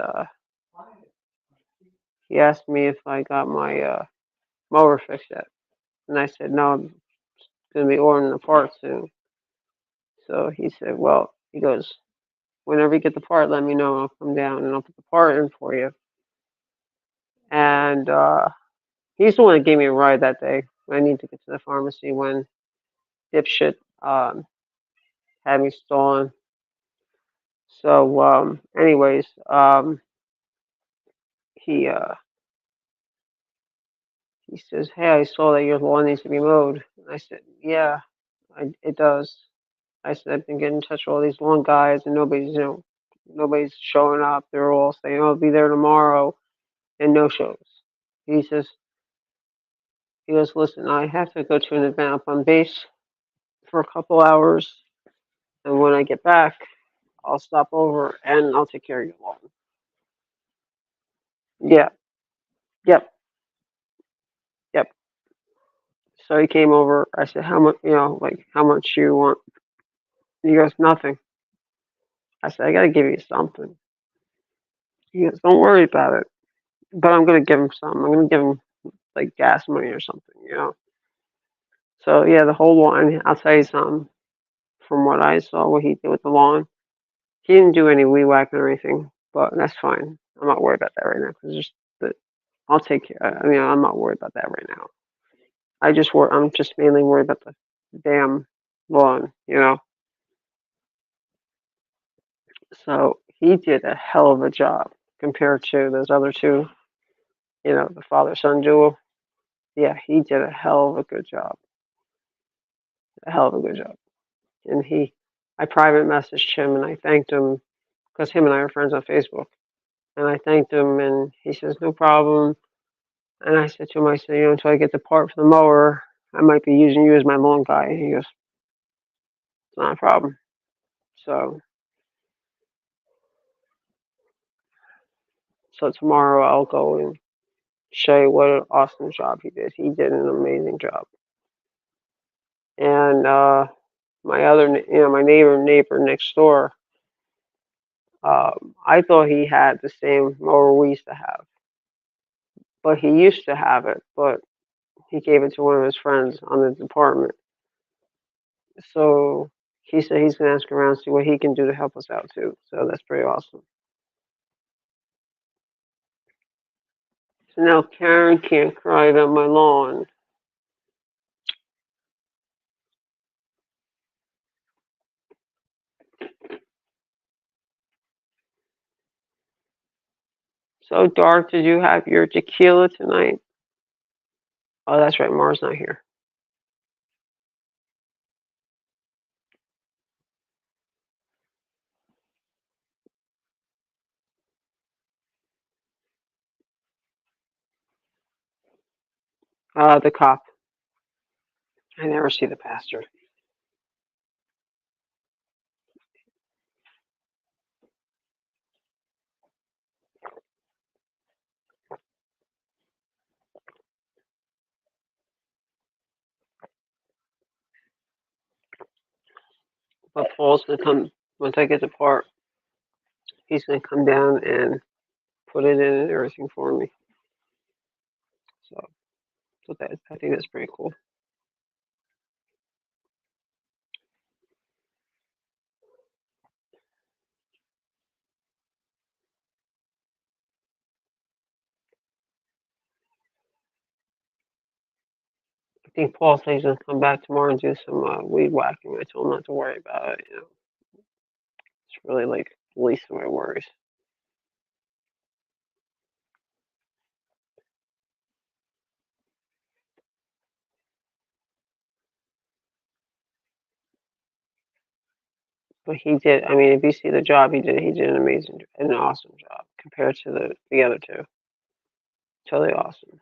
S1: he asked me if I got my mower fixed yet, and I said no, I'm going to be ordering the part soon. So he said, well, he goes, whenever you get the part, let me know. I'll come down and I'll put the part in for you. And he's the one that gave me a ride that day. I need to get to the pharmacy when dipshit had me stolen. So, anyways, he uh, he says, "Hey, I saw that your lawn needs to be mowed." And I said, "Yeah, it does." I said, "I've been getting in touch with all these lawn guys, and nobody's showing up. They're all saying, 'Oh, I'll be there tomorrow,' and no shows." He says, He goes, listen, I have to go to an event up on base for a couple hours, and when I get back, I'll stop over and I'll take care of your lawn. Yeah, yep, yep. So he came over. I said, how much, like, how much you want? He goes, nothing. I said, I got to give you something. He goes, don't worry about it. But I'm going to give him some. I'm going to give him, like, gas money or something. So, yeah, the whole lawn, I'll tell you something. From what I saw, what he did with the lawn, he didn't do any weed whacking or anything, but that's fine. I'm not worried about that right now because just the I'll take care. I mean, I'm not worried about that right now. I'm just mainly worried about the damn lawn. So he did a hell of a job compared to those other two, the father son duo. Yeah, he did a hell of a good job. A hell of a good job. And I private messaged him and I thanked him because him and I are friends on Facebook. And I thanked him and he says, no problem. And I said to him, I said, until I get the part for the mower, I might be using you as my lawn guy. And he goes, it's not a problem. So tomorrow I'll go and show you what an awesome job he did. He did an amazing job. And my neighbor next door, I thought he had the same mower we used to have, but he used to have it, but he gave it to one of his friends on the department. So he said he's gonna ask around, see what he can do to help us out too. So that's pretty awesome. So now Karen can't cry about my lawn. So Dark, did you have your tequila tonight? Oh, that's right, Mars not here. The cop. I never see the pastor. But Paul's gonna come once I get the part. He's gonna come down and put it in and everything for me. So I think that's pretty cool. I think Paul says he's gonna come back tomorrow and do some weed whacking. I told him not to worry about it. It's really like the least of my worries. But he did. I mean, if you see the job he did an awesome job compared to the other two. Totally awesome.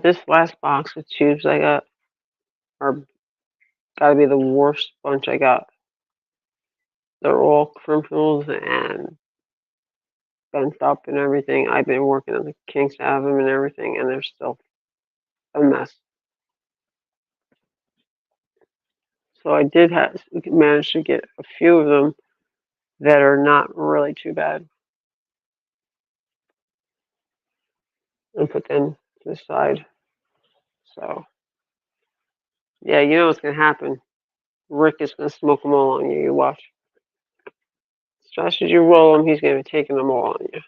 S1: This last box of tubes I got are gotta be the worst bunch I got. They're all criminals and bent up and everything. I've been working on the kinks out of them and everything, and they're still a mess. So I did manage to get a few of them that are not really too bad and put them to the side. So yeah, you know what's gonna happen. Rick is gonna smoke them all on you. You watch. As fast as you roll them, he's gonna be taking them all on you.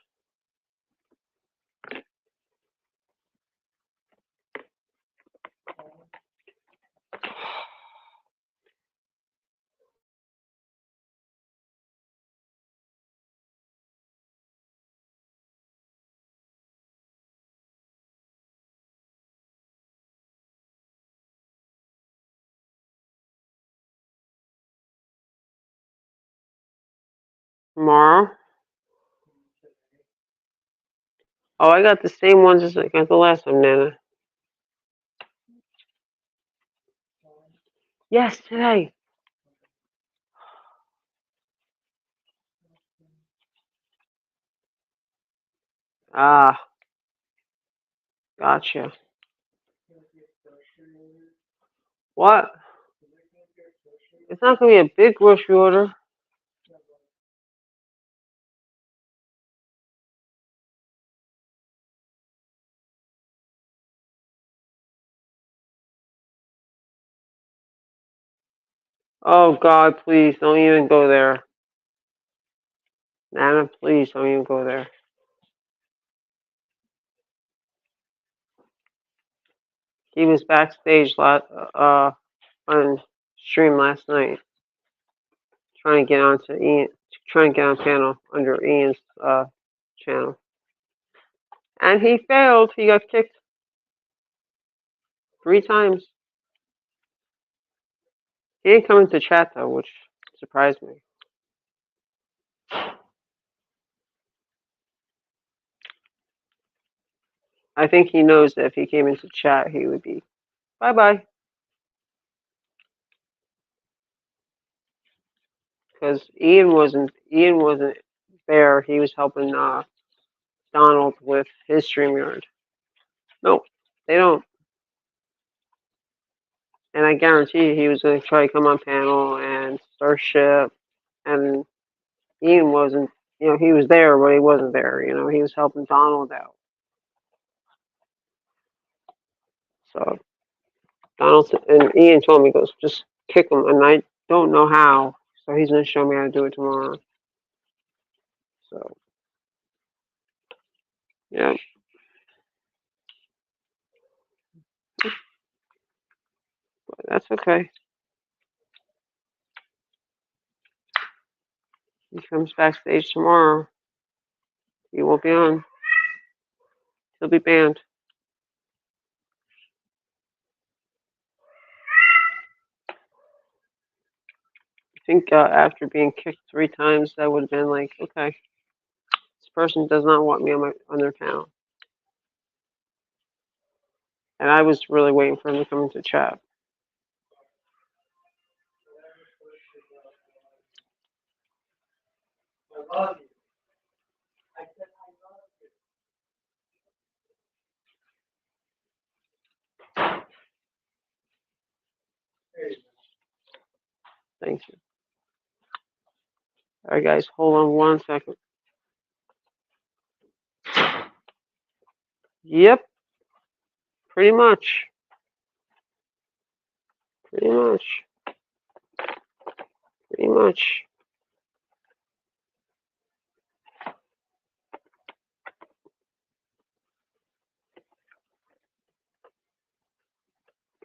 S1: Tomorrow, Oh, I got the same ones as I got the last time, Nana. Yes, today. Ah, gotcha. What? It's not gonna be a big grocery order. Oh God, please don't even go there. Nana, please don't even go there. He was backstage on stream last night, trying to get onto Ian, trying to get on panel under Ian's channel, and he failed. He got kicked 3 times. He didn't come into chat though, which surprised me. I think he knows that if he came into chat, he would be bye bye. Because Ian wasn't there. He was helping Donald with his StreamYard. No, they don't. And I guarantee you he was going to try to come on panel and Starship. And Ian wasn't, he was there, but he wasn't there. He was helping Donald out. So Donald and Ian told me, he goes, just kick him. And I don't know how. So he's going to show me how to do it tomorrow. So, yeah. But that's okay. He comes backstage tomorrow. He won't be on. He'll be banned. I think after being kicked 3 times, that would have been like, okay, this person does not want me on their panel. And I was really waiting for him to come into chat. Thank you. All right, guys, hold on 1 second. Yep, pretty much. Pretty much. Pretty much.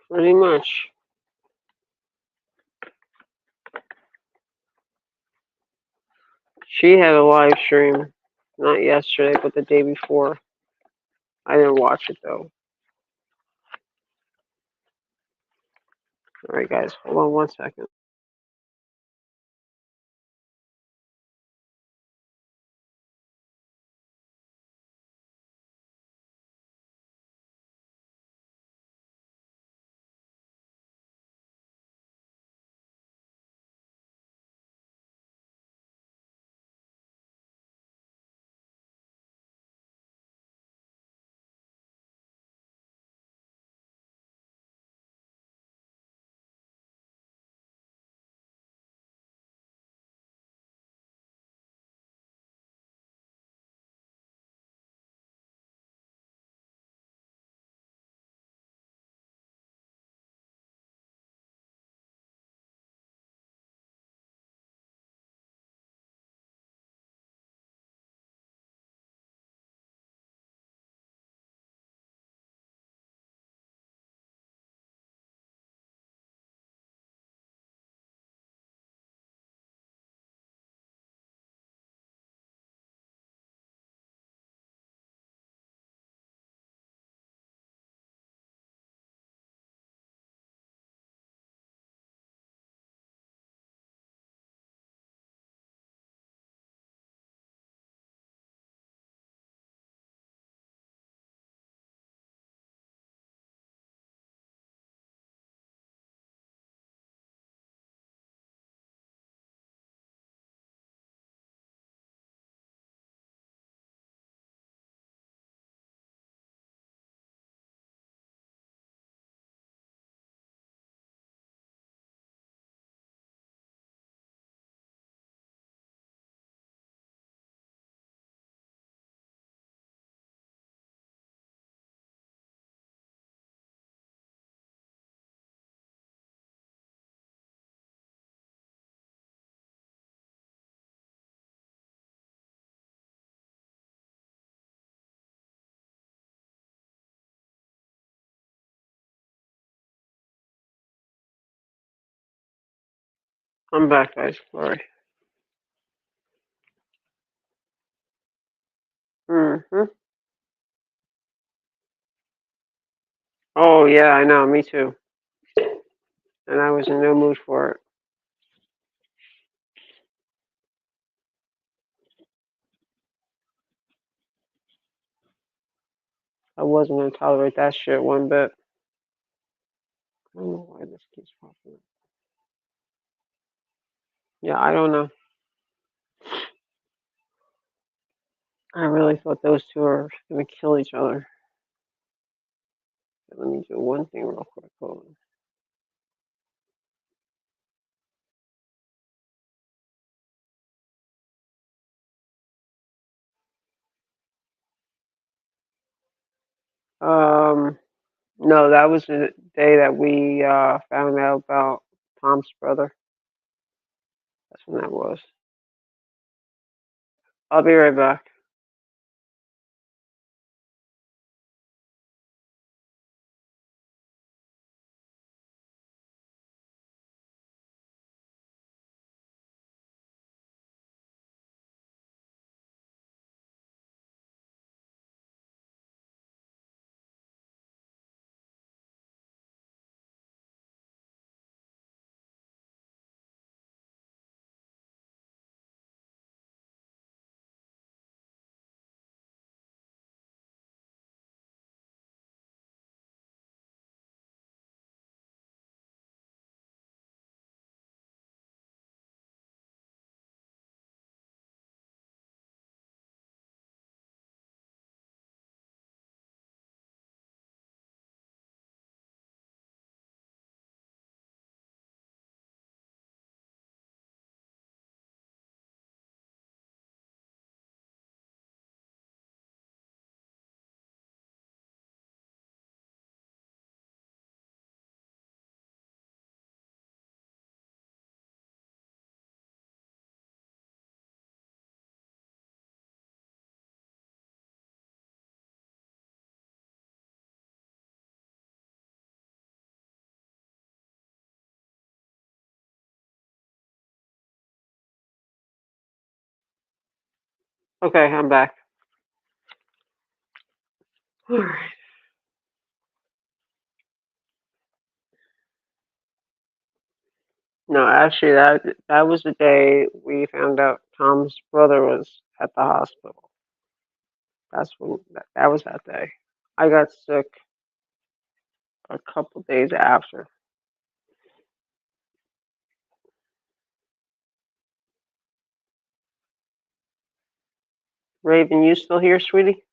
S1: Pretty much. She had a live stream, not yesterday, but the day before. I didn't watch it though. All right, guys, hold on 1 second. I'm back, guys. Sorry. Hmm. Oh yeah, I know. Me too. And I was in no mood for it. I wasn't gonna tolerate that shit one bit. I don't know why this keeps popping up. Yeah, I don't know. I really thought those two are gonna kill each other. Let me do one thing real quick. Hold on. No, that was the day that we found out about Tom's brother. That's when that was. I'll be right back. Okay, I'm back. Alright. No, actually, that was the day we found out Tom's brother was at the hospital. That's when that was that day. I got sick a couple days after. Raven, you still here, sweetie?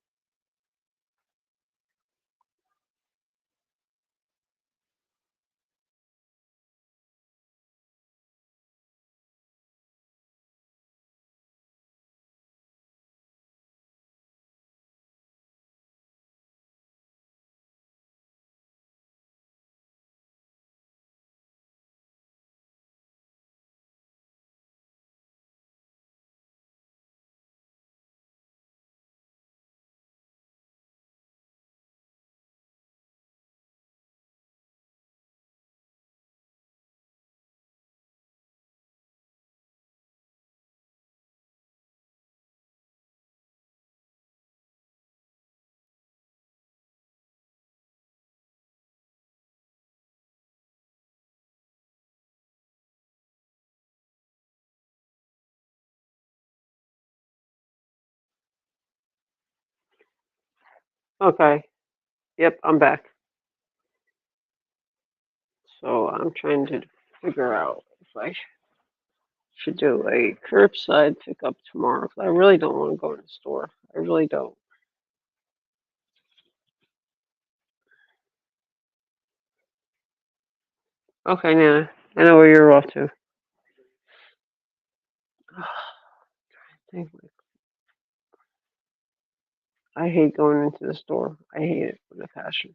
S1: Okay. Yep, I'm back. So I'm trying to figure out if I should do a curbside pickup tomorrow. 'Cause I really don't want to go in the store. I really don't. Okay, Nana. I know where you're off to. I hate going into the store. I hate it with a passion.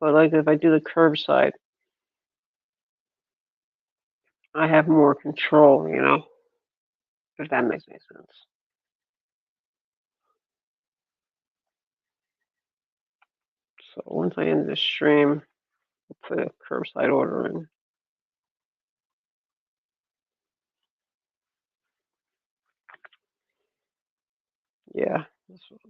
S1: But like if I do the curbside, I have more control, if that makes any sense. So once I end this stream, I'll put a curbside order in. Yeah, that's what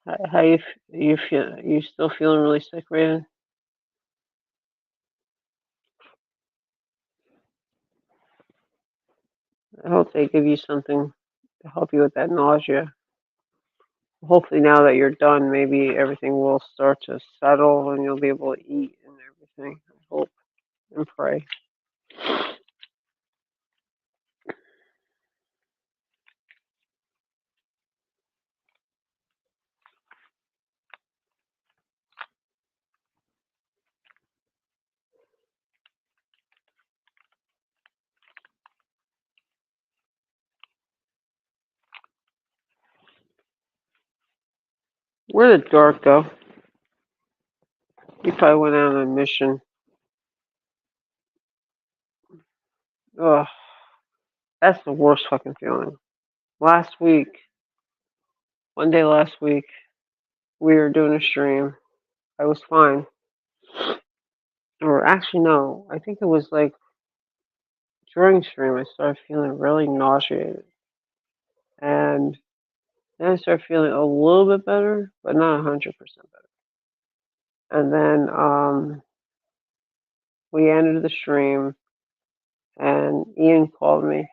S1: I'll do. How you feel? You still feeling really sick, Raven? I hope they give you something to help you with that nausea. Hopefully, now that you're done, maybe everything will start to settle and you'll be able to eat and everything. I hope and pray. Where did Dark go? He probably went out on a mission. Ugh, that's the worst fucking feeling. Last week, one day last week, we were doing a stream. I was fine. Or actually, no, I think it was like during stream, I started feeling really nauseated. And then I started feeling a little bit better, but not 100% better. And then we ended the stream, and Ian called me,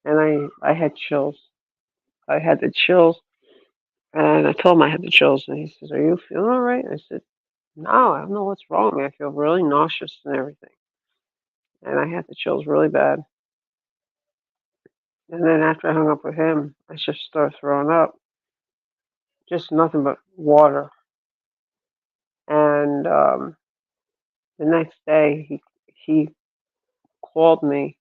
S1: and I had chills. I had the chills, and I told him I had the chills, and he says, "Are you feeling all right?" I said, "No, I don't know what's wrong with me. I feel really nauseous and everything." And I had the chills really bad. And then after I hung up with him, I just started throwing up, just nothing but water. And the next day, he called me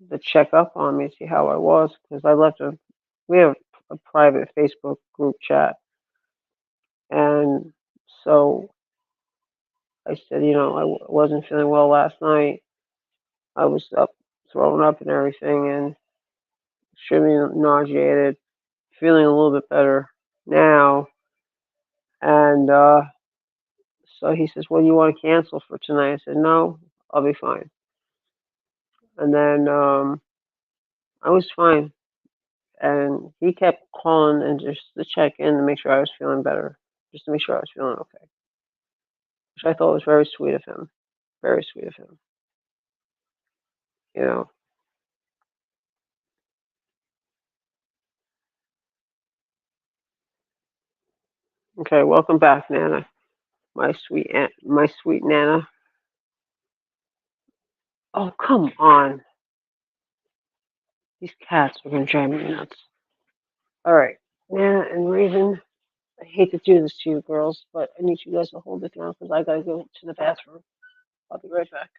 S1: to check up on me, see how I was, because I left a we have a private Facebook group chat, and so I said, wasn't feeling well last night. I was up, throwing up and everything, and extremely nauseated, feeling a little bit better now. And so he says, "Well, you want to cancel for tonight?" I said, "No, I'll be fine." And then I was fine, and he kept calling and just to check in to make sure I was feeling better, just to make sure I was feeling okay, which I thought was very sweet of him. Very sweet of him. You know. Okay, welcome back, Nana. My sweet Nana. Oh, come on. These cats are gonna drive me nuts. All right, Nana and Raven. I hate to do this to you girls, but I need you guys to hold it down because I gotta go to the bathroom. I'll be right back.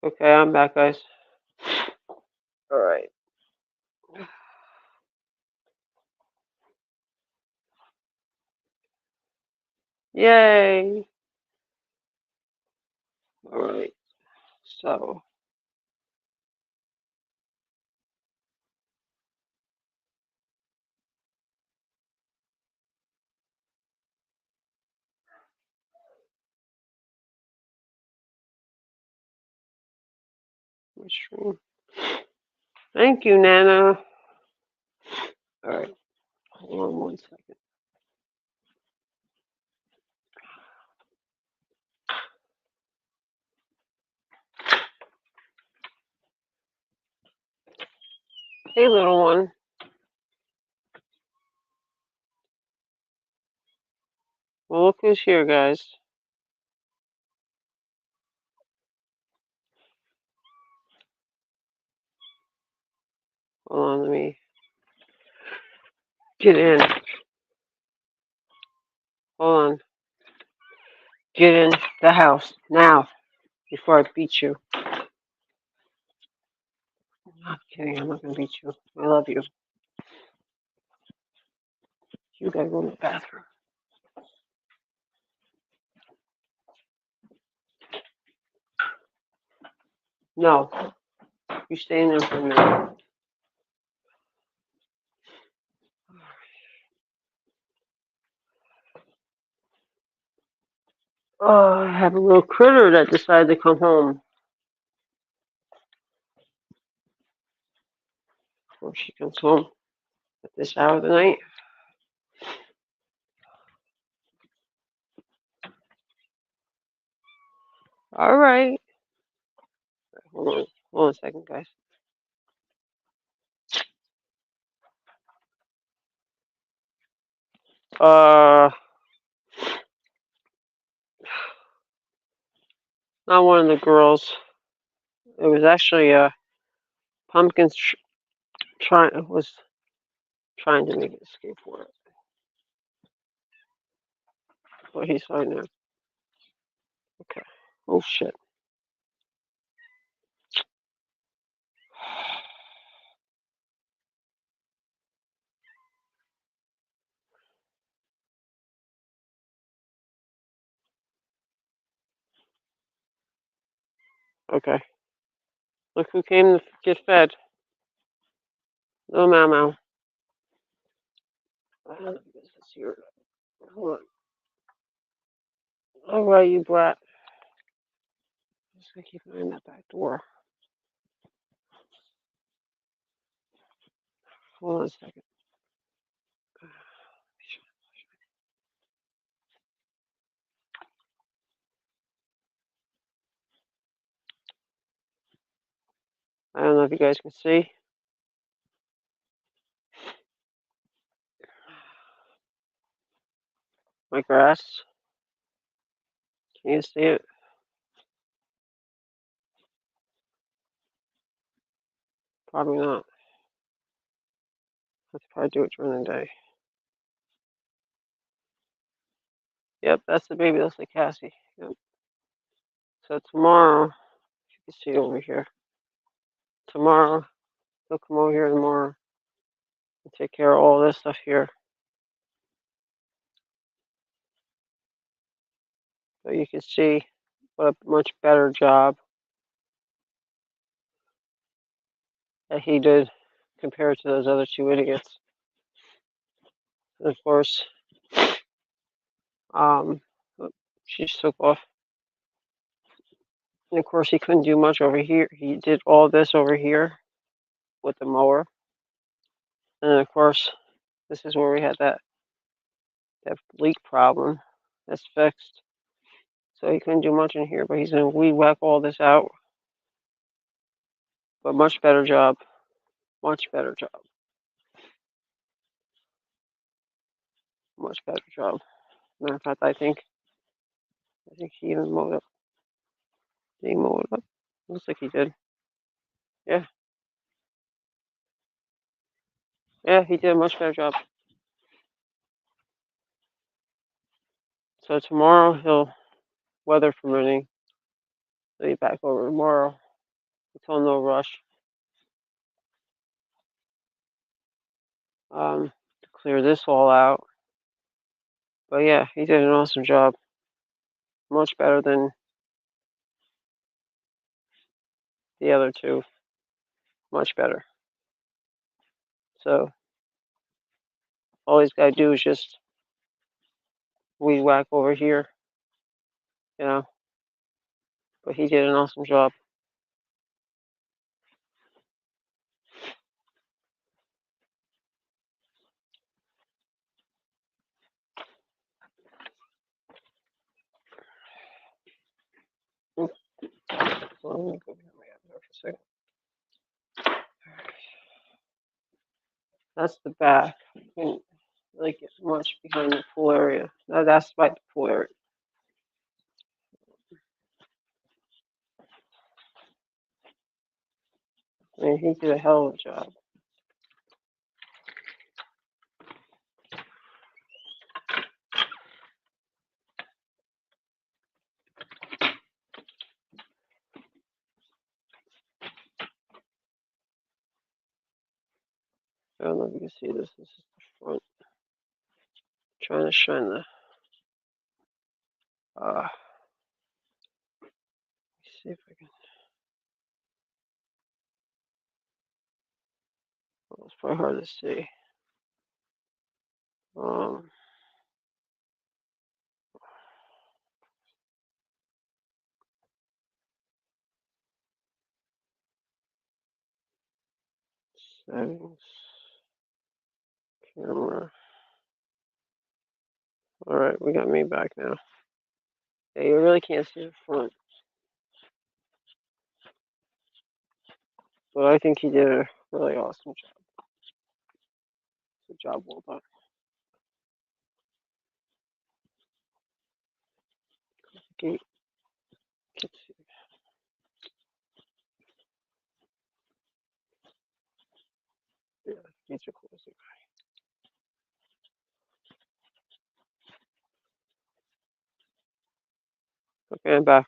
S1: Okay, I'm back, guys. All right. Yay. All right. So, mushroom. Thank you, Nana. All right. Hold on 1 second. Hey, little one. Well, look who's here, guys. Hold on, let me get in. Hold on. Get in the house now before I beat you. I'm kidding. I'm not going to beat you. I love you. You got to go in the bathroom. No. You stay in there for a minute. Oh, I have a little critter that decided to come home before she comes home at this hour of the night. All right. Hold on. Hold on a second, guys. Uh, not one of the girls. It was actually Pumpkin's was trying to make an escape for it. But he's fine now. Okay. Oh shit. Okay. Look who came to get fed. Little Mau Mau. Let's see her. Hold on. All right, you brat. Just gonna keep an eye on that back door. Hold on a second. I don't know if you guys can see my grass. Can you see it? Probably not. Let's probably do it during the day. Yep, that's the baby. That's the Cassie. Yep. So tomorrow, you can see over here. Tomorrow, he'll come over here tomorrow and take care of all this stuff here. So you can see what a much better job that he did compared to those other two idiots. And of course, um, she just took off. And of course, he couldn't do much over here. He did all this over here with the mower. And then of course, this is where we had that leak problem. That's fixed. So he couldn't do much in here, but he's gonna weed whack all this out. But much better job. Much better job. Much better job. Matter of fact, I think he even mowed up. Did he mow it up? Looks like he did. Yeah. Yeah, he did a much better job. So tomorrow he'll, weather permitting, he'll be back over tomorrow. I told him no rush. To clear this all out. But yeah, he did an awesome job. Much better than the other two. Much better. So all he's got to do is just weed whack over here, you know. But he did an awesome job. So I'm gonna go get my abdomen for a second. That's the back. I couldn't really get much behind the pool area. No, that's by the pool area. I mean, he did a hell of a job. I don't know if you can see this. This is the front. Trying to shine the. See if I can. Well, it's probably hard to see. Um, Settings, camera. All right, we got me back now. Yeah, you really can't see the front, but I think he did a really awesome job. Good job, well done. Gate, can see. Yeah, gates are closing. Okay, I'm back.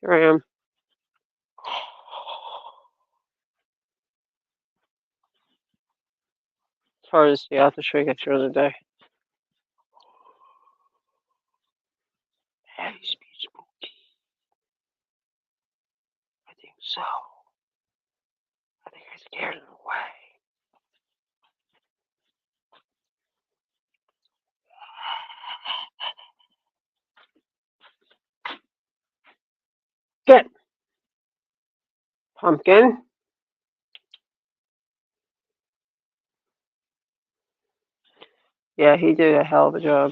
S1: Here I am. It's hard to see. I have to show you guys the other day. Heavy speed spooky. I think so. I think I scared it away. Get pumpkin. Yeah, he did a hell of a job.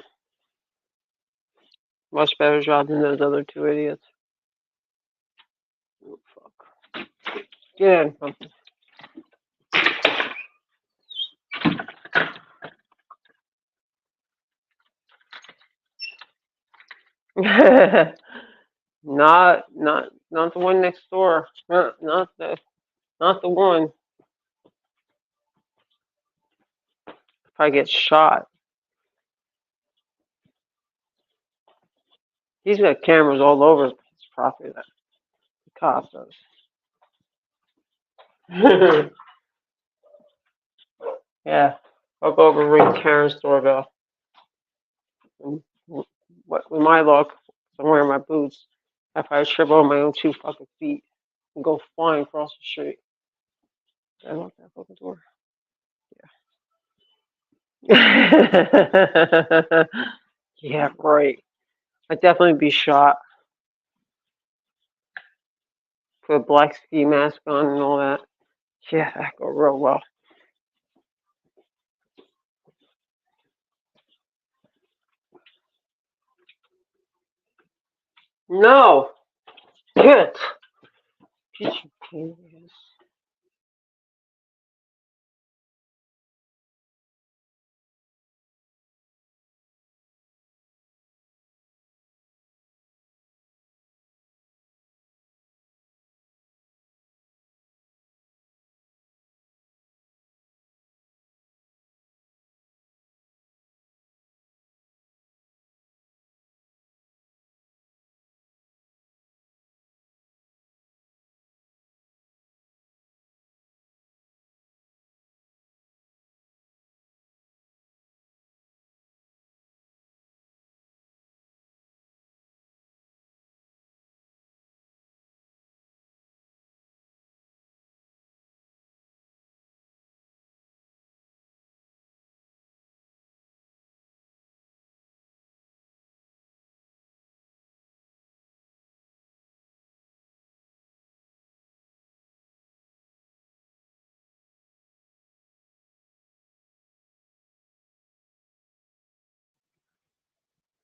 S1: Much better job than those other two idiots. Oh, fuck. Get in, pumpkin. not the one next door. Not the one. Probably get shot. He's got cameras all over his property. That the cop does. Yeah, I'll go over and ring Karen's doorbell. And with my luck, I'm wearing my boots. I probably trip over my own 2 fucking feet and go flying across the street. Did I lock that fucking door? Yeah. Yeah, right. I'd definitely be shot. Put a black ski mask on and all that. Yeah, that go real well. No! Get! Get you pain.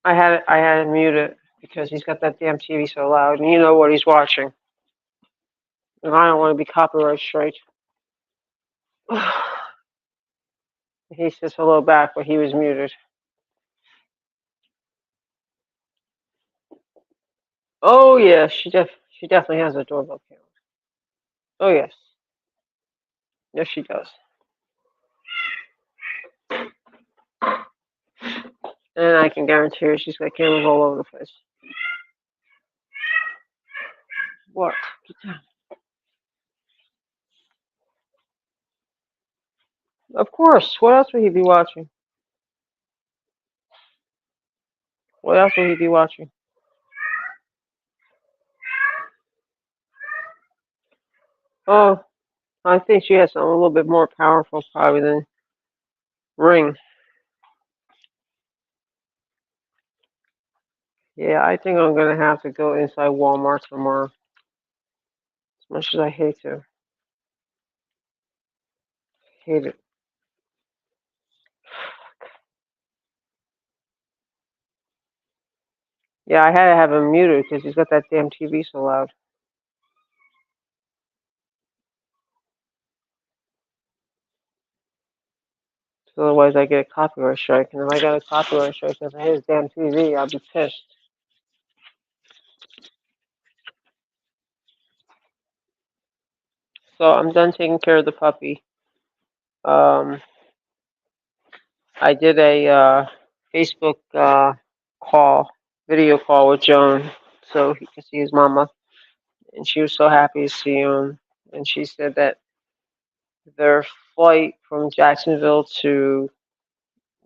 S1: I had him muted because he's got that damn TV so loud, and you know what he's watching. And I don't want to be copyright straight. He says hello back, but he was muted. Oh yeah, she definitely has a doorbell camera. Oh yes, yes she does. And I can guarantee her she's got cameras all over the place. What? Get down. Of course. What else would he be watching? What else would he be watching? Oh, I think she has something a little bit more powerful probably than Ring. Yeah, I think I'm gonna have to go inside Walmart tomorrow. As much as I hate to. Hate it. Yeah, I had to have him muted because he's got that damn TV so loud. So otherwise I get a copyright strike. And if I got a copyright strike because of his damn TV, I'll be pissed. So I'm done taking care of the puppy. Um, I did a Facebook video call with Joan, so he could see his mama, and she was so happy to see him. And she said that their flight from Jacksonville to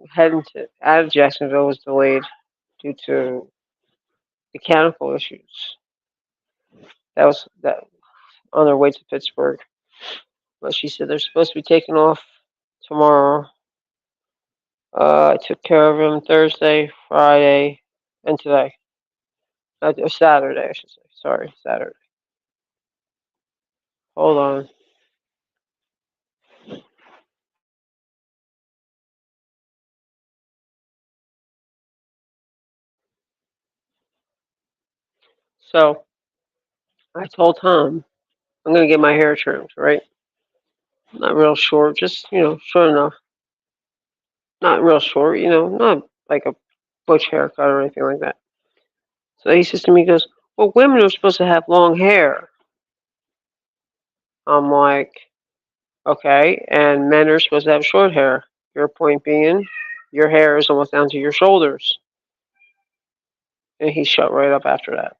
S1: heading to out of Jacksonville was delayed due to mechanical issues. That on their way to Pittsburgh. But she said they're supposed to be taking off tomorrow. I took care of him Thursday, Friday, and today. Saturday, I should say. Sorry, Saturday. Hold on. So I told Tom I'm gonna get my hair trimmed, right? Not real short, just short enough. Not real short, not like a butch haircut or anything like that. So he says to me, he goes, "Well, women are supposed to have long hair." I'm like, "Okay," and men are supposed to have short hair. Your point being, your hair is almost down to your shoulders. And he shut right up after that.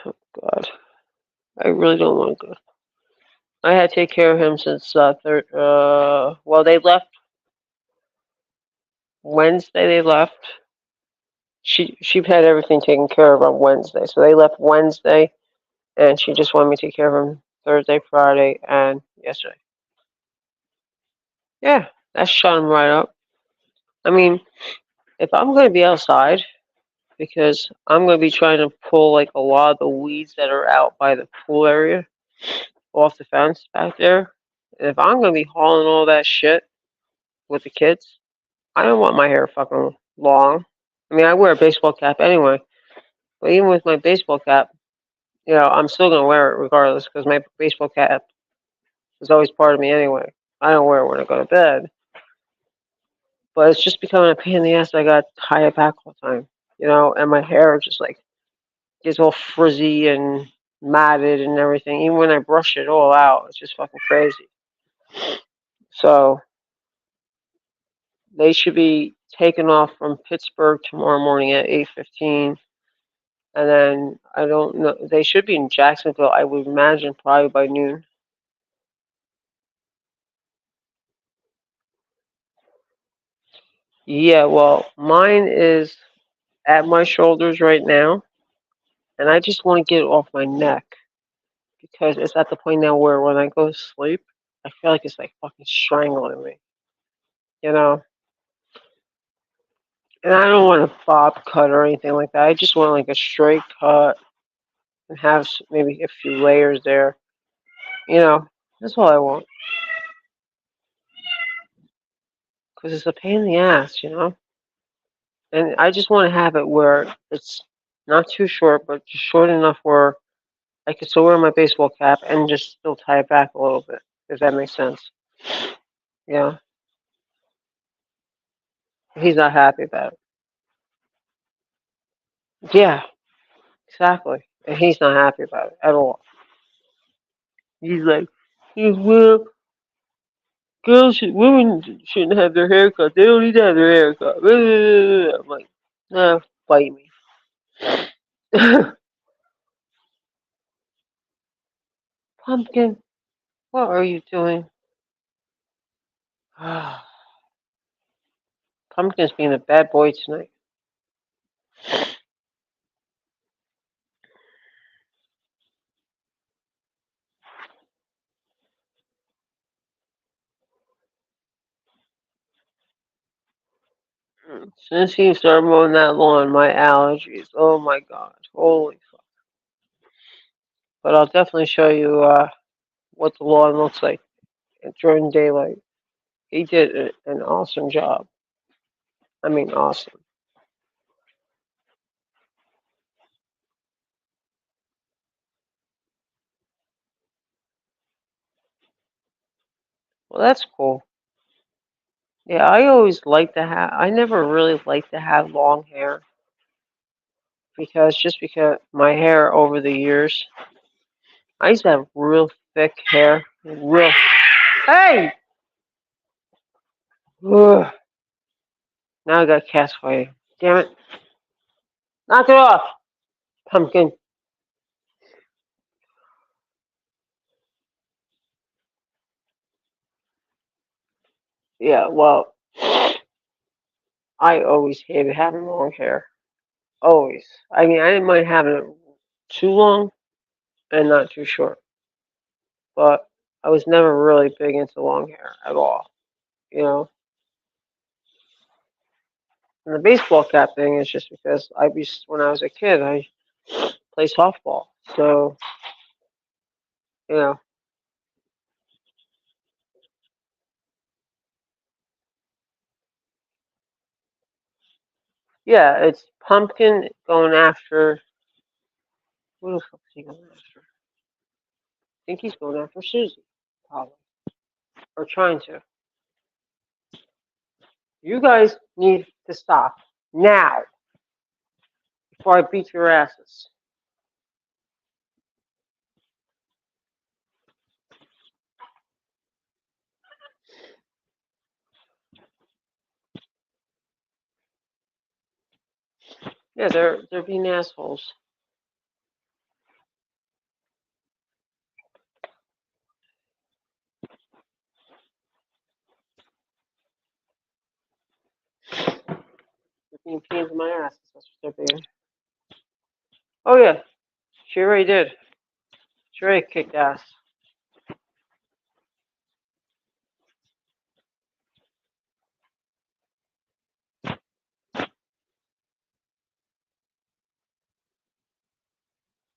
S1: Oh God, I really don't want to go. I had to take care of him since well, they left Wednesday. They left. She had everything taken care of on Wednesday, so they left Wednesday, and she just wanted me to take care of him Thursday, Friday, and yesterday. Yeah, that shut him right up. I mean, if I'm going to be outside, because I'm going to be trying to pull like a lot of the weeds that are out by the pool area off the fence back there. And if I'm going to be hauling all that shit with the kids, I don't want my hair fucking long. I mean, I wear a baseball cap anyway, but even with my baseball cap, I'm still going to wear it regardless because my baseball cap is always part of me anyway. I don't wear it when I go to bed, but it's just becoming a pain in the ass. I got to tie it back all the time, and my hair just like gets all frizzy and matted and everything. Even when I brush it all out, it's just fucking crazy. So they should be taking off from Pittsburgh tomorrow morning at 8:15, and then I don't know. They should be in Jacksonville. I would imagine probably by noon. Yeah, well, mine is at my shoulders right now, and I just want to get it off my neck because it's at the point now where when I go to sleep, I feel like it's like fucking strangling me, you know. And I don't want a bob cut or anything like that. I just want like a straight cut and have maybe a few layers there. That's all I want. because it's a pain in the ass, And I just want to have it where it's not too short, but just short enough where I can still wear my baseball cap and just still tie it back a little bit, if that makes sense. Yeah, he's not happy about it. Yeah, exactly. And he's not happy about it at all. He's like, well, women shouldn't have their hair cut. They don't need to have their hair cut. I'm like, no, bite me. Pumpkin, what are you doing? Pumpkin's being a bad boy tonight. Since he started mowing that lawn, my allergies. Oh my god. Holy fuck. But I'll definitely show you what the lawn looks like during daylight. He did an awesome job. I mean, awesome. Well, that's cool. Yeah, I always like to have, I never really liked to have long hair because my hair over the years, I used to have real thick hair. Real. Hey! Ugh. Now I got cats fighting. Damn it. Knock it off, pumpkin. Yeah, well, I always hated having long hair. Always. I mean, I didn't mind having it too long and not too short, but I was never really big into long hair at all. You know, and the baseball cap thing is just because when I was a kid, I played softball, so you know, yeah, it's Pumpkin going after. Who the fuck is he going after? I think he's going after Susie, probably, or trying to. You guys need to stop now before I beat your asses. Yeah, they're being assholes. They're being pains in my asses. That's what they're being. Oh yeah, she already did. She already kicked ass.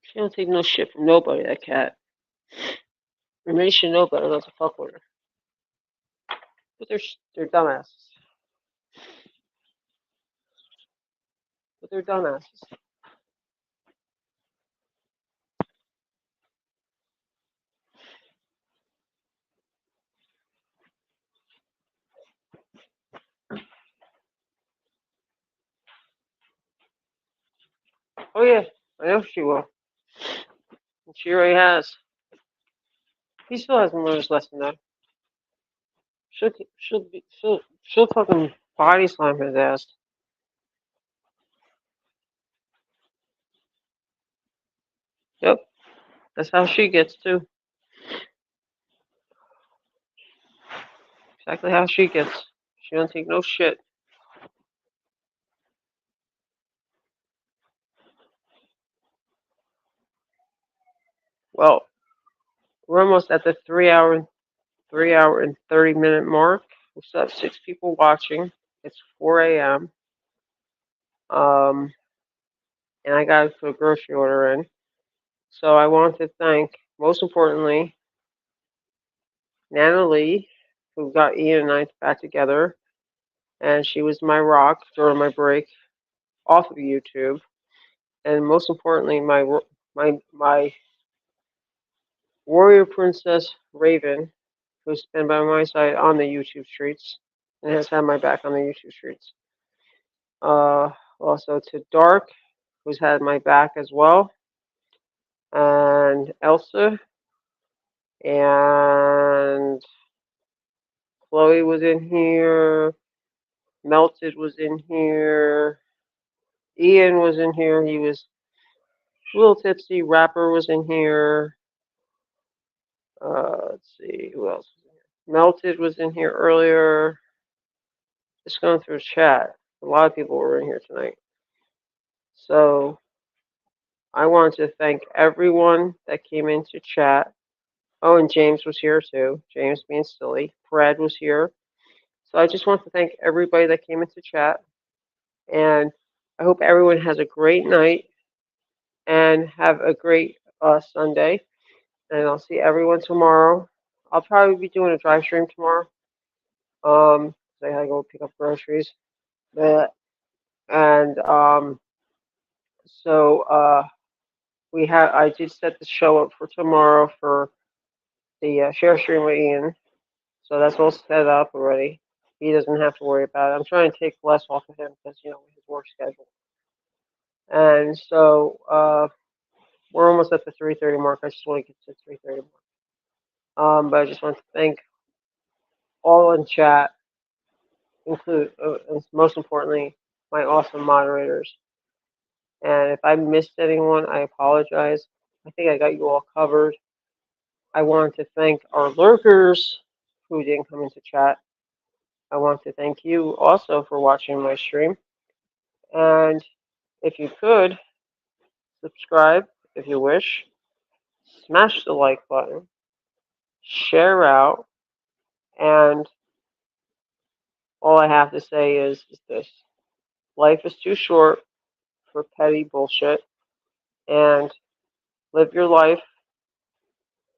S1: She don't take no shit from nobody. That cat. Maybe she know better not to fuck with her. But they're dumbasses. But they're dumbasses. Oh yeah, I know she will. And she already has. He still hasn't learned his lesson though. She'll fucking body slam his ass. Yep, that's how she gets too. Exactly how she gets. She don't take no shit. Well, we're almost at the 3 hour and 30 minute mark. We still have 6 people watching. It's 4 a.m. And I got to put a grocery order in. So I want to thank, most importantly, Nana Lee, who got Ian and I back together, and she was my rock during my break off of YouTube, and most importantly, my warrior princess Raven, who's been by my side on the YouTube streets and has had my back on the YouTube streets. Also to Dark, who's had my back as well, and Elsa, and Chloe was in here, Melted was in here, Ian was in here, he was a little tipsy, Rapper was in here, let's see, who else was in here? Melted was in here earlier, just going through chat. A lot of people were in here tonight. So I want to thank everyone that came into chat. Oh, and James was here too. James being silly. Fred was here. So I just want to thank everybody that came into chat. And I hope everyone has a great night and have a great Sunday. And I'll see everyone tomorrow. I'll probably be doing a drive stream tomorrow. 'Cause I gotta go pick up groceries. But and so I did set the show up for tomorrow for the share stream with Ian. So that's all set up already. He doesn't have to worry about it. I'm trying to take less off of him because his work schedule. And so we're almost at the 3:30 mark. I just want to get to 3:30 mark. But I just want to thank all in chat, include and most importantly my awesome moderators. And if I missed anyone, I apologize. I think I got you all covered. I want to thank our lurkers who didn't come into chat. I want to thank you also for watching my stream. And if you could, subscribe if you wish, smash the like button, share out, and all I have to say is this: life is too short for petty bullshit, and live your life,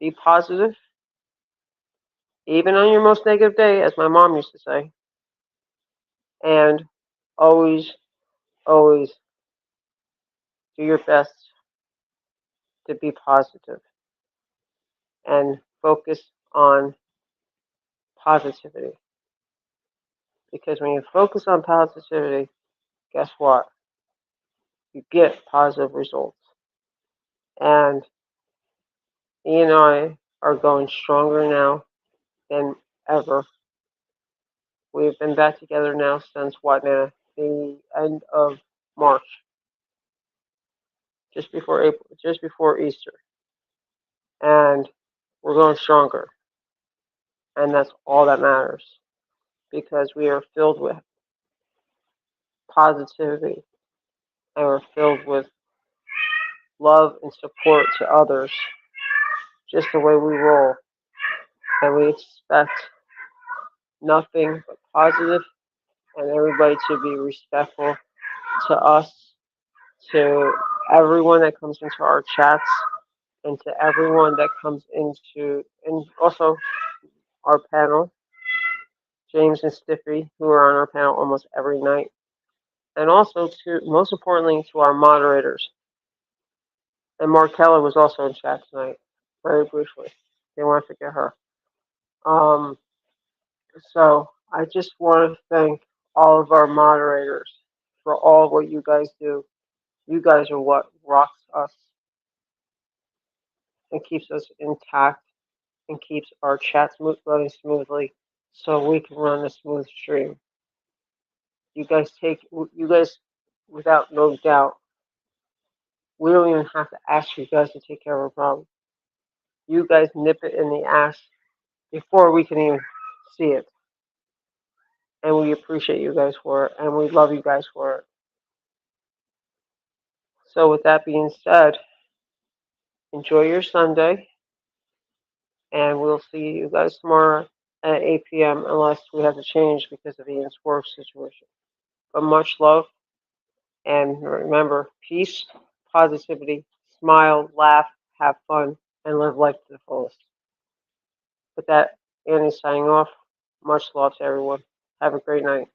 S1: be positive, even on your most negative day, as my mom used to say, and always, always do your best to be positive and focus on positivity. Because when you focus on positivity, guess what? You get positive results. And Ian and I are going stronger now than ever. We've been back together now since what now? The end of March, just before April, just before Easter. And we're going stronger. And that's all that matters. Because we are filled with positivity and we're filled with love and support to others, just the way we roll. And we expect nothing but positive and everybody to be respectful to us, to everyone that comes into our chats, and to everyone that comes into, and also our panel, James and Stiffy, who are on our panel almost every night. And also to, most importantly, to our moderators. And Markella was also in chat tonight, very briefly. Didn't want to forget her. Um, so I just want to thank all of our moderators for all what you guys do. You guys are what rocks us and keeps us intact and keeps our chat running smoothly so we can run a smooth stream. You guys, without no doubt, we don't even have to ask you guys to take care of a problem. You guys nip it in the ass before we can even see it. And we appreciate you guys for it, and we love you guys for it. So with that being said, enjoy your Sunday, and we'll see you guys tomorrow at 8 p.m. unless we have to change because of Ian's work situation. But much love, and remember, peace, positivity, smile, laugh, have fun, and live life to the fullest. With that, Annie's signing off. Much love to everyone. Have a great night.